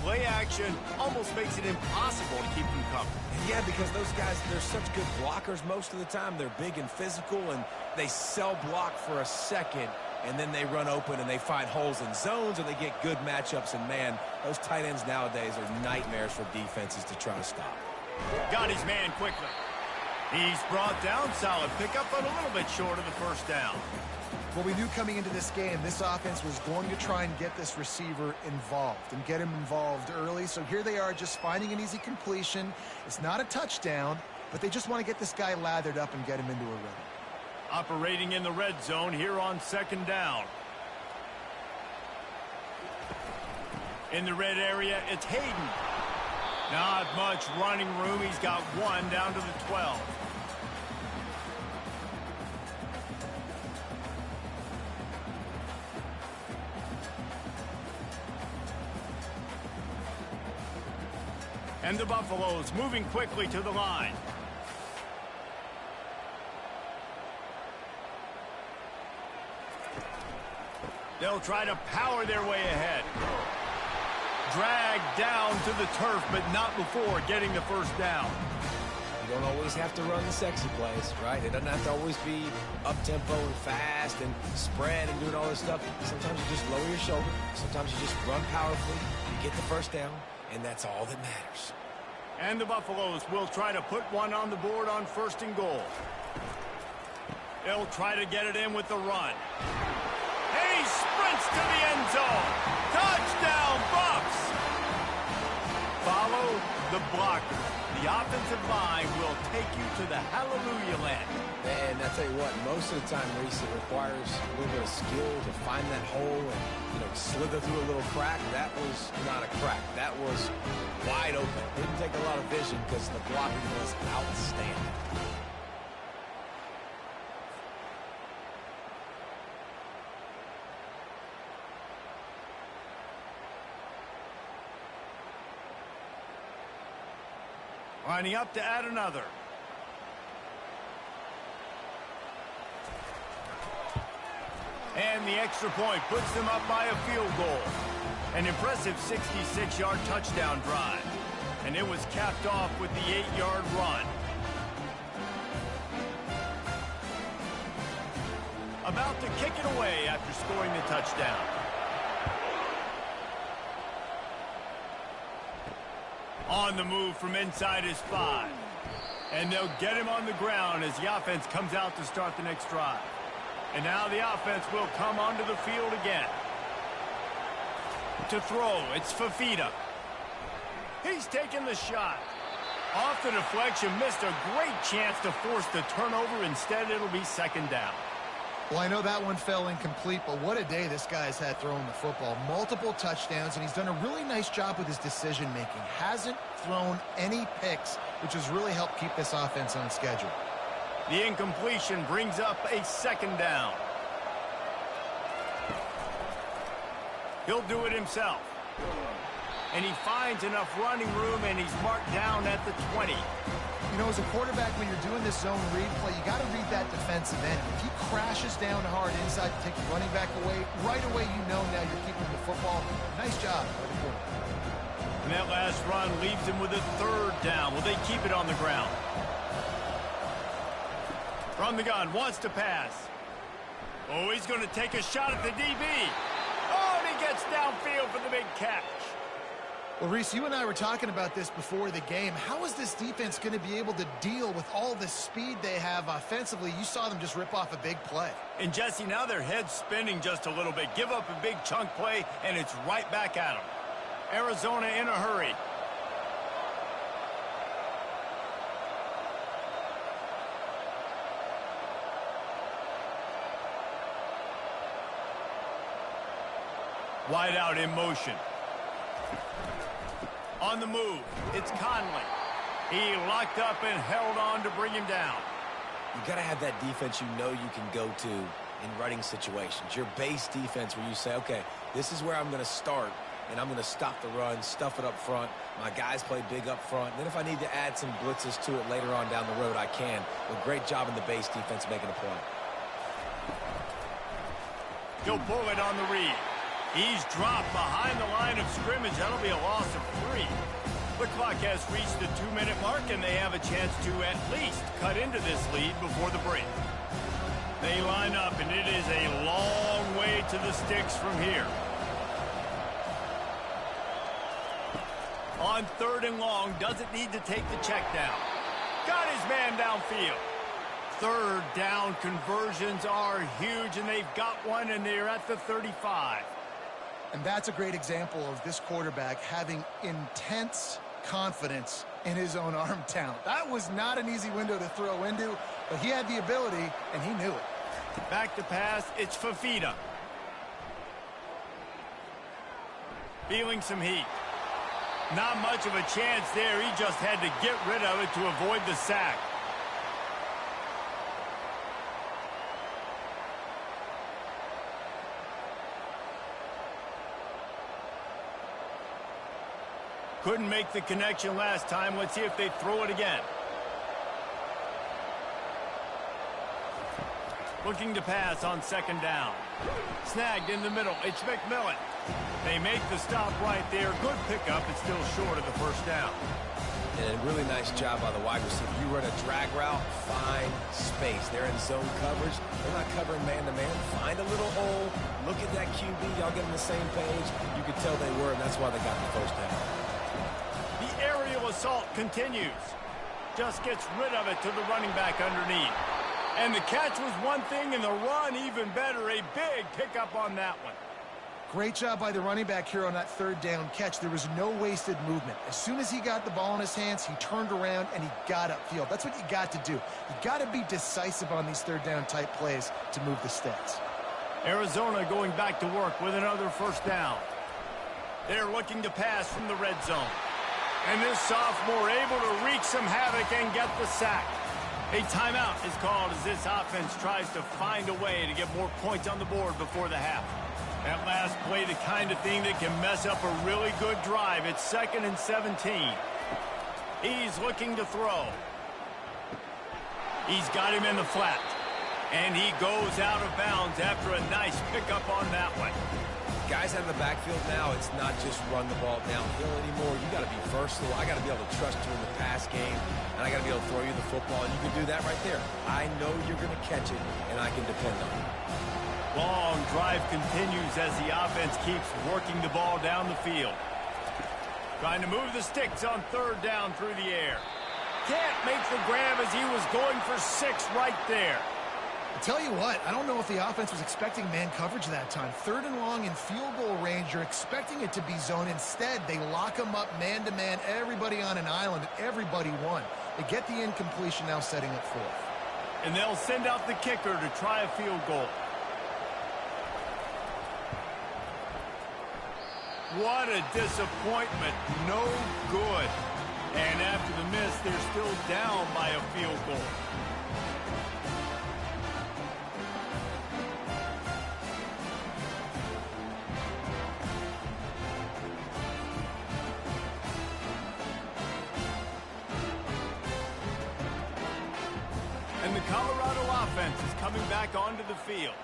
play action almost makes it impossible to keep them covered. Yeah, because those guys, they're such good blockers most of the time. They're big and physical, and they cell block for a second, and then they run open and they find holes in zones, or they get good matchups. And, man, those tight ends nowadays are nightmares for defenses to try to stop. Got his man quickly. He's brought down. Solid pickup, but a little bit short of the first down. Well, we knew coming into this game, this offense was going to try and get this receiver involved and get him involved early. So here they are just finding an easy completion. It's not a touchdown, but they just want to get this guy lathered up and get him into a rhythm. Operating in the red zone here on second down. In the red area, it's Hayden. Not much running room. He's got one down to the 12. And the Buffaloes moving quickly to the line. They'll try to power their way ahead. Dragged down to the turf, but not before getting the first down. You don't always have to run the sexy plays, right? It doesn't have to always be up-tempo and fast and spread and doing all this stuff. Sometimes you just lower your shoulder. Sometimes you just run powerfully. You get the first down, and that's all that matters. And the Buffaloes will try to put one on the board on first and goal. He'll try to get it in with the run. And he sprints to the end zone. Touchdown, Bucs! Follow the blocker. The offensive line will take you to the hallelujah land. And I tell you what, most of the time, Reese, it requires a little bit of skill to find that hole and, slither through a little crack. That was not a crack. That was wide open. Didn't take a lot of vision because the blocking was outstanding. Lining up to add another. And the extra point puts them up by a field goal. An impressive 66-yard touchdown drive. And it was capped off with the 8-yard run. About to kick it away after scoring the touchdown. On the move from inside his 5. And they'll get him on the ground as the offense comes out to start the next drive. And now the offense will come onto the field again. To throw, it's Fafita. He's taking the shot. Off the deflection, missed a great chance to force the turnover. Instead, it'll be second down. Well, I know that one fell incomplete, but what a day this guy's had throwing the football. Multiple touchdowns, and he's done a really nice job with his decision-making. Hasn't thrown any picks, which has really helped keep this offense on schedule. The incompletion brings up a second down. He'll do it himself. And he finds enough running room, and he's marked down at the 20. As a quarterback, when you're doing this zone read play, you got to read that defensive end. If he crashes down hard inside to take the running back away, right away now you're keeping the football. Nice job by the quarterback. And that last run leaves him with a third down. Will they keep it on the ground? From the gun, wants to pass. Oh, he's going to take a shot at the DB. Oh, and he gets downfield for the big catch. Well, Reese, you and I were talking about this before the game. How is this defense going to be able to deal with all the speed they have offensively? You saw them just rip off a big play. And, Jesse, now their head's spinning just a little bit. Give up a big chunk play, and it's right back at them. Arizona in a hurry. Wide out in motion. On the move, it's Conley. He locked up and held on to bring him down. You got to have that defense you can go to in running situations. Your base defense where you say, okay, this is where I'm going to start, and I'm going to stop the run, stuff it up front. My guys play big up front. And then if I need to add some blitzes to it later on down the road, I can. But great job in the base defense making a play. He'll pull it on the read. He's dropped behind the line of scrimmage. That'll be a loss of 3. The clock has reached the 2-minute mark, and they have a chance to at least cut into this lead before the break. They line up, and it is a long way to the sticks from here. On 3rd and long, doesn't need to take the check down. Got his man downfield. 3rd down conversions are huge, and they've got one, and they're at the 35. And that's a great example of this quarterback having intense confidence in his own arm talent. That was not an easy window to throw into, but he had the ability, and he knew it. Back to pass, it's Fafita. Feeling some heat. Not much of a chance there. He just had to get rid of it to avoid the sack. Couldn't make the connection last time. Let's see if they throw it again. Looking to pass on 2nd down. Snagged in the middle. It's McMillan. They make the stop right there. Good pickup. It's still short of the 1st down. And a really nice job by the wide receiver. You run a drag route, find space. They're in zone coverage. They're not covering man-to-man. Find a little hole. Look at that QB. Y'all get on the same page. You could tell they were, and that's why they got the 1st down. The aerial assault continues. Just gets rid of it to the running back underneath. And the catch was one thing, and the run even better. A big pickup on that one. Great job by the running back here on that third down catch. There was no wasted movement. As soon as he got the ball in his hands, he turned around and he got upfield. That's what you got to do. You got to be decisive on these third down type plays to move the stats. Arizona going back to work with another first down. They're looking to pass from the red zone. And this sophomore able to wreak some havoc and get the sack. A timeout is called as this offense tries to find a way to get more points on the board before the half. That last play, the kind of thing that can mess up a really good drive. It's 2nd and 17. He's looking to throw. He's got him in the flat. And he goes out of bounds after a nice pickup on that one. Guys out of the backfield now, it's not just run the ball downhill anymore. You got to be versatile. I got to be able to trust you in the pass game, and I got to be able to throw you the football, and you can do that right there. I know you're going to catch it, and I can depend on it. Long drive continues as the offense keeps working the ball down the field. Trying to move the sticks on third down through the air. Can't make the grab as he was going for 6 right there. I tell you what, I don't know if the offense was expecting man coverage that time. 3rd and long in field goal range, you're expecting it to be zone. Instead, they lock them up man-to-man, everybody on an island, and everybody won. They get the incompletion now setting up 4th. And they'll send out the kicker to try a field goal. What a disappointment. No good. And after the miss, they're still down by a field goal. And the Colorado offense is coming back onto the field.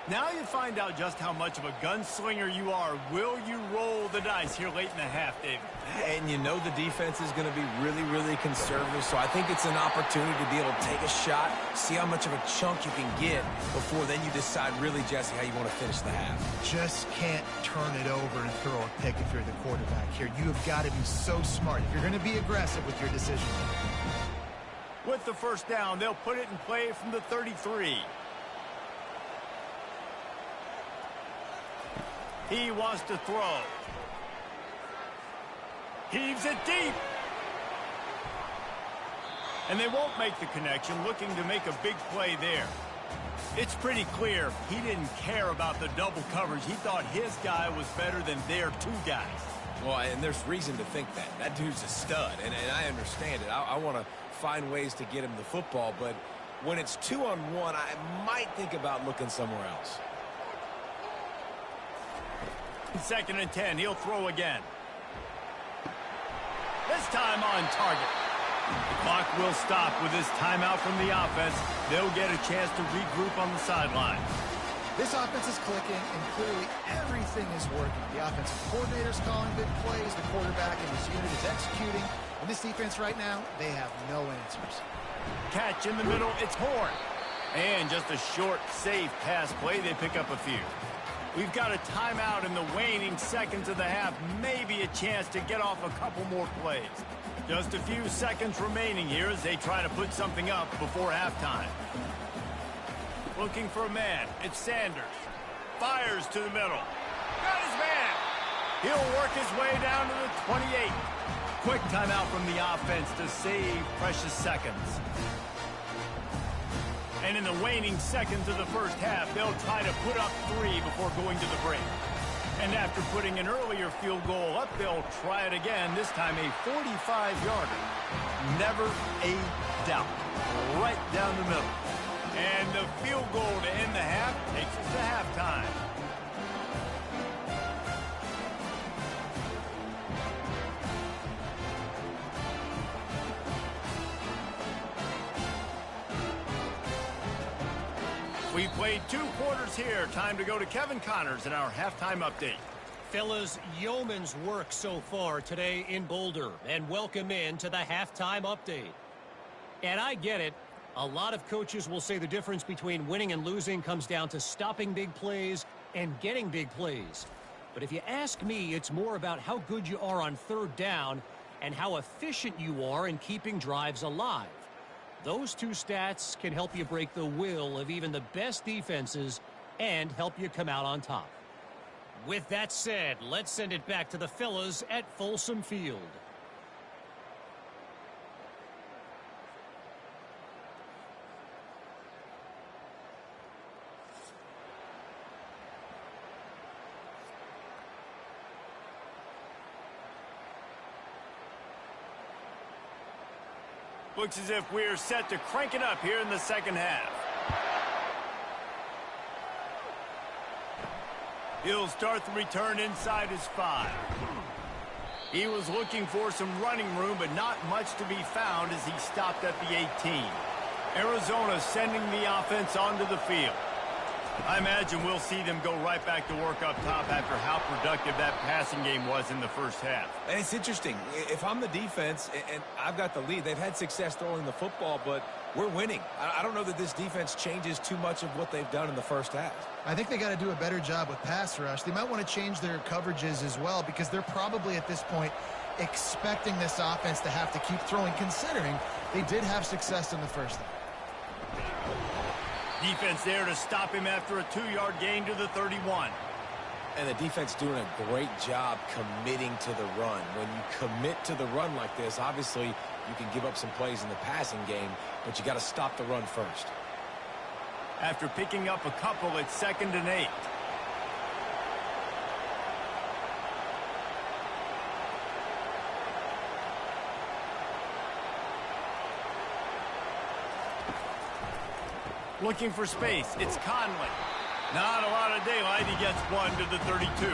Now you find out just how much of a gunslinger you are. Will you roll the dice here late in the half, David? And you know the defense is going to be really, really conservative, so I think it's an opportunity to be able to take a shot, see how much of a chunk you can get before then you decide really, Jesse, how you want to finish the half. Just can't turn it over and throw a pick if you're the quarterback here. You have got to be so smart. If you're going to be aggressive with your decision. With the first down, they'll put it in play from the 33. He wants to throw. Heaves it deep. And they won't make the connection, looking to make a big play there. It's pretty clear he didn't care about the double coverage. He thought his guy was better than their 2 guys. Well, and there's reason to think that. That dude's a stud, and I understand it. I want to find ways to get him the football, but when it's 2-on-1, I might think about looking somewhere else. 2nd and 10, he'll throw again. This time on target. The clock will stop with this timeout from the offense. They'll get a chance to regroup on the sideline. This offense is clicking, and clearly everything is working. The offensive coordinator's calling big plays. The quarterback in his unit is executing. And this defense right now, they have no answers. Catch in the middle, it's Horn. And just a short, safe pass play, they pick up a few. We've got a timeout in the waning seconds of the half. Maybe a chance to get off a couple more plays. Just a few seconds remaining here as they try to put something up before halftime. Looking for a man. It's Sanders. Fires to the middle. Got his man. He'll work his way down to the 28. Quick timeout from the offense to save precious seconds. And in the waning seconds of the first half, they'll try to put up 3 before going to the break. And after putting an earlier field goal up, they'll try it again, this time a 45-yarder. Never a doubt. Right down the middle. And the field goal to end the half takes us to halftime. We played 2 quarters here. Time to go to Kevin Connors in our halftime update. Fellas, yeoman's work so far today in Boulder, and welcome in to the halftime update. And I get it. A lot of coaches will say the difference between winning and losing comes down to stopping big plays and getting big plays. But if you ask me, it's more about how good you are on third down and how efficient you are in keeping drives alive. Those two stats can help you break the will of even the best defenses and help you come out on top. With that said, let's send it back to the fellas at Folsom Field. Looks as if we're set to crank it up here in the second half. He'll start the return inside his 5. He was looking for some running room, but not much to be found as he stopped at the 18. Arizona sending the offense onto the field. I imagine we'll see them go right back to work up top after how productive that passing game was in the first half. And it's interesting. If I'm the defense and I've got the lead, they've had success throwing the football, but we're winning. I don't know that this defense changes too much of what they've done in the first half. I think they got to do a better job with pass rush. They might want to change their coverages as well because they're probably at this point expecting this offense to have to keep throwing, considering they did have success in the first half. Defense there to stop him after a 2-yard gain to the 31. And the defense doing a great job committing to the run. When you commit to the run like this, obviously you can give up some plays in the passing game, but you got to stop the run first. After picking up a couple, it's 2nd and 8. Looking for space. It's Conley. Not a lot of daylight. He gets one to the 32.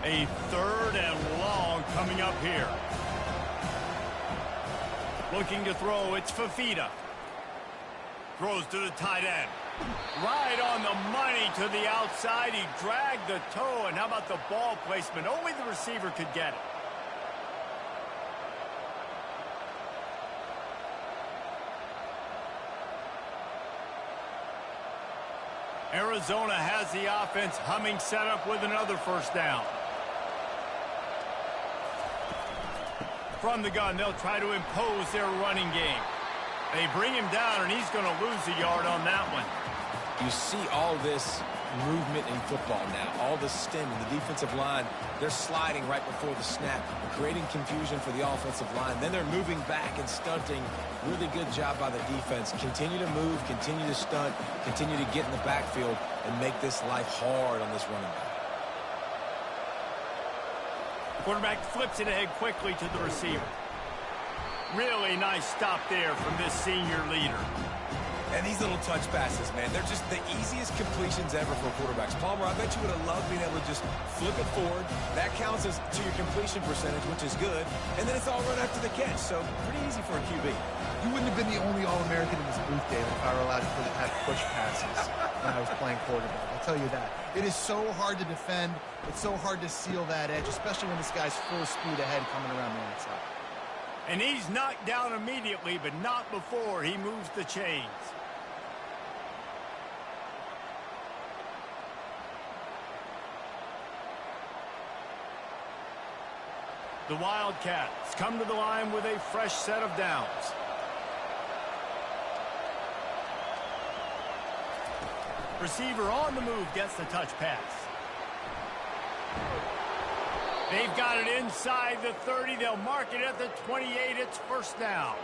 A 3rd and long coming up here. Looking to throw. It's Fafita. Throws to the tight end. Right on the money to the outside. He dragged the toe, and how about the ball placement? Only the receiver could get it. Arizona has the offense humming, set up with another first down. From the gun, they'll try to impose their running game. They bring him down, and he's going to lose a yard on that one. You see all this movement in football now, all the stemming, the defensive line, they're sliding right before the snap, creating confusion for the offensive line. Then they're moving back and stunting. Really good job by the defense. Continue to move, continue to stunt, continue to get in the backfield and make this life hard on this running back. Quarterback flips it ahead quickly to the receiver. Really nice stop there from this senior leader. And these little touch passes, man, they're just the easiest completions ever for quarterbacks. Palmer, I bet you would have loved being able to just flip it forward. That counts as to your completion percentage, which is good. And then it's all run after the catch, so pretty easy for a QB. You wouldn't have been the only All-American in this booth, David, if I were allowed to have push passes when I was playing quarterback. I'll tell you that. It is so hard to defend. It's so hard to seal that edge, especially when this guy's full speed ahead coming around the outside. And he's knocked down immediately, but not before he moves the chains. The Wildcats come to the line with a fresh set of downs. Receiver on the move gets the touch pass. They've got it inside the 30. They'll mark it at the 28. It's first down.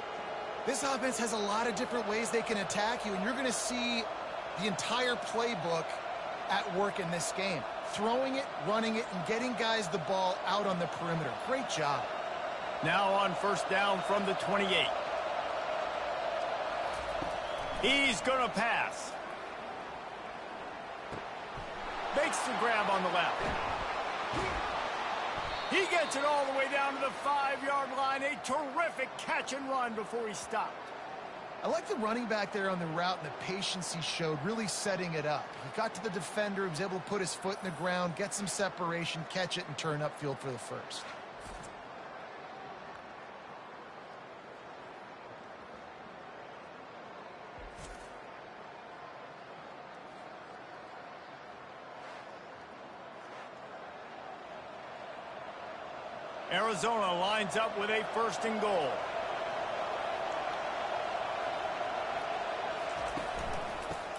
This offense has a lot of different ways they can attack you, and you're going to see the entire playbook at work in this game. Throwing it, running it, and getting guys the ball out on the perimeter. Great job. Now on first down from the 28. He's going to pass. Makes the grab on the left. He gets it all the way down to the 5-yard line. A terrific catch and run before he stopped. I like the running back there on the route and the patience he showed, really setting it up. He got to the defender, he was able to put his foot in the ground, get some separation, catch it, and turn upfield for the first. Arizona lines up with a 1st and goal.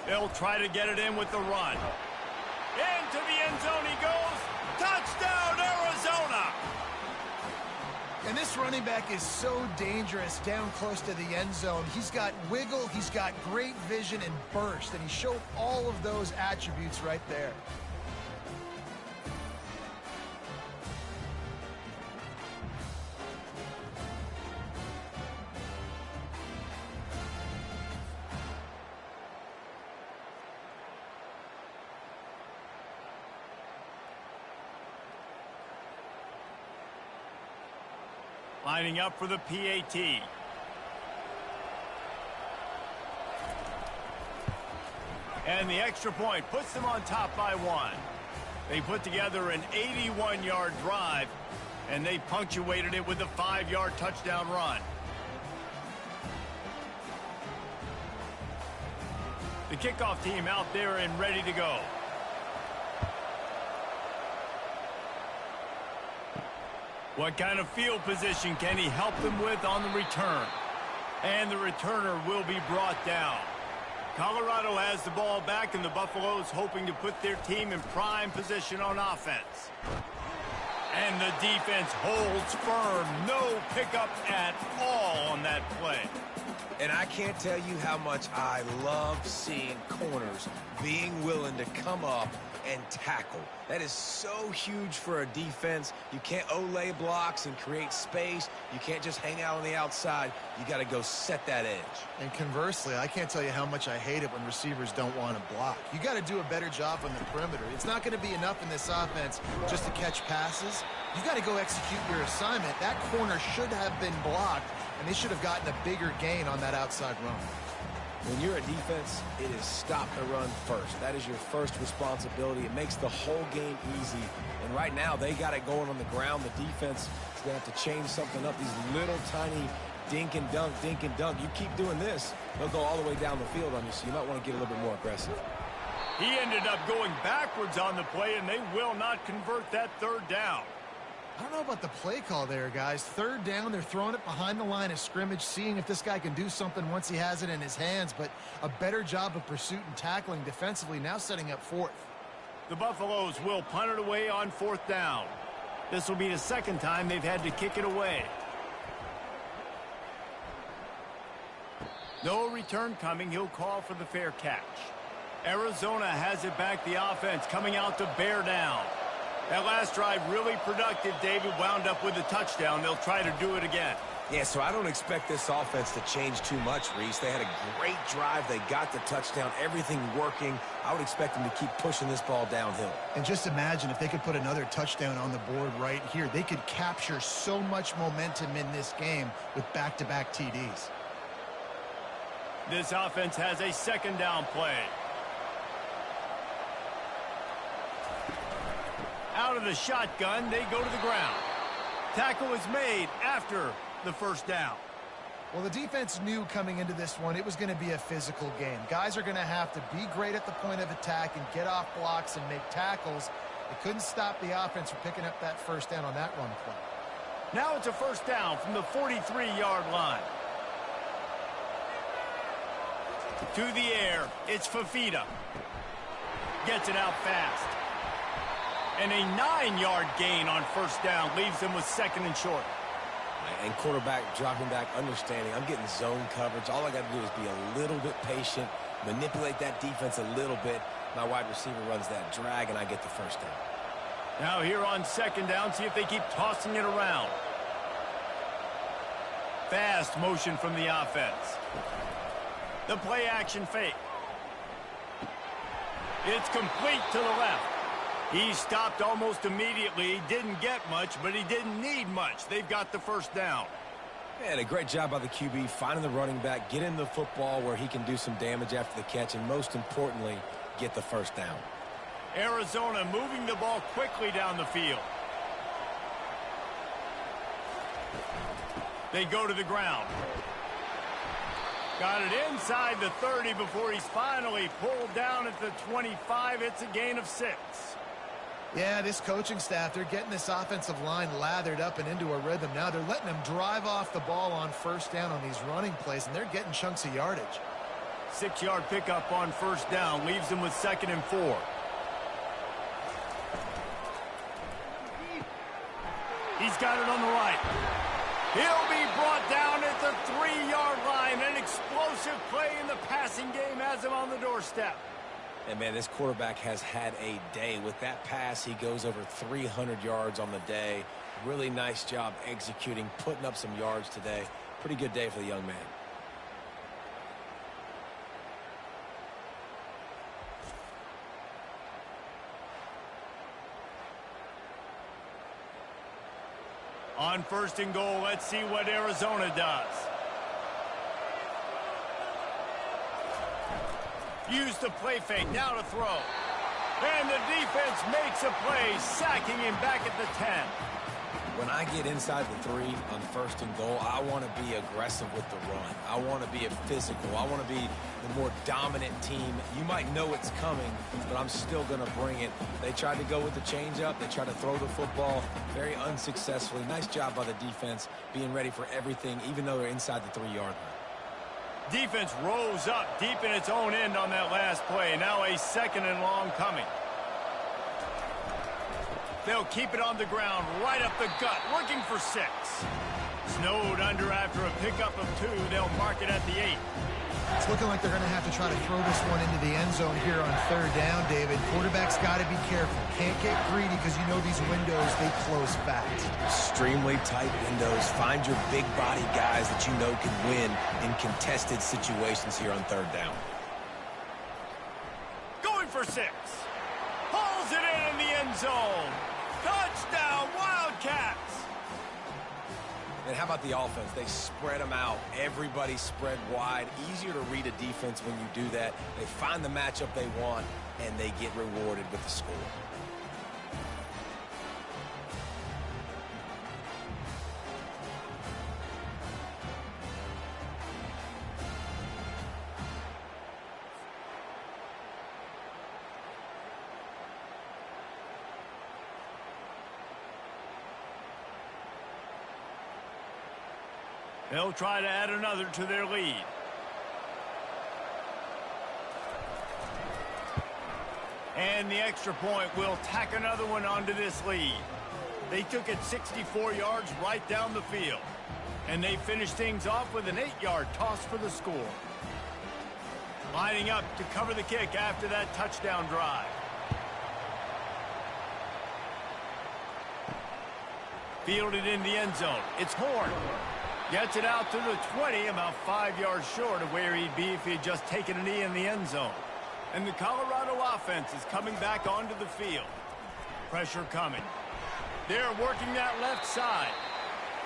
They'll try to get it in with the run. Into the end zone he goes. Touchdown, Arizona! And this running back is so dangerous down close to the end zone. He's got wiggle, he's got great vision and burst, and he showed all of those attributes right there. Lining up for the PAT. And the extra point puts them on top by 1. They put together an 81-yard drive, and they punctuated it with a 5-yard touchdown run. The kickoff team out there and ready to go. What kind of field position can he help them with on the return? And the returner will be brought down. Colorado has the ball back, and the Buffaloes hoping to put their team in prime position on offense. And the defense holds firm. No pickup at all on that play. And I can't tell you how much I love seeing corners being willing to come up and tackle. That is so huge for a defense. You can't Olay blocks and create space. You can't just hang out on the outside. You got to go set that edge. And conversely, I can't tell you how much I hate it when receivers don't want to block. You got to do a better job on the perimeter. It's not going to be enough in this offense just to catch passes. You got to go execute your assignment. That corner should have been blocked, and they should have gotten a bigger gain on that outside run. When you're a defense, it is stop the run first. That is your first responsibility. It makes the whole game easy. And right now, they got it going on the ground. The defense is going to have to change something up. These little tiny dink and dunk, dink and dunk. You keep doing this, they'll go all the way down the field on you, so you might want to get a little bit more aggressive. He ended up going backwards on the play, and they will not convert that 3rd down. I don't know about the play call there, guys. 3rd down, they're throwing it behind the line of scrimmage, seeing if this guy can do something once he has it in his hands, but a better job of pursuit and tackling defensively, now setting up 4th. The Buffaloes will punt it away on 4th down. This will be the 2nd time they've had to kick it away. No return coming. He'll call for the fair catch. Arizona has it back, the offense coming out to bear down. That last drive really productive. David wound up with a touchdown. They'll try to do it again. Yeah, so I don't expect this offense to change too much, Reese. They had a great drive. They got the touchdown. Everything working. I would expect them to keep pushing this ball downhill. And just imagine if they could put another touchdown on the board right here. They could capture so much momentum in this game with back-to-back TDs. This offense has a 2nd down play. Out of the shotgun, they go to the ground. Tackle is made after the 1st down. Well, the defense knew coming into this one it was going to be a physical game. Guys are going to have to be great at the point of attack and get off blocks and make tackles. They couldn't stop the offense from picking up that 1st down on that run play. Now it's a 1st down from the 43-yard line. To the air, it's Fafita. Gets it out fast. And a 9-yard gain on 1st down leaves them with 2nd and short. And quarterback dropping back, understanding I'm getting zone coverage. All I got to do is be a little bit patient, manipulate that defense a little bit. My wide receiver runs that drag, and I get the 1st down. Now here on 2nd down, see if they keep tossing it around. Fast motion from the offense. The play action fake. It's complete to the left. He stopped almost immediately. He didn't get much, but he didn't need much. They've got the 1st down. Man, a great job by the QB, finding the running back, getting the football where he can do some damage after the catch, and most importantly, get the 1st down. Arizona moving the ball quickly down the field. They go to the ground. Got it inside the 30 before he's finally pulled down at the 25. It's a gain of 6. Yeah, this coaching staff, they're getting this offensive line lathered up and into a rhythm. Now they're letting them drive off the ball on first down on these running plays, and they're getting chunks of yardage. 6-yard pickup on first down leaves them with 2nd and 4. He's got it on the right. He'll be brought down at the 3-yard line. An explosive play in the passing game has him on the doorstep. And, man, this quarterback has had a day. With that pass, he goes over 300 yards on the day. Really nice job executing, putting up some yards today. Pretty good day for the young man. On 1st and goal, let's see what Arizona does. Use the play fake, now to throw. And the defense makes a play, sacking him back at the 10. When I get inside the 3 on 1st and goal, I want to be aggressive with the run. I want to be a physical. I want to be the more dominant team. You might know it's coming, but I'm still going to bring it. They tried to go with the changeup. They tried to throw the football very unsuccessfully. Nice job by the defense being ready for everything, even though they're inside the 3-yard line. Defense rose up deep in its own end on that last play. Now a 2nd and long coming. They'll keep it on the ground, right up the gut, looking for 6. Snowed under after a pickup of 2. They'll mark it at the 8. It's looking like they're going to have to try to throw this one into the end zone here on 3rd down, David. Quarterback's got to be careful. Can't get greedy because you know these windows, they close fast. Extremely tight windows. Find your big body guys that you know can win in contested situations here on 3rd down. Going for 6. Pulls it in the end zone. Touchdown, Wildcats. And how about the offense? They spread them out. Everybody spread wide. Easier to read a defense when you do that. They find the matchup they want, and they get rewarded with the score. They'll try to add another to their lead. And the extra point will tack another one onto this lead. They took it 64 yards right down the field. And they finished things off with an 8-yard toss for the score. Lining up to cover the kick after that touchdown drive. Fielded in the end zone. It's Horn. Gets it out to the 20, about 5 yards short of where he'd be if he had just taken a knee in the end zone. And the Colorado offense is coming back onto the field. Pressure coming. They're working that left side.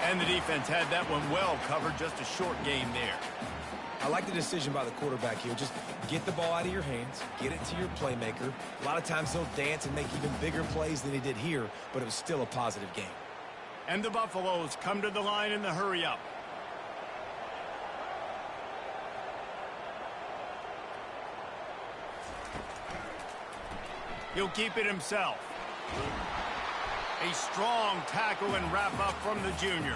And the defense had that one well covered, just a short game there. I like the decision by the quarterback here. Just get the ball out of your hands, get it to your playmaker. A lot of times he'll dance and make even bigger plays than he did here, but it was still a positive game. And the Buffaloes come to the line in the hurry-up. He'll keep it himself. A strong tackle and wrap-up from the junior.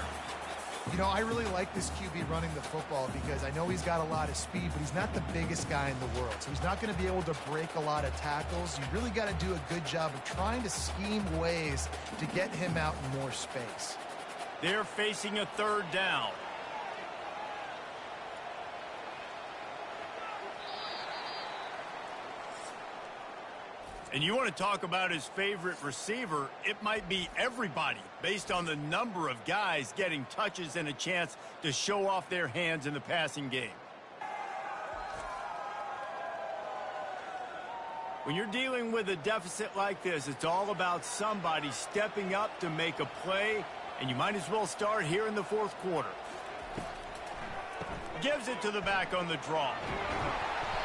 You know, I really like this QB running the football because I know he's got a lot of speed, but he's not the biggest guy in the world. So he's not going to be able to break a lot of tackles. You really got to do a good job of trying to scheme ways to get him out in more space. They're facing a 3rd down. And you want to talk about his favorite receiver, it might be everybody based on the number of guys getting touches and a chance to show off their hands in the passing game. When you're dealing with a deficit like this, it's all about somebody stepping up to make a play, and you might as well start here in the 4th quarter. Gives it to the back on the draw.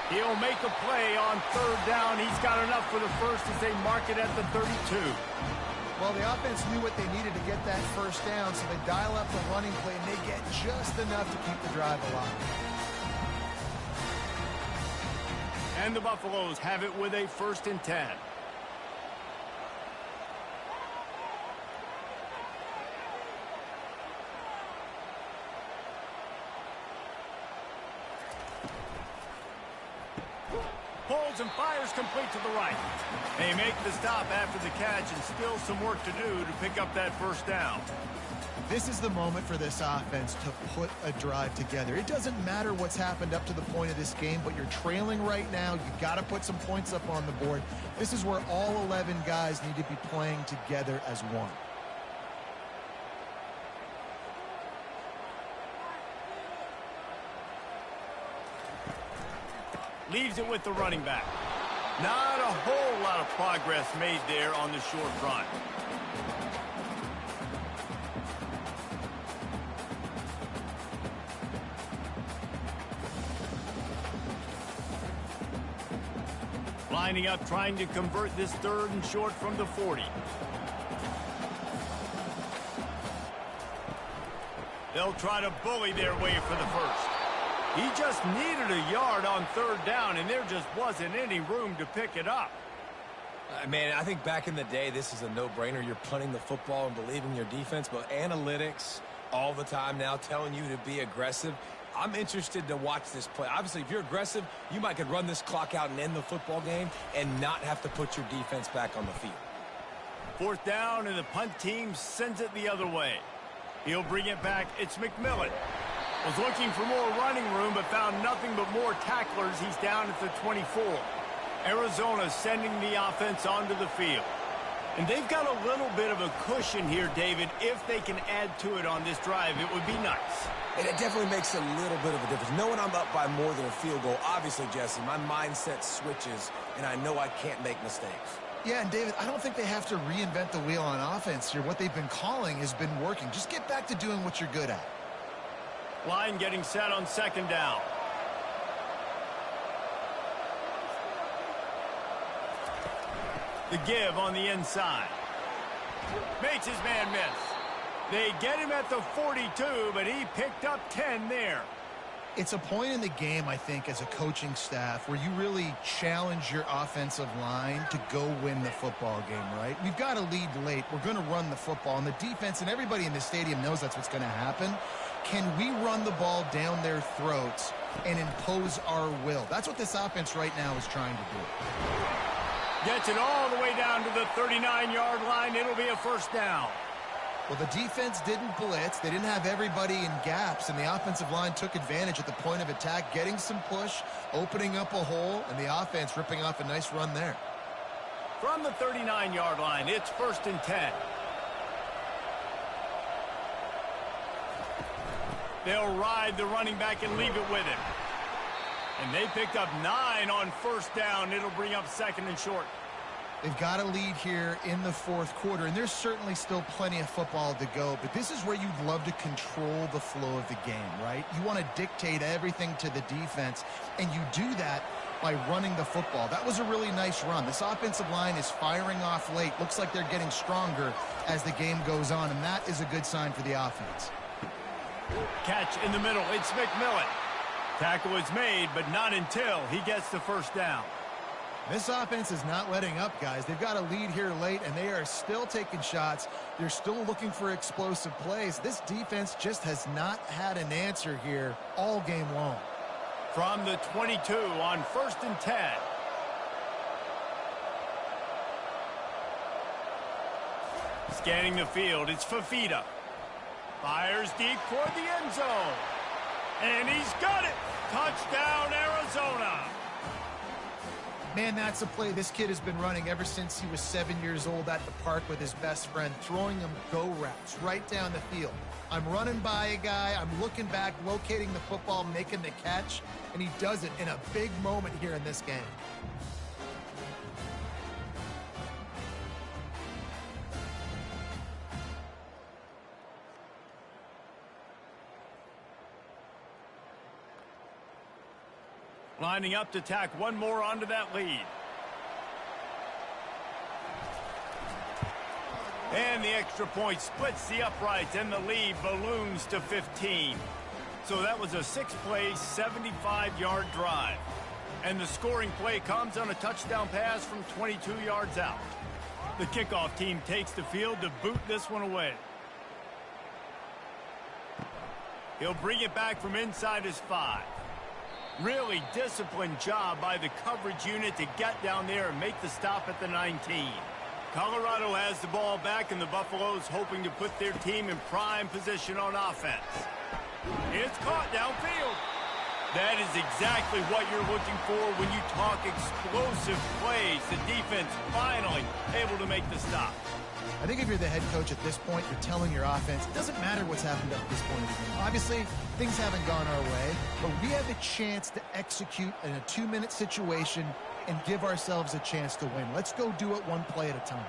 He'll make a play on 3rd down. He's got enough for the first as they mark it at the 32. Well, the offense knew what they needed to get that first down, so they dial up the running play, and they get just enough to keep the drive alive. And the Buffaloes have it with a 1st and 10. throws and fires complete to the right. They make the stop after the catch and still some work to do to pick up that first down. This is the moment for this offense to put a drive together. It doesn't matter what's happened up to the point of this game, but you're trailing right now. You've got to put some points up on the board. This is where all 11 guys need to be playing together as one. Leaves it with the running back. Not a whole lot of progress made there on the short run. Lining up, trying to convert this 3rd and short from the 40. They'll try to bully their way for the first. He just needed a yard on 3rd down, and there just wasn't any room to pick it up. Man, I think back in the day, this is a no-brainer. You're punting the football and believing your defense, but analytics all the time now telling you to be aggressive. I'm interested to watch this play. Obviously, if you're aggressive, you might could run this clock out and end the football game and not have to put your defense back on the field. 4th down, and the punt team sends it the other way. He'll bring it back. It's McMillan. Was looking for more running room, but found nothing but more tacklers. He's down at the 24. Arizona sending the offense onto the field. And they've got a little bit of a cushion here, David. If they can add to it on this drive, it would be nice. And it definitely makes a little bit of a difference. Knowing I'm up by more than a field goal, obviously, Jesse, my mindset switches, and I know I can't make mistakes. Yeah, and David, I don't think they have to reinvent the wheel on offense here. What they've been calling has been working. Just get back to doing what you're good at. Line getting set on 2nd down. The give on the inside. Makes his man miss. They get him at the 42, but he picked up 10 there. It's a point in the game, I think, as a coaching staff where you really challenge your offensive line to go win the football game, right? We've got to lead late. We're going to run the football, and the defense and everybody in the stadium knows that's what's going to happen. Can we run the ball down their throats and impose our will? That's what this offense right now is trying to do. Gets it all the way down to the 39-yard line. It'll be a 1st down. Well, the defense didn't blitz. They didn't have everybody in gaps, and the offensive line took advantage at the point of attack, getting some push, opening up a hole, and the offense ripping off a nice run there. From the 39-yard line, it's 1st and 10. They'll ride the running back and leave it with him. And they picked up 9 on 1st down. It'll bring up 2nd and short. They've got a lead here in the 4th quarter, and there's certainly still plenty of football to go, but this is where you'd love to control the flow of the game, right? You want to dictate everything to the defense, and you do that by running the football. That was a really nice run. This offensive line is firing off late. Looks like they're getting stronger as the game goes on, and that is a good sign for the offense. Catch in the middle. It's McMillan. Tackle is made, but not until he gets the 1st down. This offense is not letting up, guys. They've got a lead here late, and they are still taking shots. They're still looking for explosive plays. This defense just has not had an answer here all game long. From the 22 on 1st and 10. Scanning the field, it's Fafita. Fires deep toward the end zone. And he's got it. Touchdown, Arizona. Man, that's a play this kid has been running ever since he was 7 years old at the park with his best friend, throwing him go routes right down the field. I'm running by a guy, I'm looking back, locating the football, making the catch, and he does it in a big moment here in this game. Lining up to tack one more onto that lead. And the extra point splits the uprights, and the lead balloons to 15. So that was a 6-play, 75-yard drive. And the scoring play comes on a touchdown pass from 22 yards out. The kickoff team takes the field to boot this one away. He'll bring it back from inside his 5. Really disciplined job by the coverage unit to get down there and make the stop at the 19. Colorado has the ball back, and the Buffaloes hoping to put their team in prime position on offense. It's caught downfield. That is exactly what you're looking for when you talk explosive plays. The defense finally able to make the stop. I think if you're the head coach at this point, you're telling your offense, it doesn't matter what's happened up to this point of the game. Obviously, things haven't gone our way, but we have a chance to execute in a 2-minute situation and give ourselves a chance to win. Let's go do it one play at a time.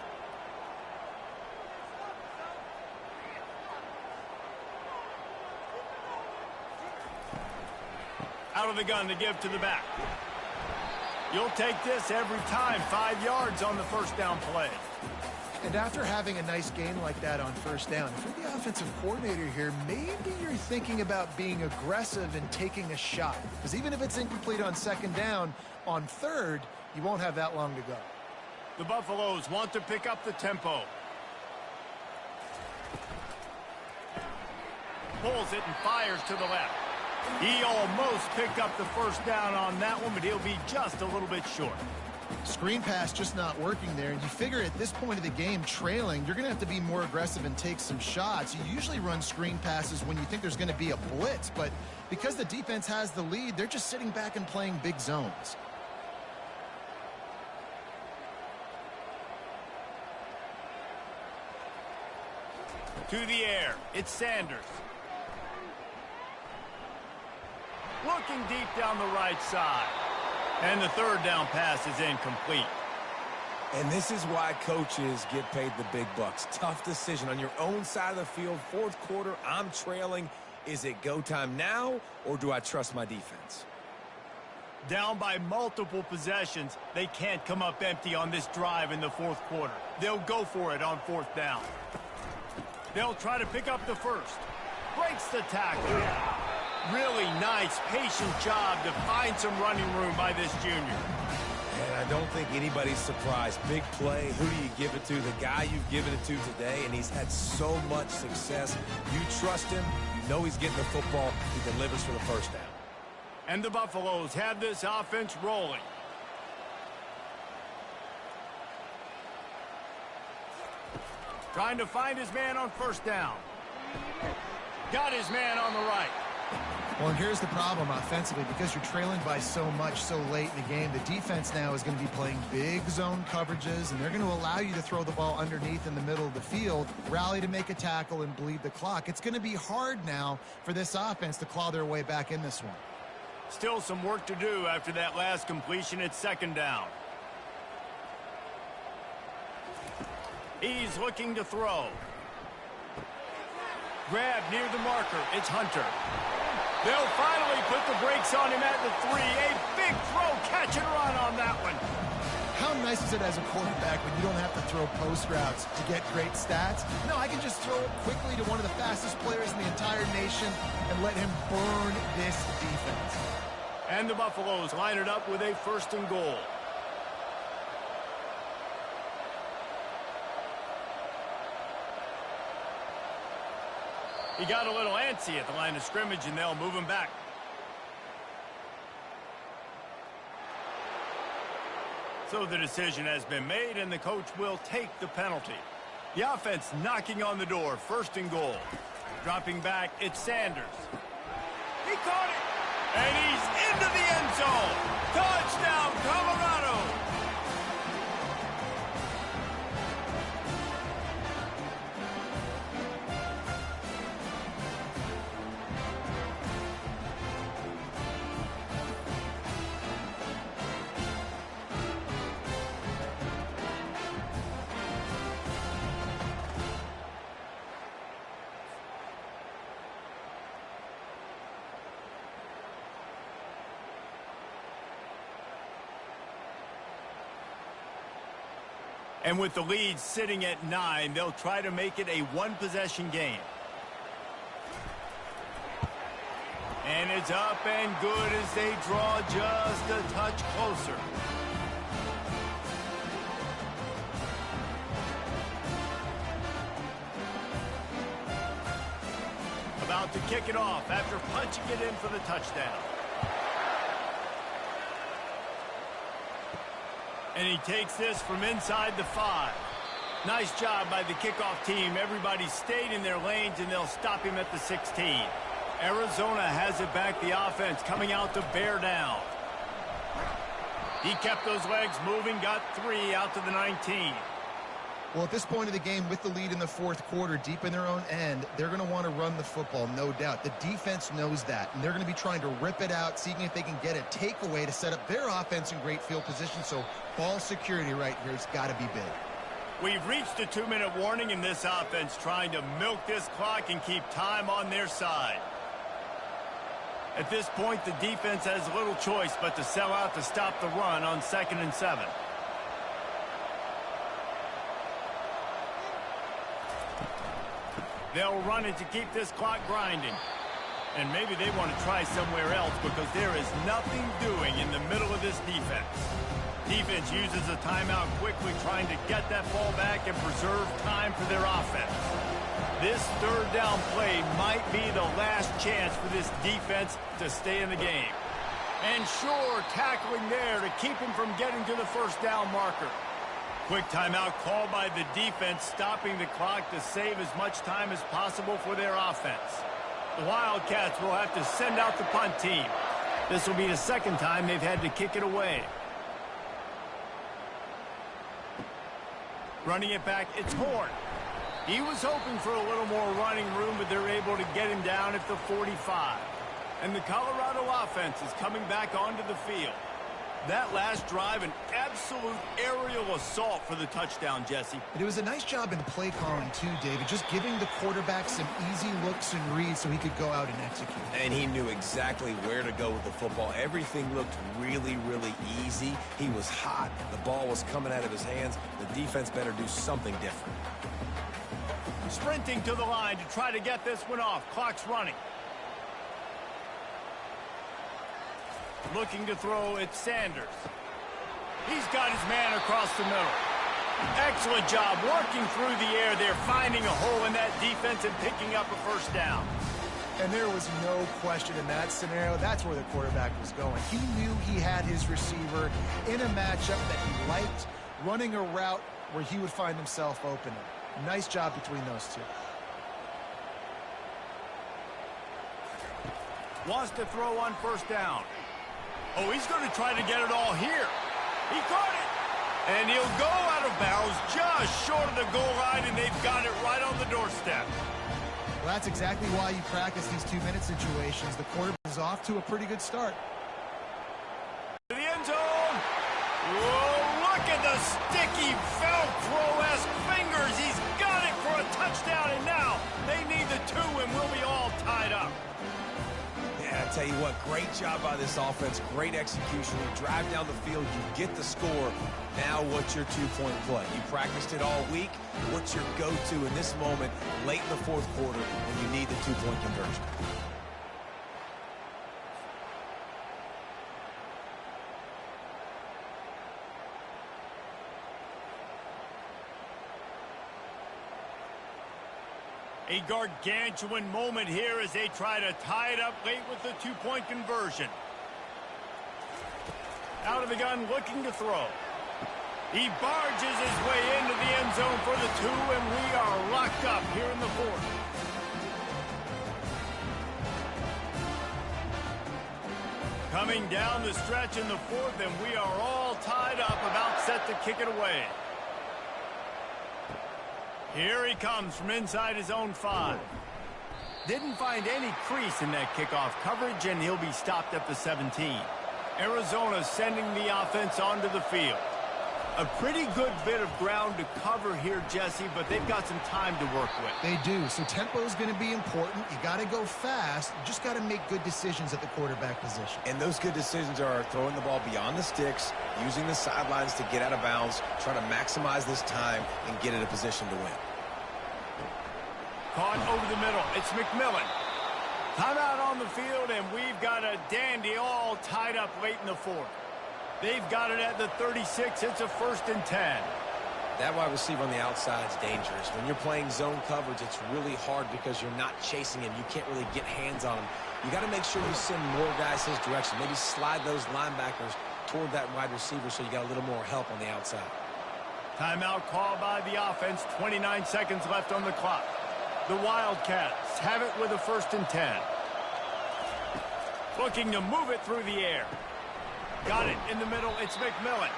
Out of the gun to give to the back. You'll take this every time. 5 yards on the first down play. And after having a nice game like that on first down, if you're the offensive coordinator here, maybe you're thinking about being aggressive and taking a shot. Because even if it's incomplete on second down, on third, you won't have that long to go. The Buffaloes want to pick up the tempo. Pulls it and fires to the left. He almost picked up the first down on that one, but he'll be just a little bit short. Screen pass just not working there. And you figure at this point of the game, trailing, you're going to have to be more aggressive and take some shots. You usually run screen passes when you think there's going to be a blitz, but because the defense has the lead, they're just sitting back and playing big zones. To the air, it's Sanders. Looking deep down the right side. And the third down pass is incomplete. And this is why coaches get paid the big bucks. Tough decision on your own side of the field. Fourth quarter, I'm trailing. Is it go time now, or do I trust my defense? Down by multiple possessions, they can't come up empty on this drive in the fourth quarter. They'll go for it on fourth down. They'll try to pick up the first. Breaks the tackle. Really nice, patient job to find some running room by this junior. And I don't think anybody's surprised. Big play. Who do you give it to? The guy you've given it to today, and he's had so much success. You trust him. You know he's getting the football. He delivers for the first down. And the Buffaloes have this offense rolling. Trying to find his man on first down. Got his man on the right. Well, and here's the problem offensively. Because you're trailing by so much so late in the game, the defense now is going to be playing big zone coverages, and they're going to allow you to throw the ball underneath in the middle of the field, rally to make a tackle, and bleed the clock. It's going to be hard now for this offense to claw their way back in this one. Still some work to do after that last completion at second down. He's looking to throw. Grab near the marker. It's Hunter. They'll finally put the brakes on him at the 3. A big throw, catch and run on that one. How nice is it as a quarterback when you don't have to throw post routes to get great stats? No, I can just throw it quickly to one of the fastest players in the entire nation and let him burn this defense. And the Buffaloes line it up with a first and goal. He got a little antsy at the line of scrimmage, and they'll move him back. So the decision has been made, and the coach will take the penalty. The offense knocking on the door, first and goal. Dropping back, it's Sanders. He caught it, and he's into the end zone. Touchdown, Colorado! And with the lead sitting at 9, they'll try to make it a one-possession game. And it's up and good as they draw just a touch closer. About to kick it off after punching it in for the touchdown. And he takes this from inside the 5. Nice job by the kickoff team. Everybody stayed in their lanes, and they'll stop him at the 16. Arizona has it back, the offense coming out to bear down. He kept those legs moving, got 3 out to the 19. Well, at this point of the game, with the lead in the fourth quarter, deep in their own end, they're going to want to run the football, no doubt. The defense knows that, and they're going to be trying to rip it out, seeing if they can get a takeaway to set up their offense in great field position. So ball security right here has got to be big. We've reached a 2-minute warning in this offense, trying to milk this clock and keep time on their side. At this point, the defense has little choice but to sell out to stop the run on 2nd and 7. They'll run it to keep this clock grinding. And maybe they want to try somewhere else because there is nothing doing in the middle of this defense. Defense uses a timeout quickly, trying to get that ball back and preserve time for their offense. This third down play might be the last chance for this defense to stay in the game. And sure, tackling there to keep him from getting to the first down marker. Quick timeout called by the defense, stopping the clock to save as much time as possible for their offense. The Wildcats will have to send out the punt team. This will be the second time they've had to kick it away. Running it back, it's Horn. He was hoping for a little more running room, but they're able to get him down at the 45. And the Colorado offense is coming back onto the field. That last drive, an absolute aerial assault for the touchdown, Jesse. And it was a nice job in play calling too, David, just giving the quarterback some easy looks and reads so he could go out and execute. And he knew exactly where to go with the football. Everything looked really, really easy. He was hot. The ball was coming out of his hands. The defense better do something different. Sprinting to the line to try to get this one off. Clock's running. Looking to throw, it's Sanders. He's got his man across the middle. Excellent job working through the air there, finding a hole in that defense and picking up a first down. And there was no question in that scenario. That's where the quarterback was going. He knew he had his receiver in a matchup that he liked, running a route where he would find himself open. Nice job between those two. Wants to throw on first down. Oh, he's going to try to get it all here. He caught it. And he'll go out of bounds just short of the goal line, and they've got it right on the doorstep. Well, that's exactly why you practice these 2-minute situations. The quarterback is off to a pretty good start. To the end zone. Whoa, look at the sticky Velcro-esque fingers. He's got it for a touchdown, and now they need the 2, and we'll be all tied up. I tell you what, great job by this offense, great execution. You drive down the field, you get the score. Now what's your 2-point play? You practiced it all week. What's your go-to in this moment late in the fourth quarter when you need the 2-point conversion? A gargantuan moment here as they try to tie it up late with the 2-point conversion. Out of the gun, looking to throw. He barges his way into the end zone for the 2, and we are locked up here in the fourth. Coming down the stretch in the fourth, and we are all tied up, about set to kick it away. Here he comes from inside his own 5. Didn't find any crease in that kickoff coverage, and he'll be stopped at the 17. Arizona sending the offense onto the field. A pretty good bit of ground to cover here, Jesse, but they've got some time to work with. They do, so tempo is going to be important. You got to go fast. You just got to make good decisions at the quarterback position. And those good decisions are throwing the ball beyond the sticks, using the sidelines to get out of bounds, trying to maximize this time and get in a position to win. Caught over the middle. It's McMillan. Timeout on the field, and we've got a dandy all tied up late in the fourth. They've got it at the 36. It's a 1st and 10. That wide receiver on the outside is dangerous. When you're playing zone coverage, it's really hard because you're not chasing him. You can't really get hands on him. You got to make sure you send more guys his direction. Maybe slide those linebackers toward that wide receiver so you got a little more help on the outside. Timeout called by the offense. 29 seconds left on the clock. The Wildcats have it with a 1st and 10. Looking to move it through the air. Got it in the middle. It's McMillan.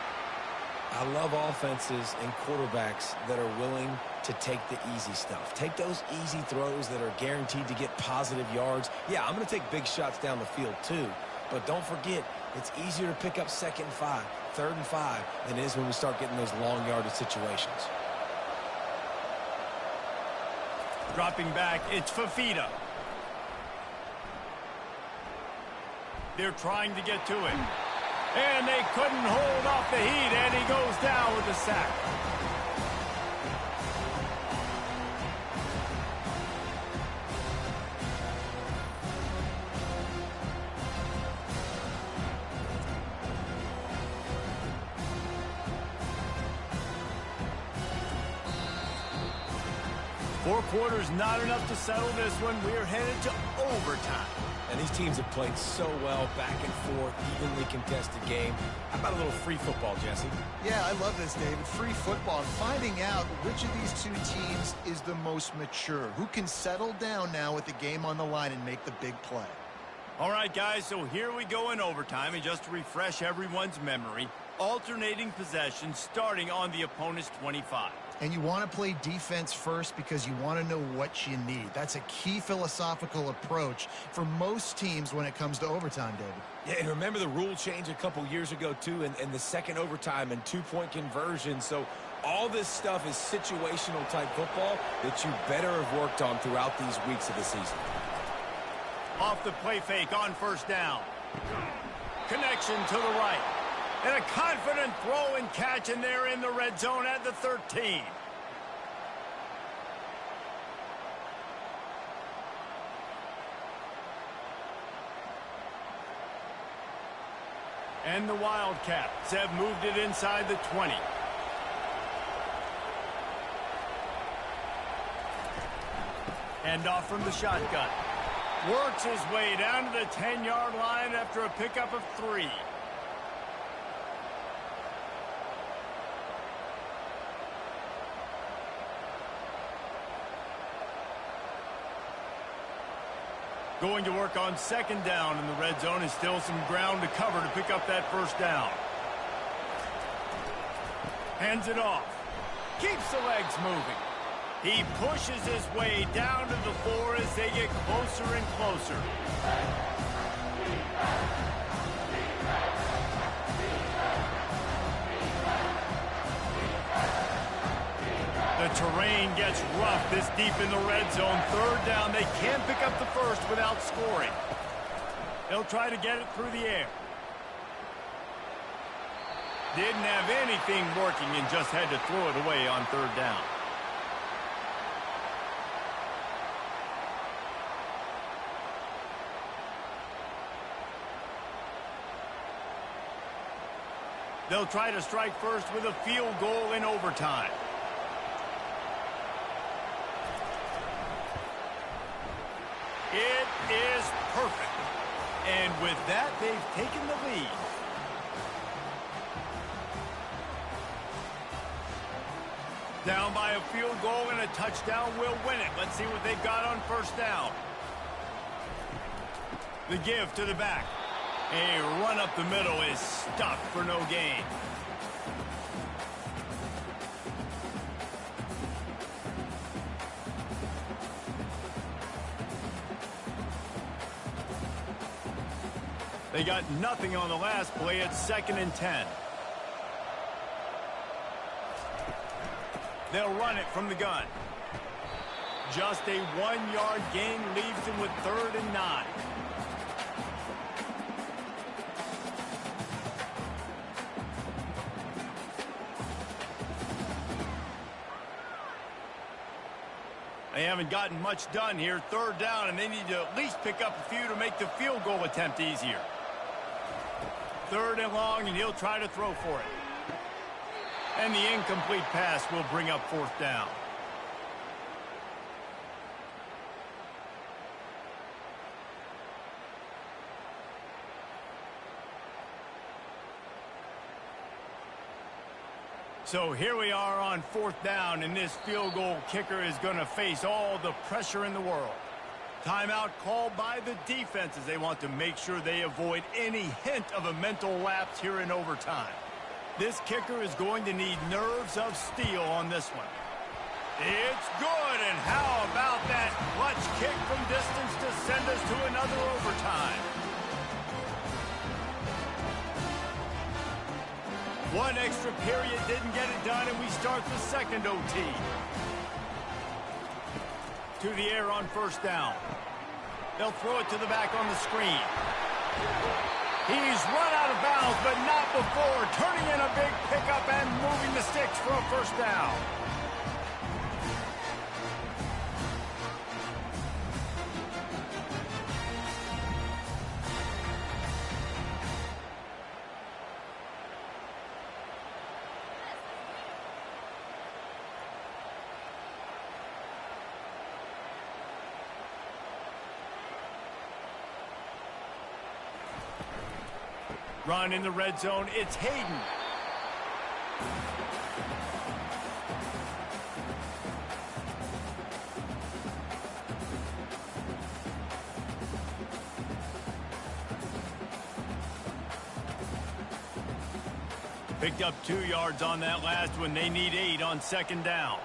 I love offenses and quarterbacks that are willing to take the easy stuff. Take those easy throws that are guaranteed to get positive yards. Yeah, I'm going to take big shots down the field too. But don't forget, it's easier to pick up 2nd and 5, 3rd and 5 than it is when we start getting those long yardage situations. Dropping back, it's Fafita. They're trying to get to it. And they couldn't hold off the heat, and he goes down with the sack. Four quarters not enough to settle this one. We're headed to overtime. And these teams have played so well, back and forth, evenly contested game. How about a little free football, Jesse? Yeah, I love this, David. Free football. Finding out which of these two teams is the most mature. Who can settle down now with the game on the line and make the big play. All right, guys, so here we go in overtime. And just to refresh everyone's memory, alternating possession starting on the opponent's 25. And you want to play defense first because you want to know what you need. That's a key philosophical approach for most teams when it comes to overtime, David. Yeah, and remember the rule change a couple years ago, too, and the second overtime and two-point conversion. So all this stuff is situational type football that you better have worked on throughout these weeks of the season. Off the play fake on 1st down. Connection to the right. And a confident throw and catch, and they're in the red zone at the 13. And the Wildcats have moved it inside the 20. Hand off from the shotgun. Works his way down to the 10-yard line after a pickup of 3. Going to work on 2nd down in the red zone, and still some ground to cover to pick up that 1st down. Hands it off. Keeps the legs moving. He pushes his way down to the 4 as they get closer and closer. The terrain gets rough this deep in the red zone. 3rd down. They can't pick up the 1st without scoring. They'll try to get it through the air. Didn't have anything working and just had to throw it away on 3rd down. They'll try to strike first with a field goal in overtime. It is perfect. And with that, they've taken the lead. Down by a field goal and a touchdown will win it. Let's see what they've got on 1st down. The give to the back. A run up the middle is stuffed for no gain. They got nothing on the last play. It's 2nd and 10. They'll run it from the gun. Just a 1-yard gain leaves them with 3rd and 9. They haven't gotten much done here. 3rd down, and they need to at least pick up a few to make the field goal attempt easier. 3rd and long, and he'll try to throw for it. And the incomplete pass will bring up 4th down. So here we are on 4th down, and this field goal kicker is going to face all the pressure in the world. Timeout called by the defense as they want to make sure they avoid any hint of a mental lapse here in overtime. This kicker is going to need nerves of steel on this one. It's good, and how about that clutch kick from distance to send us to another overtime? One extra period didn't get it done, and we start the second OT. To the air on 1st down. They'll throw it to the back on the screen. He's run out of bounds, but not before turning in a big pickup and moving the sticks for a 1st down. Run in the red zone. It's Hayden. Picked up 2 yards on that last one. They need 8 on 2nd down.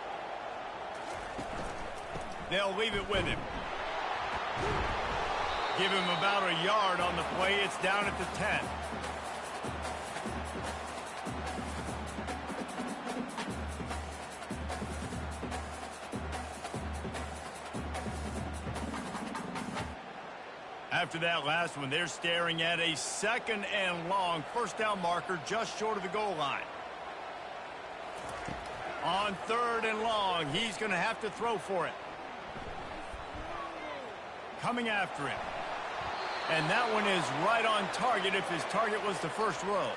They'll leave it with him. Give him about a yard on the play. It's down at the 10. After that last one, they're staring at a 2nd and long 1st down marker just short of the goal line. On 3rd and long, he's going to have to throw for it. Coming after him. And that one is right on target if his target was the first row.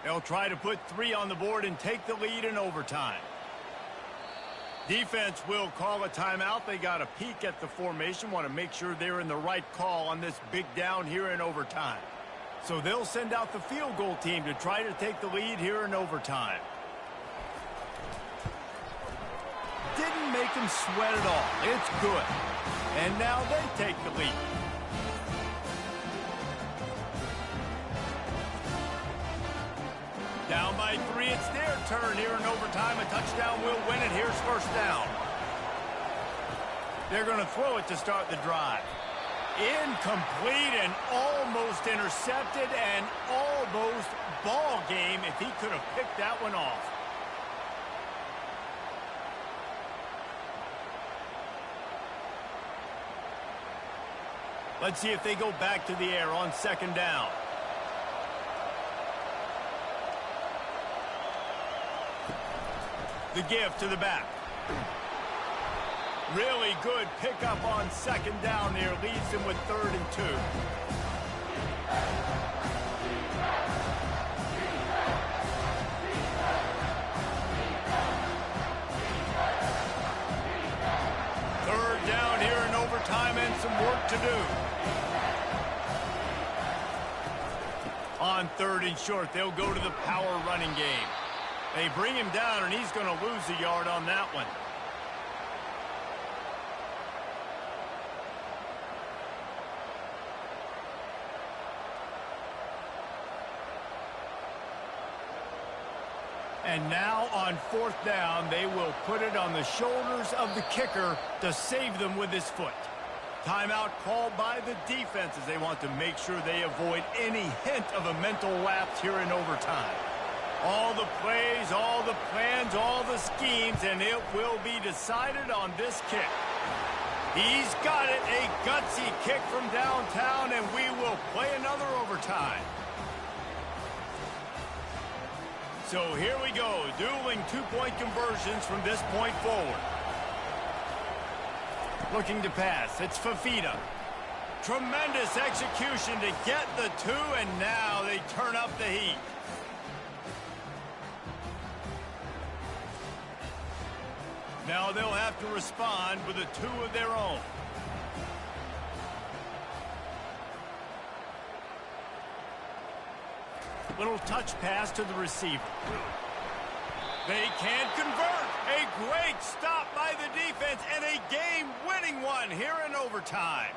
They'll try to put 3 on the board and take the lead in overtime. Defense will call a timeout. They got a peek at the formation, want to make sure they're in the right call on this big down here in overtime. So they'll send out the field goal team to try to take the lead here in overtime. Didn't make them sweat at all. It's good. And now they take the lead. Down by 3, it's their turn here in overtime. A touchdown will win it. Here's 1st down. They're going to throw it to start the drive. Incomplete and almost intercepted and almost ball game if he could have picked that one off. Let's see if they go back to the air on 2nd down. The give to the back. Really good pickup on 2nd down there. Leaves them with 3rd and 2. Third down here in overtime and some work to do. On 3rd and short, they'll go to the power running game. They bring him down, and he's going to lose a yard on that one. And now on 4th down, they will put it on the shoulders of the kicker to save them with his foot. Timeout called by the defense as they want to make sure they avoid any hint of a mental lapse here in overtime. All the plays, all the plans, all the schemes, and it will be decided on this kick. He's got it, a gutsy kick from downtown, and we will play another overtime. So here we go, dueling 2-point conversions from this point forward. Looking to pass, it's Fafita. Tremendous execution to get the 2, and now they turn up the heat. Now they'll have to respond with a 2 of their own. Little touch pass to the receiver. They can't convert. A great stop by the defense and a game-winning one here in overtime.